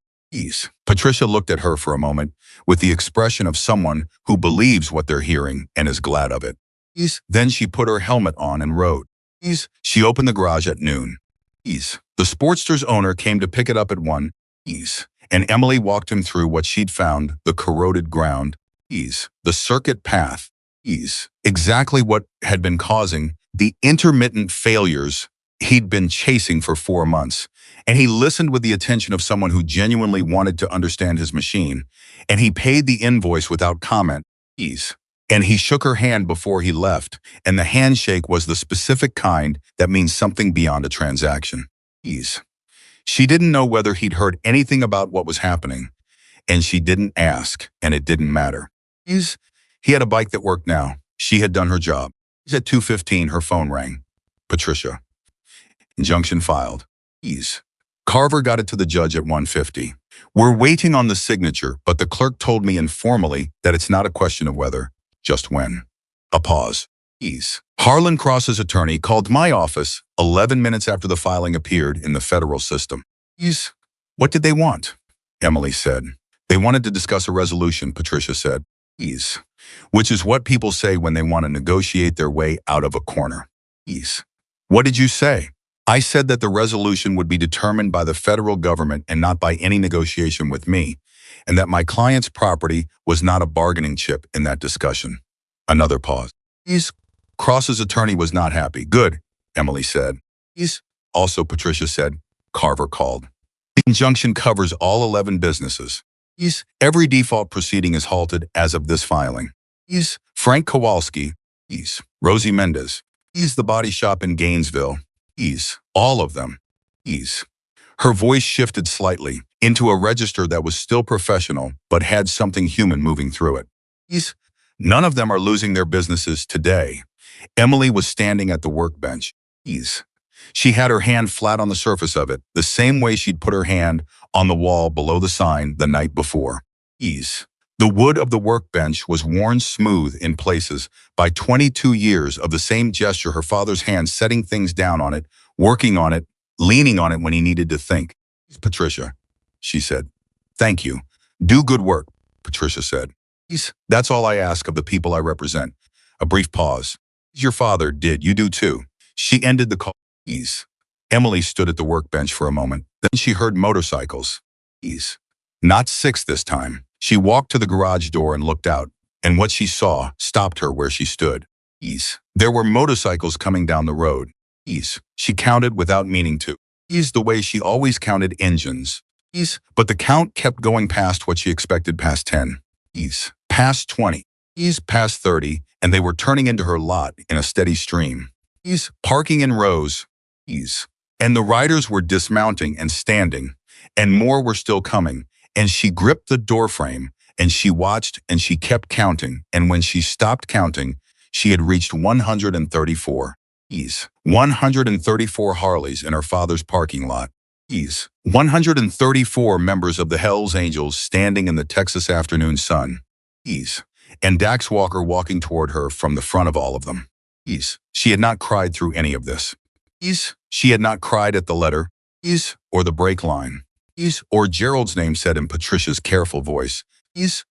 Patricia looked at her for a moment with the expression of someone who believes what they're hearing and is glad of it. Then she put her helmet on and rode. She opened the garage at noon. The Sportster's owner came to pick it up at 1. And Emily walked him through what she'd found, the corroded ground, the circuit path, exactly what had been causing the intermittent failures he'd been chasing for 4 months. And he listened with the attention of someone who genuinely wanted to understand his machine. And he paid the invoice without comment. And he shook her hand before he left, and the handshake was the specific kind that means something beyond a transaction. She didn't know whether he'd heard anything about what was happening, and she didn't ask, and it didn't matter. He had a bike that worked now. She had done her job. At 2:15, her phone rang. Patricia. Injunction filed. Carver got it to the judge at 1:50. We're waiting on the signature, but the clerk told me informally that it's not a question of whether, just when. A pause. Harlan Cross's attorney called my office 11 minutes after the filing appeared in the federal system. What did they want? Emily said. They wanted to discuss a resolution, Patricia said. Which is what people say when they want to negotiate their way out of a corner. What did you say? I said that the resolution would be determined by the federal government and not by any negotiation with me, and that my client's property was not a bargaining chip in that discussion. Another pause. Cross's attorney was not happy. Good, Emily said. Also, Patricia said, Carver called. The injunction covers all 11 businesses. Every default proceeding is halted as of this filing. Frank Kowalski. Rosie Mendez. The body shop in Gainesville. All of them. Her voice shifted slightly into a register that was still professional but had something human moving through it. None of them are losing their businesses today. Emily was standing at the workbench. She had her hand flat on the surface of it, the same way she'd put her hand on the wall below the sign the night before. The wood of the workbench was worn smooth in places by 22 years of the same gesture, her father's hand setting things down on it, working on it, leaning on it when he needed to think. Patricia, she said. Thank you. Do good work, Patricia said. That's all I ask of the people I represent. A brief pause. Your father did. You do too. She ended the call. Emily stood at the workbench for a moment. Then she heard motorcycles. Not 6 this time. She walked to the garage door and looked out, and what she saw stopped her where she stood. There were motorcycles coming down the road. She counted without meaning to. The way she always counted engines. But the count kept going past what she expected, past 10. Past 20. Past 30, and they were turning into her lot in a steady stream. Parking in rows. And the riders were dismounting and standing, and more were still coming. And she gripped the doorframe, and she watched, and she kept counting, and when she stopped counting, she had reached 134. 134 Harleys in her father's parking lot. 134 members of the Hells Angels standing in the Texas afternoon sun. And Dax Walker walking toward her from the front of all of them. She had not cried through any of this. She had not cried at the letter, or the brake line. Or Gerald's name said in Patricia's careful voice,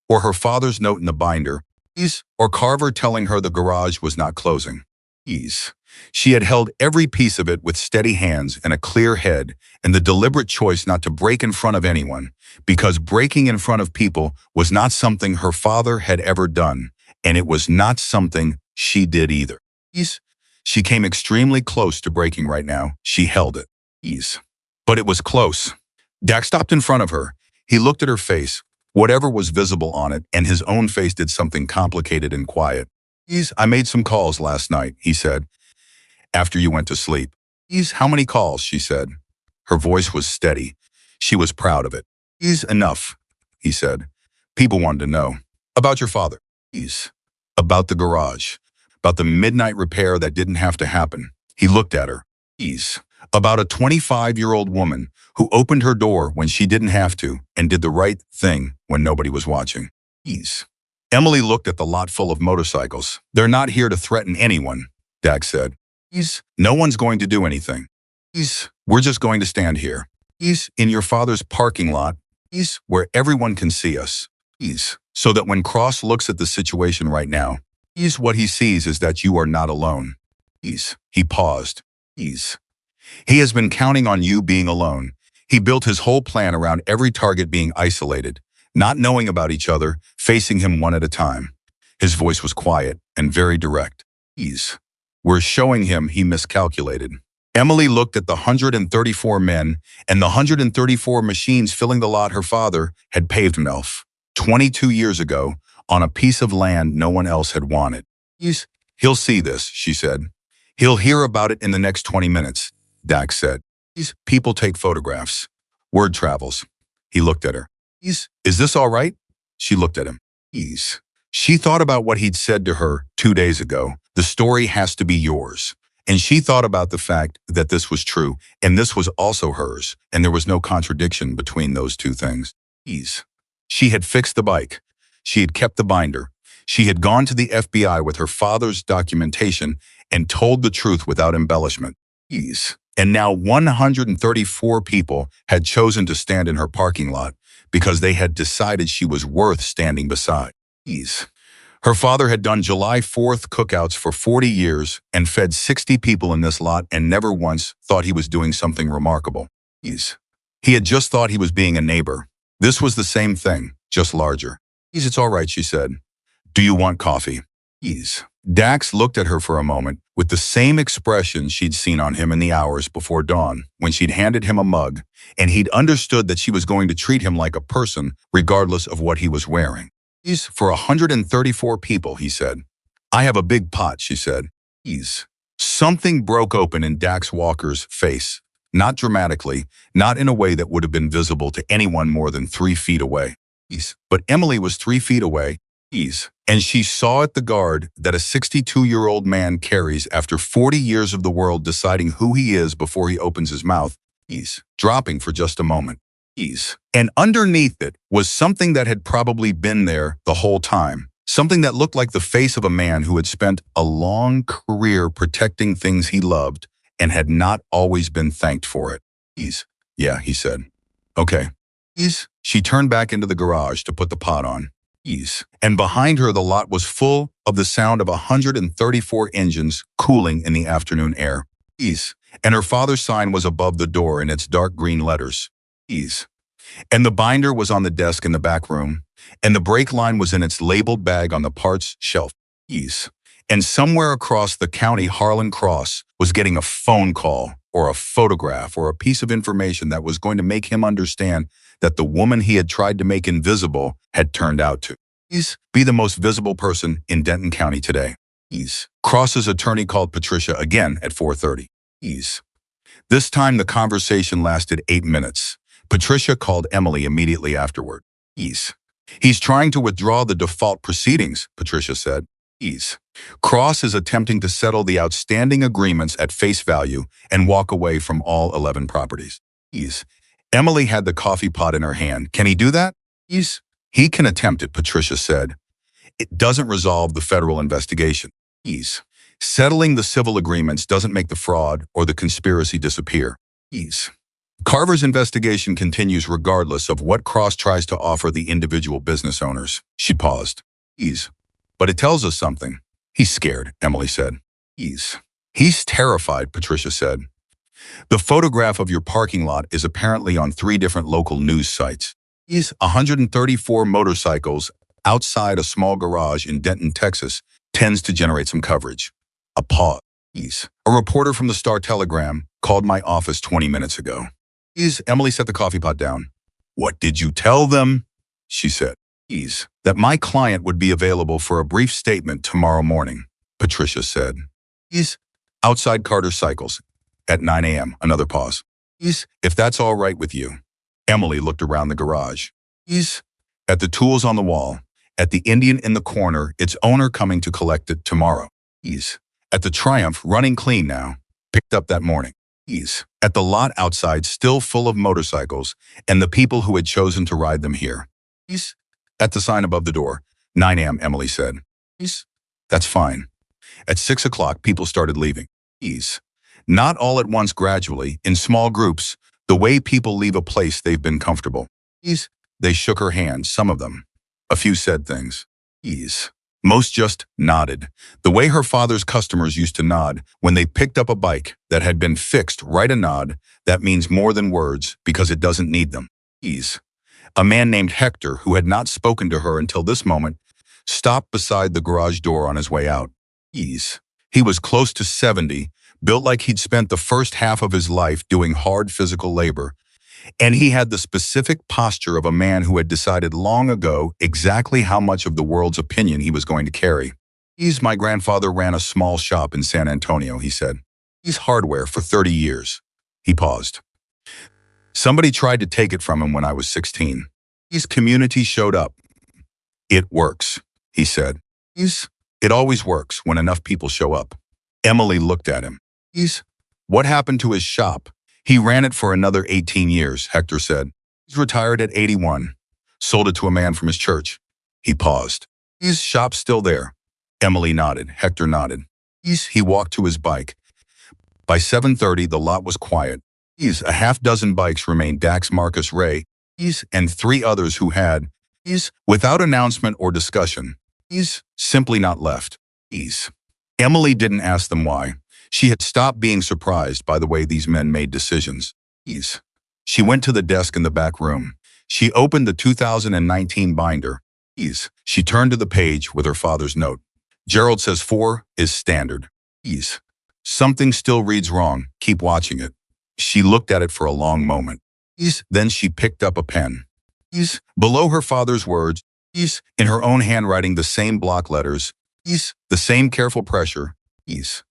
or her father's note in the binder, or Carver telling her the garage was not closing. Ease. She had held every piece of it with steady hands and a clear head, and the deliberate choice not to break in front of anyone, because breaking in front of people was not something her father had ever done, and it was not something she did either. Ease. She came extremely close to breaking right now. She held it. Ease. But it was close. Dax stopped in front of her. He looked at her face, whatever was visible on it, and his own face did something complicated and quiet. Ease, I made some calls last night, he said, after you went to sleep. Ease, how many calls, she said. Her voice was steady. She was proud of it. Ease, enough, he said. People wanted to know. About your father. Ease. About the garage. About the midnight repair that didn't have to happen. He looked at her. Ease. About a 25-year-old woman who opened her door when she didn't have to and did the right thing when nobody was watching. Ease. Emily looked at the lot full of motorcycles. They're not here to threaten anyone, Dax said. Ease. No one's going to do anything. Ease. We're just going to stand here. Ease. In your father's parking lot. Ease. Where everyone can see us. Ease. So that when Cross looks at the situation right now, Ease, what he sees is that you are not alone. Ease. He paused. Ease. He has been counting on you being alone. He built his whole plan around every target being isolated, not knowing about each other, facing him one at a time. His voice was quiet and very direct. Ease. We're showing him he miscalculated. Emily looked at the 134 men and the 134 machines filling the lot her father had paved himself 22 years ago on a piece of land no one else had wanted. Ease. He'll see this, she said. He'll hear about it in the next 20 minutes, Dax said. Ease. People take photographs. Word travels. He looked at her. Ease. Is this all right? She looked at him. Ease. She thought about what he'd said to her 2 days ago. The story has to be yours. And she thought about the fact that this was true, and this was also hers, and there was no contradiction between those two things. Ease. She had fixed the bike. She had kept the binder. She had gone to the FBI with her father's documentation and told the truth without embellishment. Ease. And now 134 people had chosen to stand in her parking lot because they had decided she was worth standing beside. Ease. Her father had done July 4th cookouts for 40 years and fed 60 people in this lot and never once thought he was doing something remarkable. Ease. He had just thought he was being a neighbor. This was the same thing, just larger. Ease, it's all right, she said. Do you want coffee? Ease. Dax looked at her for a moment with the same expression she'd seen on him in the hours before dawn when she'd handed him a mug, and he'd understood that she was going to treat him like a person regardless of what he was wearing. Ease, for 134 people, he said. I have a big pot, she said. Ease. Something broke open in Dax Walker's face, not dramatically, not in a way that would have been visible to anyone more than 3 feet away. Ease. But Emily was 3 feet away. Ease. And she saw at the guard that a 62-year-old man carries after 40 years of the world deciding who he is before he opens his mouth. Ease. Dropping for just a moment. Ease. And underneath it was something that had probably been there the whole time. Something that looked like the face of a man who had spent a long career protecting things he loved and had not always been thanked for it. Ease. Yeah, he said. Okay. Ease. She turned back into the garage to put the pot on. Ease. And behind her the lot was full of the sound of 134 engines cooling in the afternoon air. Ease. And her father's sign was above the door in its dark green letters. Ease. And the binder was on the desk in the back room, and the brake line was in its labeled bag on the parts shelf. Ease. And somewhere across the county, Harlan Cross was getting a phone call or a photograph or a piece of information that was going to make him understand that the woman he had tried to make invisible had turned out to be the most visible person in Denton County today. Ease. Cross's attorney called Patricia again at 4:30. Ease. This time the conversation lasted 8 minutes. Patricia called Emily immediately afterward. Ease. He's trying to withdraw the default proceedings, Patricia said. Ease. Cross is attempting to settle the outstanding agreements at face value and walk away from all 11 properties. Ease. Emily had the coffee pot in her hand. Can he do that? Ease. He can attempt it, Patricia said. It doesn't resolve the federal investigation. Ease. Settling the civil agreements doesn't make the fraud or the conspiracy disappear. Ease. Carver's investigation continues regardless of what Cross tries to offer the individual business owners. She paused. Ease. But it tells us something. He's scared, Emily said. Ease. He's terrified, Patricia said. The photograph of your parking lot is apparently on 3 different local news sites. He's 134 motorcycles outside a small garage in Denton, Texas, tends to generate some coverage. A pause. A reporter from the Star-Telegram called my office 20 minutes ago. Emily set the coffee pot down. What did you tell them? She said. That my client would be available for a brief statement tomorrow morning, Patricia said. Outside Carter Cycles at 9 a.m. Another pause. If that's all right with you. Emily looked around the garage. At the tools on the wall. At the Indian in the corner, its owner coming to collect it tomorrow. At the Triumph, running clean now. Picked up that morning. At the lot outside, still full of motorcycles, and the people who had chosen to ride them here. At the sign above the door. 9 a.m., Emily said. That's fine. At 6 o'clock, people started leaving. Not all at once, gradually, in small groups, the way people leave a place they've been comfortable. They shook her hand, some of them. A few said things. Most just nodded, the way her father's customers used to nod when they picked up a bike that had been fixed. Right, a nod that means more than words because it doesn't need them. A man named Hector, who had not spoken to her until this moment, stopped beside the garage door on his way out. He was close to 70, built like he'd spent the first half of his life doing hard physical labor, and he had the specific posture of a man who had decided long ago exactly how much of the world's opinion he was going to carry. My grandfather ran a small shop in San Antonio, he said. He's hardware for 30 years. He paused. Somebody tried to take it from him when I was 16. His community showed up. It works, he said. It always works when enough people show up. Emily looked at him. What happened to his shop? He ran it for another 18 years, Hector said. He's retired at 81. Sold it to a man from his church. He paused. His shop's still there. Emily nodded. Hector nodded. He walked to his bike. By 7:30, the lot was quiet. A half dozen bikes remained. Dax, Marcus, Ray, and 3 others who had, without announcement or discussion, simply not left. Emily didn't ask them why. She had stopped being surprised by the way these men made decisions. She went to the desk in the back room. She opened the 2019 binder. She turned to the page with her father's note. Gerald says 4 is standard. Something still reads wrong. Keep watching it. She looked at it for a long moment. Then she picked up a pen. Below her father's words, in her own handwriting, the same block letters, the same careful pressure.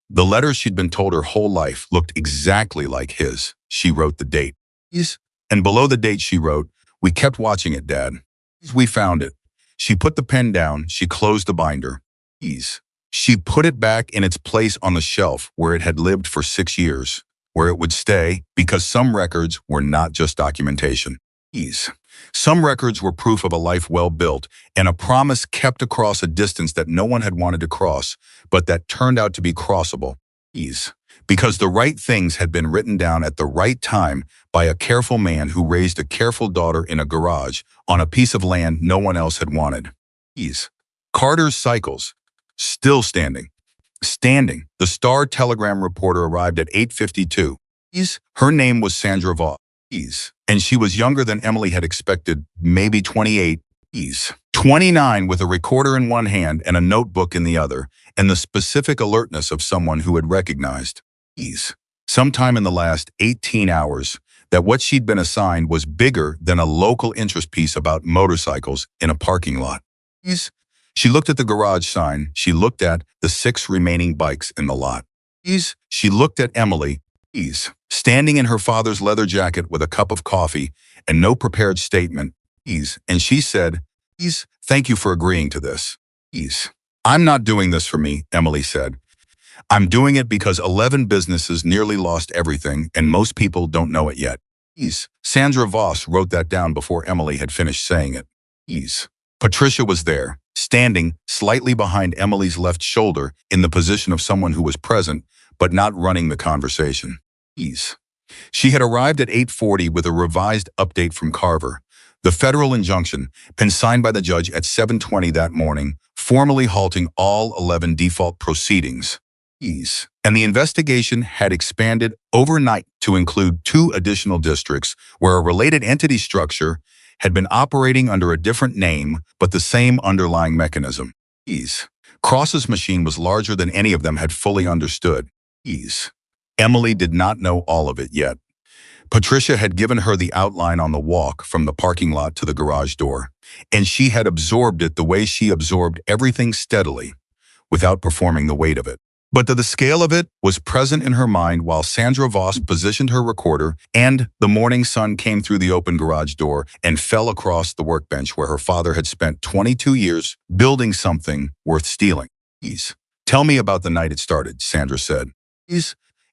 The letters she'd been told her whole life looked exactly like his. She wrote the date. And below the date she wrote, "We kept watching it, Dad. We found it." She put the pen down. She closed the binder. She put it back in its place on the shelf where it had lived for 6 years, where it would stay, because some records were not just documentation. Some records were proof of a life well built and a promise kept across a distance that no one had wanted to cross, but that turned out to be crossable. Because the right things had been written down at the right time by a careful man who raised a careful daughter in a garage on a piece of land no one else had wanted. Carter's Cycles, still standing. The Star-Telegram reporter arrived at 8:52. Her name was Sandra Voss. And she was younger than Emily had expected, maybe 28. 29, with a recorder in one hand and a notebook in the other, and the specific alertness of someone who had recognized, sometime in the last 18 hours, that what she'd been assigned was bigger than a local interest piece about motorcycles in a parking lot. She looked at the garage sign. She looked at the 6 remaining bikes in the lot. She looked at Emily, standing in her father's leather jacket with a cup of coffee and no prepared statement, and she said, "Thank you for agreeing to this." "I'm not doing this for me," Emily said. "I'm doing it because 11 businesses nearly lost everything and most people don't know it yet." Sandra Voss wrote that down before Emily had finished saying it. Patricia was there, standing slightly behind Emily's left shoulder in the position of someone who was present but not running the conversation. She had arrived at 8:40 with a revised update from Carver. The federal injunction, been signed by the judge at 7:20 that morning, formally halting all 11 default proceedings. And the investigation had expanded overnight to include 2 additional districts where a related entity structure had been operating under a different name but the same underlying mechanism. Cross's machine was larger than any of them had fully understood. Emily did not know all of it yet. Patricia had given her the outline on the walk from the parking lot to the garage door, and she had absorbed it the way she absorbed everything steadily, without performing the weight of it. But the scale of it was present in her mind while Sandra Voss positioned her recorder and the morning sun came through the open garage door and fell across the workbench where her father had spent 22 years building something worth stealing. Tell me about the night it started, Sandra said.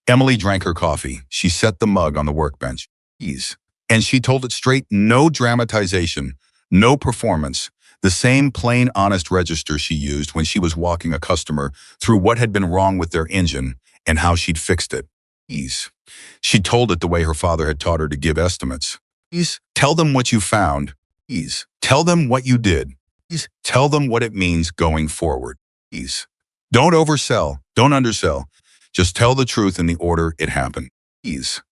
Emily drank her coffee. She set the mug on the workbench. And she told it straight, no dramatization, no performance, the same plain, honest register she used when she was walking a customer through what had been wrong with their engine and how she'd fixed it. She told it the way her father had taught her to give estimates. Tell them what you found. Tell them what you did. Tell them what it means going forward. Don't oversell. Don't undersell. Just tell the truth in the order it happened.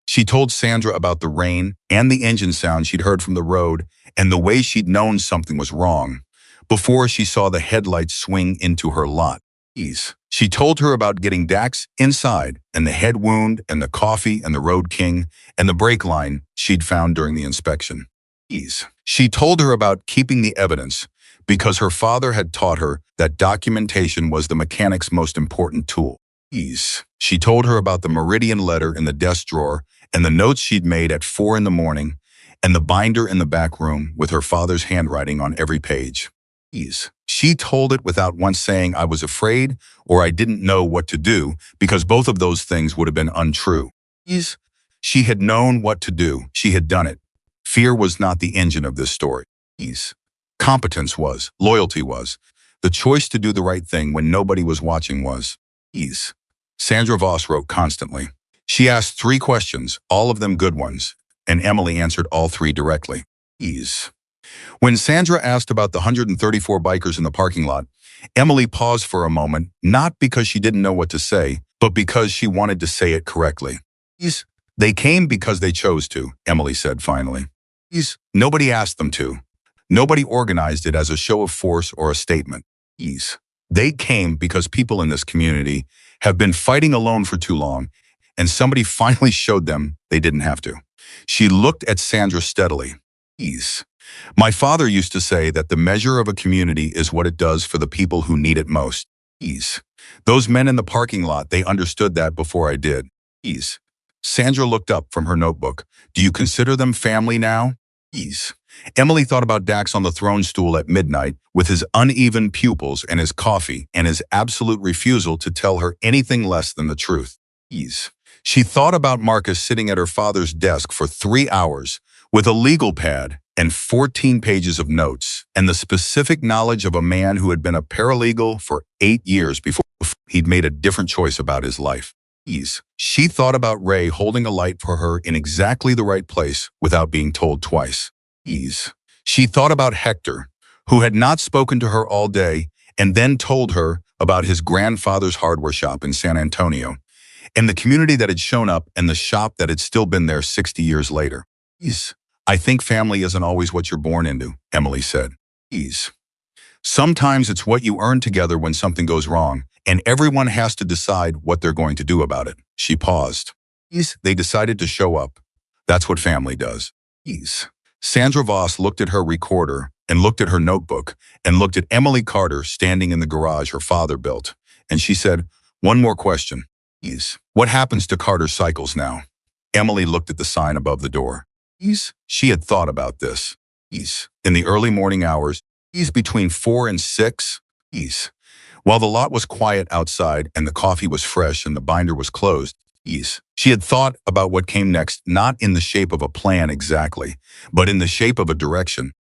She told Sandra about the rain and the engine sound she'd heard from the road and the way she'd known something was wrong before she saw the headlights swing into her lot. She told her about getting Dax inside and the head wound and the coffee and the Road King and the brake line she'd found during the inspection. She told her about keeping the evidence because her father had taught her that documentation was the mechanic's most important tool. She told her about the Meridian letter in the desk drawer and the notes she'd made at 4 in the morning and the binder in the back room with her father's handwriting on every page. She told it without once saying I was afraid or I didn't know what to do because both of those things would have been untrue. She had known what to do. She had done it. Fear was not the engine of this story. Competence was. Loyalty was. The choice to do the right thing when nobody was watching was. Sandra Voss wrote constantly. She asked 3 questions, all of them good ones, and Emily answered all 3 directly. When Sandra asked about the 134 bikers in the parking lot, Emily paused for a moment, not because she didn't know what to say, but because she wanted to say it correctly. They came because they chose to, Emily said finally. Nobody asked them to. Nobody organized it as a show of force or a statement. They came because people in this community have been fighting alone for too long, and somebody finally showed them they didn't have to. She looked at Sandra steadily. My father used to say that the measure of a community is what it does for the people who need it most. Those men in the parking lot, they understood that before I did. Sandra looked up from her notebook. Do you consider them family now? Emily thought about Dax on the throne stool at midnight with his uneven pupils and his coffee and his absolute refusal to tell her anything less than the truth. She thought about Marcus sitting at her father's desk for 3 hours with a legal pad and 14 pages of notes and the specific knowledge of a man who had been a paralegal for 8 years before he'd made a different choice about his life. She thought about Ray holding a light for her in exactly the right place without being told twice. She thought about Hector, who had not spoken to her all day and then told her about his grandfather's hardware shop in San Antonio, and the community that had shown up and the shop that had still been there 60 years later. I think family isn't always what you're born into, Emily said. Sometimes it's what you earn together when something goes wrong, and everyone has to decide what they're going to do about it. She paused. They decided to show up. That's what family does. Sandra Voss looked at her recorder and looked at her notebook and looked at Emily Carter standing in the garage her father built. And she said, one more question. What happens to Carter's cycles now? Emily looked at the sign above the door. She had thought about this. In the early morning hours, between 4 and 6, while the lot was quiet outside and the coffee was fresh and the binder was closed, she had thought about what came next, not in the shape of a plan exactly, but in the shape of a direction,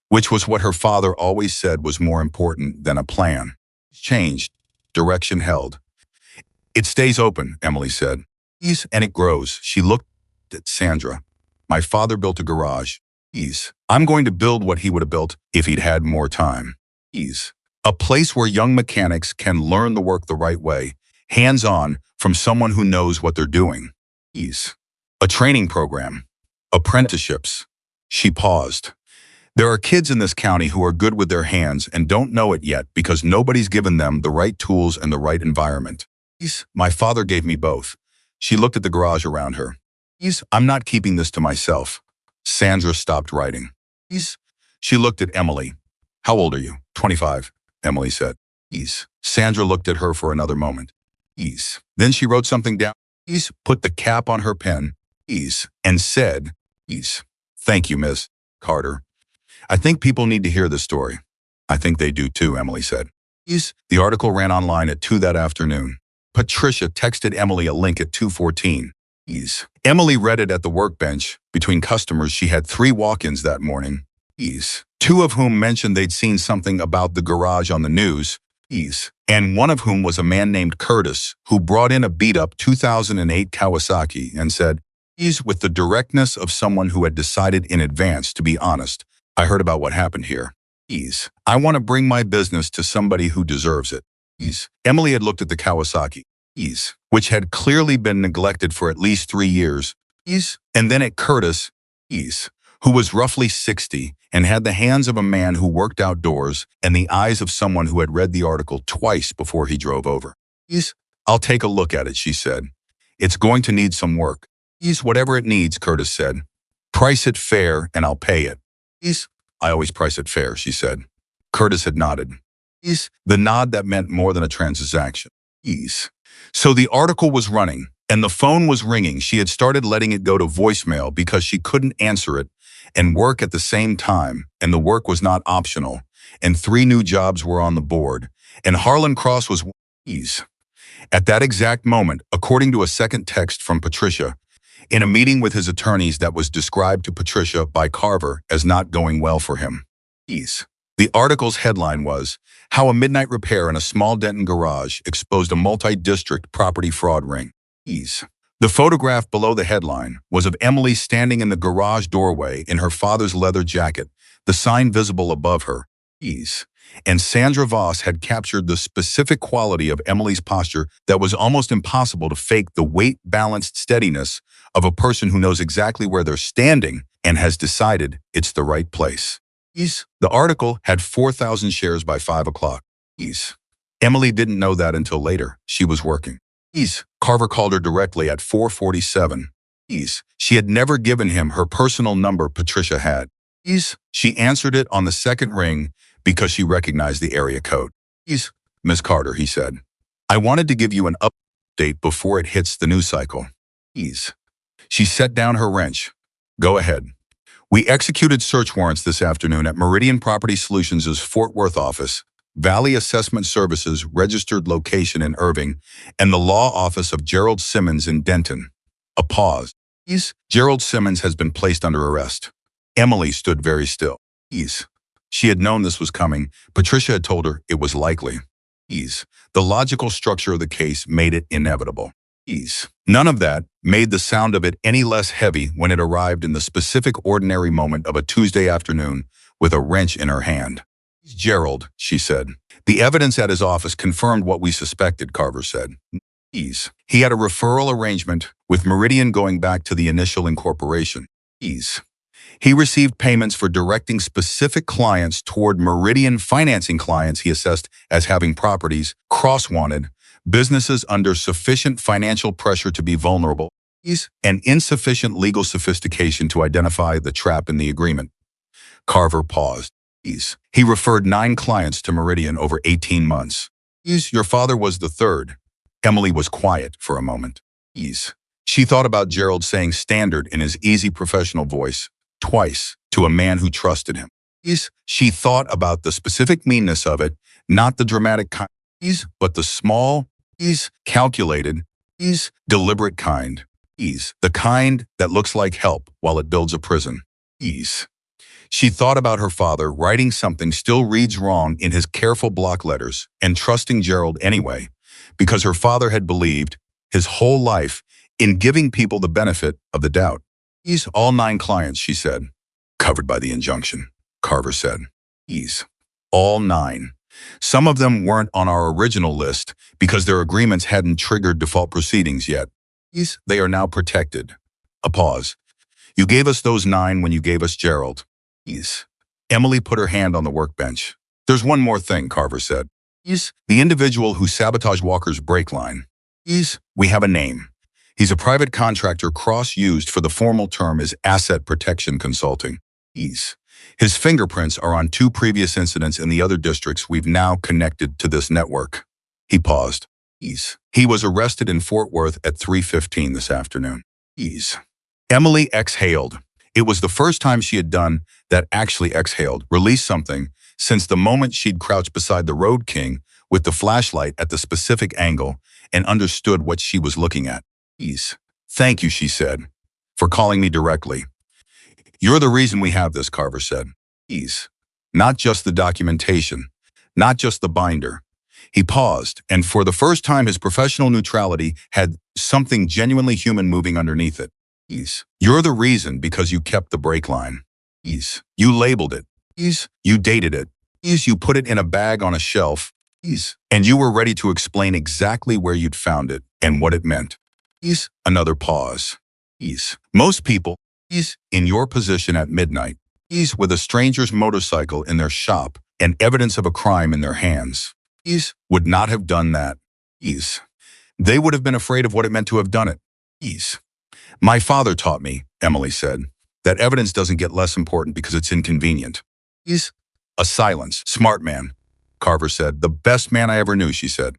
which was what her father always said was more important than a plan. Changed. Direction held. It stays open, Emily said. And it grows. She looked at Sandra. My father built a garage. I'm going to build what he would have built if he'd had more time. A place where young mechanics can learn the work the right way hands-on, from someone who knows what they're doing. Ease. A training program. Apprenticeships. She paused. There are kids in this county who are good with their hands and don't know it yet because nobody's given them the right tools and the right environment. My father gave me both. She looked at the garage around her. I'm not keeping this to myself. Sandra stopped writing. She looked at Emily. How old are you? 25, Emily said. Sandra looked at her for another moment. Then she wrote something down. Put the cap on her pen. And said, Thank you, Miss Carter. I think people need to hear this story. I think they do too, Emily said. The article ran online at 2 that afternoon. Patricia texted Emily a link at 2:14. Emily read it at the workbench. Between customers, she had 3 walk-ins that morning. 2 of whom mentioned they'd seen something about the garage on the news. And one of whom was a man named Curtis, who brought in a beat-up 2008 Kawasaki and said, with the directness of someone who had decided in advance to be honest, I heard about what happened here. I want to bring my business to somebody who deserves it. Emily had looked at the Kawasaki, which had clearly been neglected for at least 3 years, and then at Curtis, who was roughly 60 and had the hands of a man who worked outdoors and the eyes of someone who had read the article twice before he drove over. I'll take a look at it, she said. It's going to need some work. Whatever it needs, Curtis said. Price it fair and I'll pay it. I always price it fair, she said. Curtis had nodded. The nod that meant more than a transaction. So the article was running, and the phone was ringing. She had started letting it go to voicemail because she couldn't answer it and work at the same time, and the work was not optional, and 3 new jobs were on the board, and Harlan Cross was At that exact moment, according to a second text from Patricia, in a meeting with his attorneys that was described to Patricia by Carver as not going well for him. The article's headline was, How a Midnight Repair in a Small Denton Garage Exposed a Multi-District Property Fraud Ring. The photograph below the headline was of Emily standing in the garage doorway in her father's leather jacket, the sign visible above her. And Sandra Voss had captured the specific quality of Emily's posture that was almost impossible to fake, the weight-balanced steadiness of a person who knows exactly where they're standing and has decided it's the right place. The article had 4,000 shares by 5 o'clock. Emily didn't know that until later. She was working. Carver called her directly at 4:47. She had never given him her personal number. Patricia had. She answered it on the second ring because she recognized the area code. Miss Carter, he said. I wanted to give you an update before it hits the news cycle. She set down her wrench. Go ahead. We executed search warrants this afternoon at Meridian Property Solutions' Fort Worth office, Valley Assessment Services registered location in Irving, and the law office of Gerald Simmons in Denton. A pause. Gerald Simmons has been placed under arrest. Emily stood very still. She had known this was coming. Patricia had told her it was likely. The logical structure of the case made it inevitable. None of that made the sound of it any less heavy when it arrived in the specific ordinary moment of a Tuesday afternoon with a wrench in her hand. Gerald, she said. The evidence at his office confirmed what we suspected, Carver said. He had a referral arrangement with Meridian going back to the initial incorporation. He received payments for directing specific clients toward Meridian financing clients he assessed as having properties, cross-wanted, businesses under sufficient financial pressure to be vulnerable, and insufficient legal sophistication to identify the trap in the agreement. Carver paused. He referred 9 clients to Meridian over 18 months. Your father was the third. Emily was quiet for a moment. She thought about Gerald saying standard in his easy professional voice, twice, to a man who trusted him. She thought about the specific meanness of it, not the dramatic kind, but the small, calculated, deliberate kind. The kind that looks like help while it builds a prison. She thought about her father writing something still reads wrong in his careful block letters and trusting Gerald anyway, because her father had believed his whole life in giving people the benefit of the doubt. All 9 clients, she said. Covered by the injunction, Carver said. All 9. Some of them weren't on our original list because their agreements hadn't triggered default proceedings yet. They are now protected. A pause. You gave us those 9 when you gave us Gerald. Emily put her hand on the workbench. There's one more thing, Carver said. The individual who sabotaged Walker's brake line. We have a name. He's a private contractor cross-used for the formal term is asset protection consulting. His fingerprints are on 2 previous incidents in the other districts we've now connected to this network. He paused. He was arrested in Fort Worth at 3:15 this afternoon. Emily exhaled. It was the first time she had done that, actually exhaled, released something, since the moment she'd crouched beside the Road King with the flashlight at the specific angle and understood what she was looking at. Thank you, she said, for calling me directly. You're the reason we have this, Carver said. Not just the documentation, not just the binder. He paused, and for the first time his professional neutrality had something genuinely human moving underneath it. You're the reason because you kept the brake line. You labeled it. You dated it. You put it in a bag on a shelf. And you were ready to explain exactly where you'd found it and what it meant. Another pause. Most people, in your position at midnight, with a stranger's motorcycle in their shop and evidence of a crime in their hands, would not have done that. They would have been afraid of what it meant to have done it. My father taught me, Emily said, that evidence doesn't get less important because it's inconvenient. A silence. Smart man, Carver said. The best man I ever knew, she said.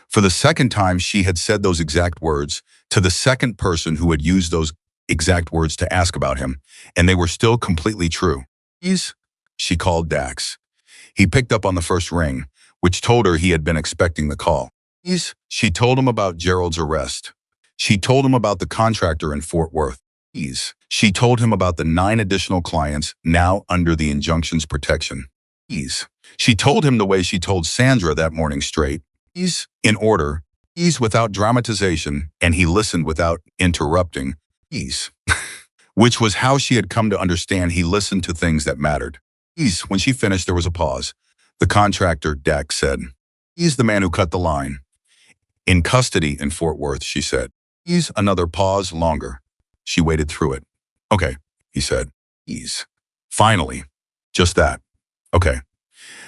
For the second time, she had said those exact words to the second person who had used those exact words to ask about him, and they were still completely true. She called Dax. He picked up on the first ring, which told her he had been expecting the call. She told him about Gerald's arrest. She told him about the contractor in Fort Worth. She told him about the 9 additional clients now under the injunction's protection. She told him the way she told Sandra that morning, straight, in order, without dramatization, and he listened without interrupting, which was how she had come to understand he listened to things that mattered. When she finished, there was a pause. The contractor, Dax said, he's the man who cut the line. In custody in Fort Worth, she said. Another pause, longer. She waited through it. Okay, he said. Finally. Just that. Okay.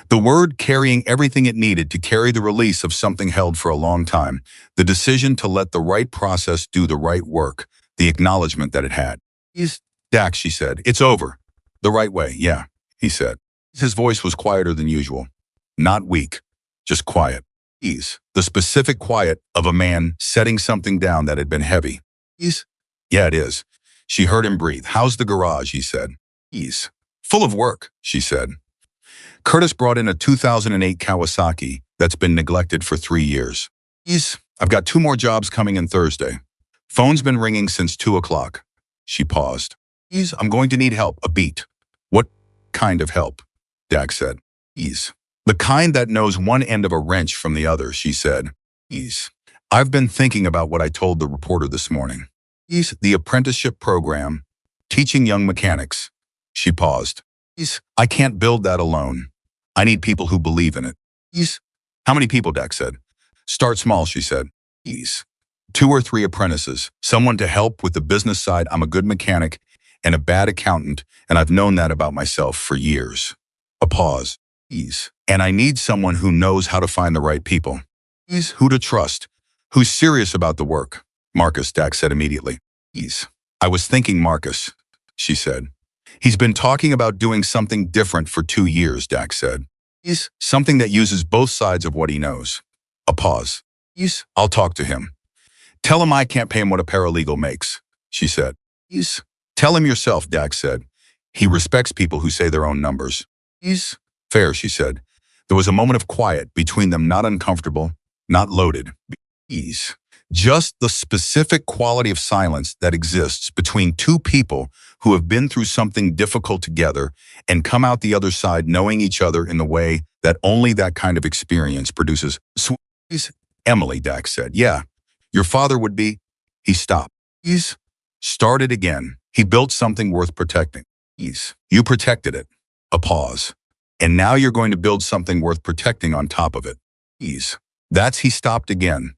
The word carrying everything it needed to carry the release of something held for a long time, the decision to let the right process do the right work, the acknowledgement that it had. Dax, she said, it's over. The right way, yeah, he said. His voice was quieter than usual. Not weak, just quiet. The specific quiet of a man setting something down that had been heavy. Yeah, it is. She heard him breathe. How's the garage, he said. Full of work, she said. Curtis brought in a 2008 Kawasaki that's been neglected for 3 years. I've got 2 more jobs coming in Thursday. Phone's been ringing since 2 o'clock. She paused. I'm going to need help, a beat. What kind of help? Dax said. The kind that knows one end of a wrench from the other, she said. I've been thinking about what I told the reporter this morning. The apprenticeship program, teaching young mechanics. She paused. I can't build that alone. I need people who believe in it. How many people, Dax said. Start small, she said. 2 or 3 apprentices, someone to help with the business side. I'm a good mechanic and a bad accountant, and I've known that about myself for years. A pause. And I need someone who knows how to find the right people. Who to trust. Who's serious about the work. Marcus, Dax said immediately. I was thinking Marcus, she said. He's been talking about doing something different for 2 years, Dax said. Something that uses both sides of what he knows. A pause. I'll talk to him. Tell him I can't pay him what a paralegal makes, she said. Tell him yourself, Dax said. He respects people who say their own numbers. Fair, she said. There was a moment of quiet between them, not uncomfortable, not loaded. Just the specific quality of silence that exists between 2 people who have been through something difficult together and come out the other side knowing each other in the way that only that kind of experience produces. Emily, Dax said. Yeah, your father would be. He stopped. Started again. He built something worth protecting. You protected it. A pause. And now you're going to build something worth protecting on top of it. Ease. He stopped again.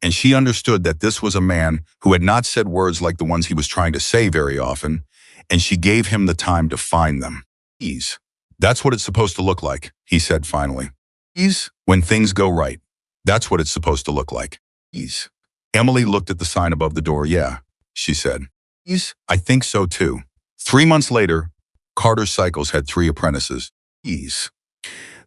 And she understood that this was a man who had not said words like the ones he was trying to say very often, and she gave him the time to find them. Ease. That's what it's supposed to look like, he said finally. Ease. When things go right. That's what it's supposed to look like. Ease. Emily looked at the sign above the door. Yeah, she said. Ease. I think so too. 3 months later, Carter's Cycles had 3 apprentices. Ease.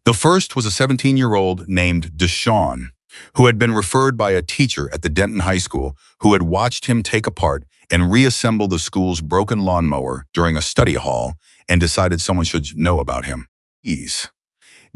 The first was a 17-year-old named Deshawn, who had been referred by a teacher at the Denton High School who had watched him take apart and reassemble the school's broken lawnmower during a study hall and decided someone should know about him. Ease.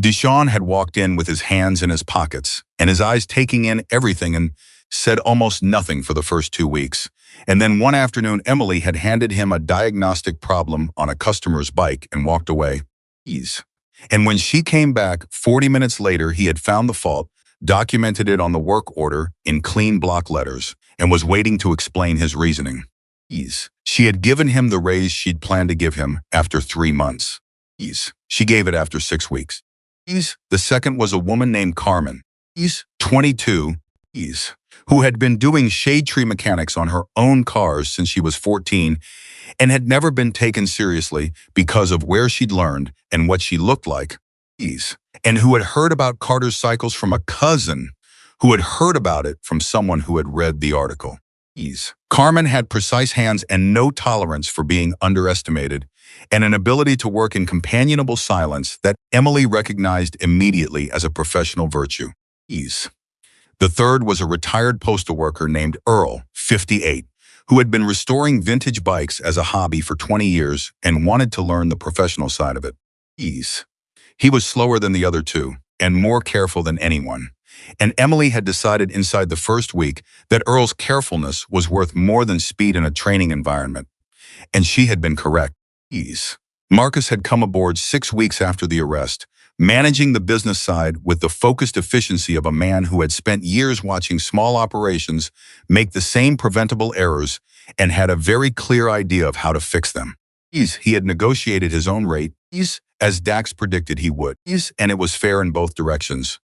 Deshawn had walked in with his hands in his pockets and his eyes taking in everything and said almost nothing for the first 2 weeks. And then one afternoon, Emily had handed him a diagnostic problem on a customer's bike and walked away. Ease. And when she came back 40 minutes later, he had found the fault, documented it on the work order in clean block letters, and was waiting to explain his reasoning. Ease. She had given him the raise she'd planned to give him after 3 months. Ease. She gave it after 6 weeks. Ease. The second was a woman named Carmen. Ease. 22. Ease. Who had been doing shade tree mechanics on her own cars since she was 14 and had never been taken seriously because of where she'd learned and what she looked like. Ease. And who had heard about Carter's Cycles from a cousin who had heard about it from someone who had read the article. Ease. Carmen had precise hands and no tolerance for being underestimated, and an ability to work in companionable silence that Emily recognized immediately as a professional virtue. Ease. The third was a retired postal worker named Earl, 58, who had been restoring vintage bikes as a hobby for 20 years and wanted to learn the professional side of it. Ease. He was slower than the other two and more careful than anyone. And Emily had decided inside the first week that Earl's carefulness was worth more than speed in a training environment. And she had been correct. Ease. Marcus had come aboard 6 weeks after the arrest, managing the business side with the focused efficiency of a man who had spent years watching small operations make the same preventable errors and had a very clear idea of how to fix them. He had negotiated his own rate, as Dax predicted he would, and it was fair in both directions.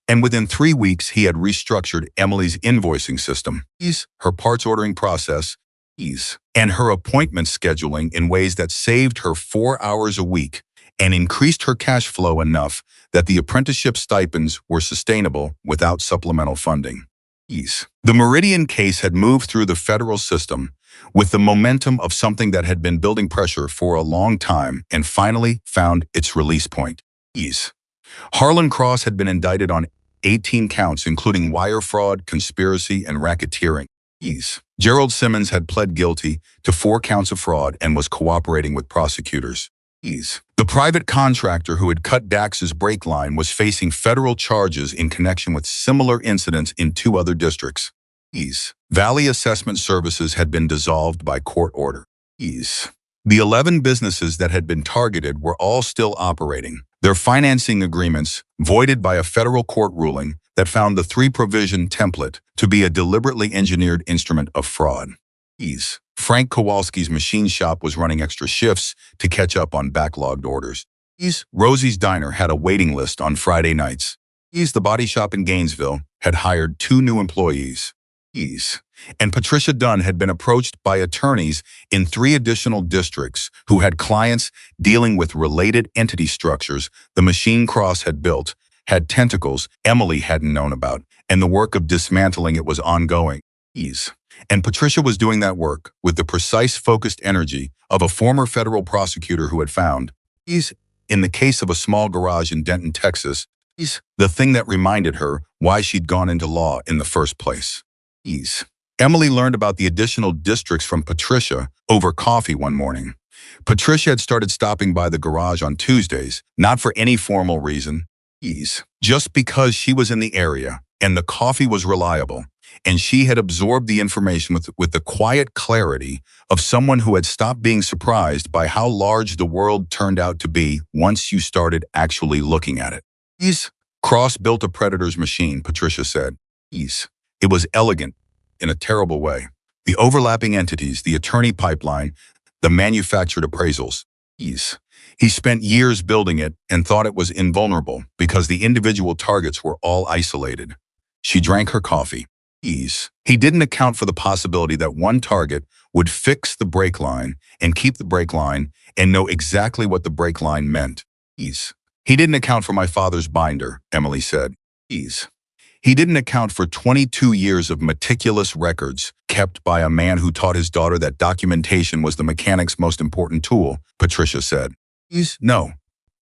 And within 3 weeks, he had restructured Emily's invoicing system, her parts ordering process, and her appointment scheduling in ways that saved her 4 hours a week and increased her cash flow enough that the apprenticeship stipends were sustainable without supplemental funding. The Meridian case had moved through the federal system with the momentum of something that had been building pressure for a long time and finally found its release point. Harlan Cross had been indicted on 18 counts, including wire fraud, conspiracy, and racketeering. Gerald Simmons had pled guilty to 4 counts of fraud and was cooperating with prosecutors. The private contractor who had cut Dax's brake line was facing federal charges in connection with similar incidents in 2 other districts. Valley Assessment Services had been dissolved by court order. The 11 businesses that had been targeted were all still operating, their financing agreements voided by a federal court ruling that found the 3-provision template to be a deliberately engineered instrument of fraud. Frank Kowalski's machine shop was running extra shifts to catch up on backlogged orders. Rosie's Diner had a waiting list on Friday nights. The body shop in Gainesville had hired 2 new employees. And Patricia Dunn had been approached by attorneys in 3 additional districts who had clients dealing with related entity structures the Machine Cross had built, had tentacles Emily hadn't known about, and the work of dismantling it was ongoing. And Patricia was doing that work with the precise, focused energy of a former federal prosecutor who had found, in the case of a small garage in Denton, Texas, the thing that reminded her why she'd gone into law in the first place. Emily learned about the additional districts from Patricia over coffee one morning. Patricia had started stopping by the garage on Tuesdays, not for any formal reason, just because she was in the area and the coffee was reliable, and she had absorbed the information with the quiet clarity of someone who had stopped being surprised by how large the world turned out to be once you started actually looking at it. Cross built a predator's machine, Patricia said. It was elegant in a terrible way. The overlapping entities, the attorney pipeline, the manufactured appraisals. He spent years building it and thought it was invulnerable because the individual targets were all isolated. She drank her coffee. Ease. He didn't account for the possibility that one target would fix the brake line and keep the brake line and know exactly what the brake line meant. Ease. He didn't account for my father's binder, Emily said. Ease. He didn't account for 22 years of meticulous records kept by a man who taught his daughter that documentation was the mechanic's most important tool, Patricia said. Ease. No,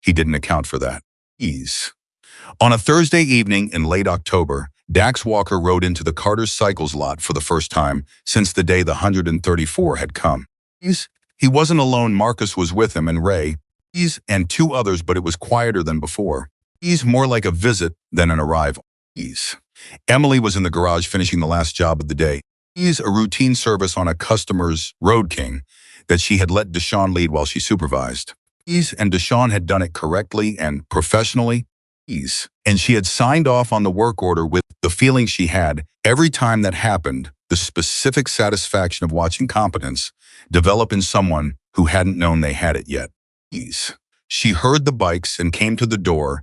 he didn't account for that. Ease. On a Thursday evening in late October, Dax Walker rode into the Carter's Cycles lot for the first time since the day the 134 had come. He wasn't alone. Marcus was with him and Ray, and two others, but it was quieter than before. More like a visit than an arrival. Emily was in the garage finishing the last job of the day. A routine service on a customer's Road King that she had let Deshawn lead while she supervised. And Deshawn had done it correctly and professionally. And she had signed off on the work order with the feeling she had every time that happened, the specific satisfaction of watching competence develop in someone who hadn't known they had it yet. She heard the bikes and came to the door,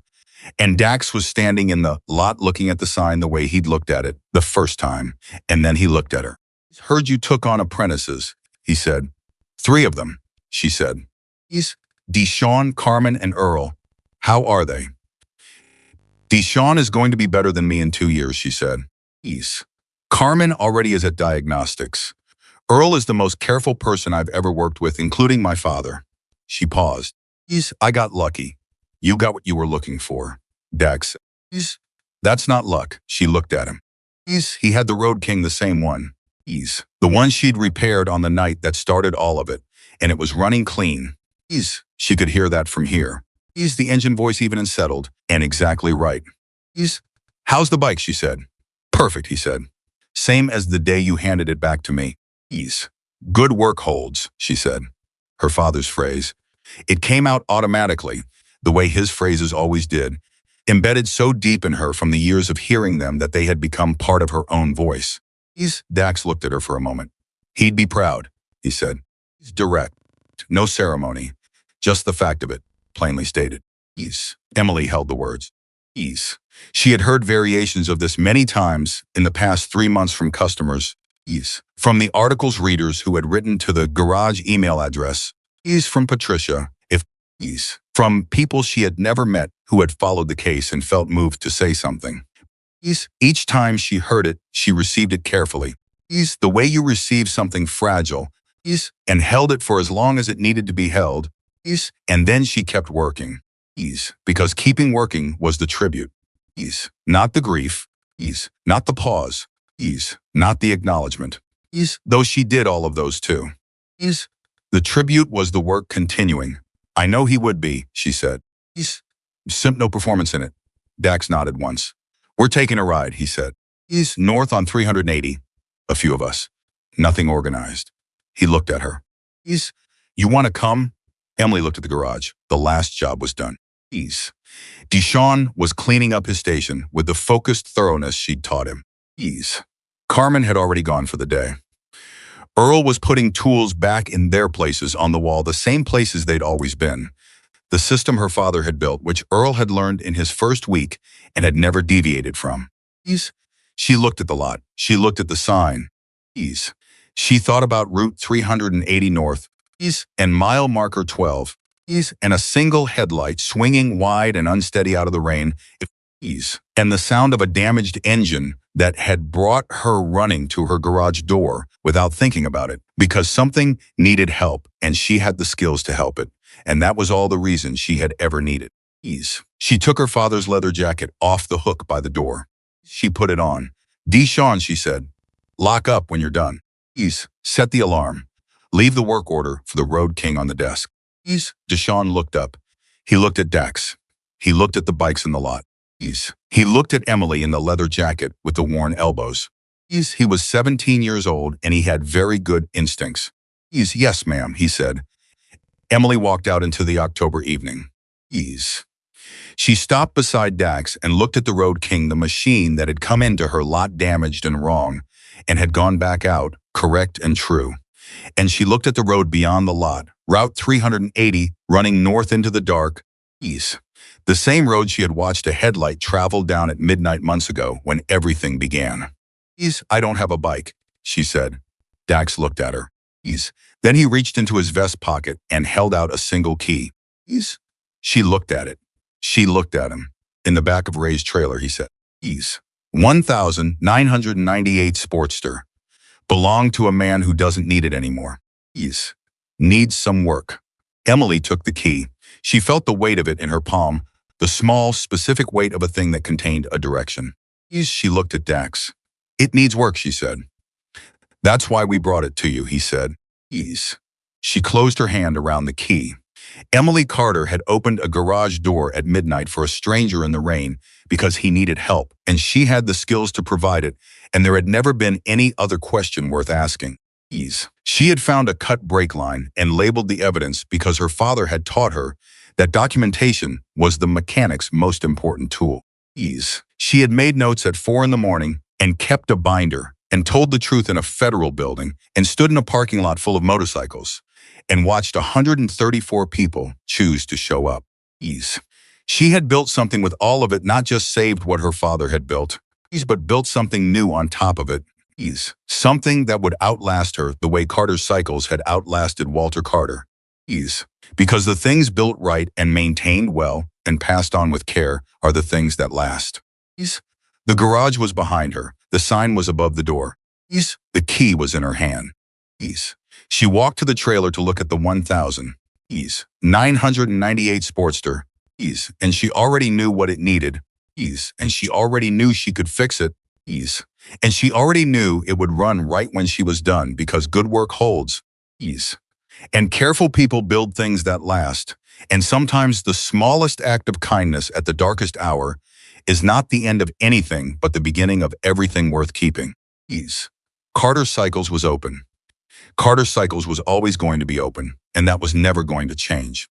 and Dax was standing in the lot looking at the sign the way he'd looked at it the first time, and then he looked at her. Heard you took on apprentices, he said. 3 of them, she said. Deshawn, Carmen, and Earl. How are they? Deshawn is going to be better than me in 2 years, she said. Carmen already is at diagnostics. Earl is the most careful person I've ever worked with, including my father. She paused. I got lucky. You got what you were looking for, Dax. That's not luck. She looked at him. He had the Road King, the same one. The one she'd repaired on the night that started all of it, and it was running clean. She could hear that from here. The engine voice even and settled, and exactly right. How's the bike, she said. Perfect, he said. Same as the day you handed it back to me. Good work holds, she said. Her father's phrase. It came out automatically, the way his phrases always did, embedded so deep in her from the years of hearing them that they had become part of her own voice. Dax looked at her for a moment. He'd be proud, he said. Direct, no ceremony, just the fact of it, plainly stated. Emily held the words. She had heard variations of this many times in the past 3 months from customers. From the article's readers who had written to the garage email address. From Patricia, from people she had never met who had followed the case and felt moved to say something. Each time she heard it, she received it carefully. The way you receive something fragile, and held it for as long as it needed to be held, and then she kept working. Because keeping working was the tribute. Not the grief, not the pause, not the acknowledgement. Though she did all of those too. The tribute was the work continuing. I know he would be, she said. No performance in it. Dax nodded once. We're taking a ride, he said. North on 380. A few of us. Nothing organized. He looked at her. You want to come? Emily looked at the garage. The last job was done. Deshawn was cleaning up his station with the focused thoroughness she'd taught him. Carmen had already gone for the day. Earl was putting tools back in their places on the wall, the same places they'd always been. The system her father had built, which Earl had learned in his first week and had never deviated from. She looked at the lot. She looked at the sign. She thought about Route 380 North and mile marker 12 and a single headlight swinging wide and unsteady out of the rain and the sound of a damaged engine that had brought her running to her garage door without thinking about it, because something needed help and she had the skills to help it, and that was all the reason she had ever needed. She took her father's leather jacket off the hook by the door. She put it on. Deshawn, she said, lock up when you're done. Set the alarm. Leave the work order for the Road King on the desk. Deshawn looked up. He looked at Dax. He looked at the bikes in the lot. He looked at Emily in the leather jacket with the worn elbows. He was 17 years old and he had very good instincts. Yes, ma'am, he said. Emily walked out into the October evening. She stopped beside Dax and looked at the Road King, the machine that had come into her lot damaged and wrong, and had gone back out, correct and true. and she looked at the road beyond the lot, Route 380, running north into the dark, east. The same road she had watched a headlight travel down at midnight months ago when everything began. Please, I don't have a bike, she said. Dax looked at her. Please. Then he reached into his vest pocket and held out a single key. Please. She looked at it. She looked at him. In the back of Ray's trailer, he said, Please. 1998 Sportster. Belonged to a man who doesn't need it anymore. Please. Needs some work. Emily took the key. She felt the weight of it in her palm, the small, specific weight of a thing that contained a direction. Please, she looked at Dax. It needs work, she said. That's why we brought it to you, he said. Please. She closed her hand around the key. Emily Carter had opened a garage door at midnight for a stranger in the rain because he needed help, and she had the skills to provide it, and there had never been any other question worth asking. Please. She had found a cut brake line and labeled the evidence because her father had taught her that documentation was the mechanic's most important tool. Please. She had made notes at 4 in the morning and kept a binder and told the truth in a federal building and stood in a parking lot full of motorcycles and watched 134 people choose to show up. Please. She had built something with all of it, not just saved what her father had built, but built something new on top of it. Something that would outlast her the way Carter's cycles had outlasted Walter Carter. Because the things built right and maintained well and passed on with care are the things that last. The garage was behind her. The sign was above the door. The key was in her hand. She walked to the trailer to look at the 1998 Sportster. And she already knew what it needed. And she already knew she could fix it. And she already knew it would run right when she was done because good work holds. And careful people build things that last. And sometimes the smallest act of kindness at the darkest hour is not the end of anything but the beginning of everything worth keeping. Carter Cycles was open. Carter Cycles was always going to be open, and that was never going to change.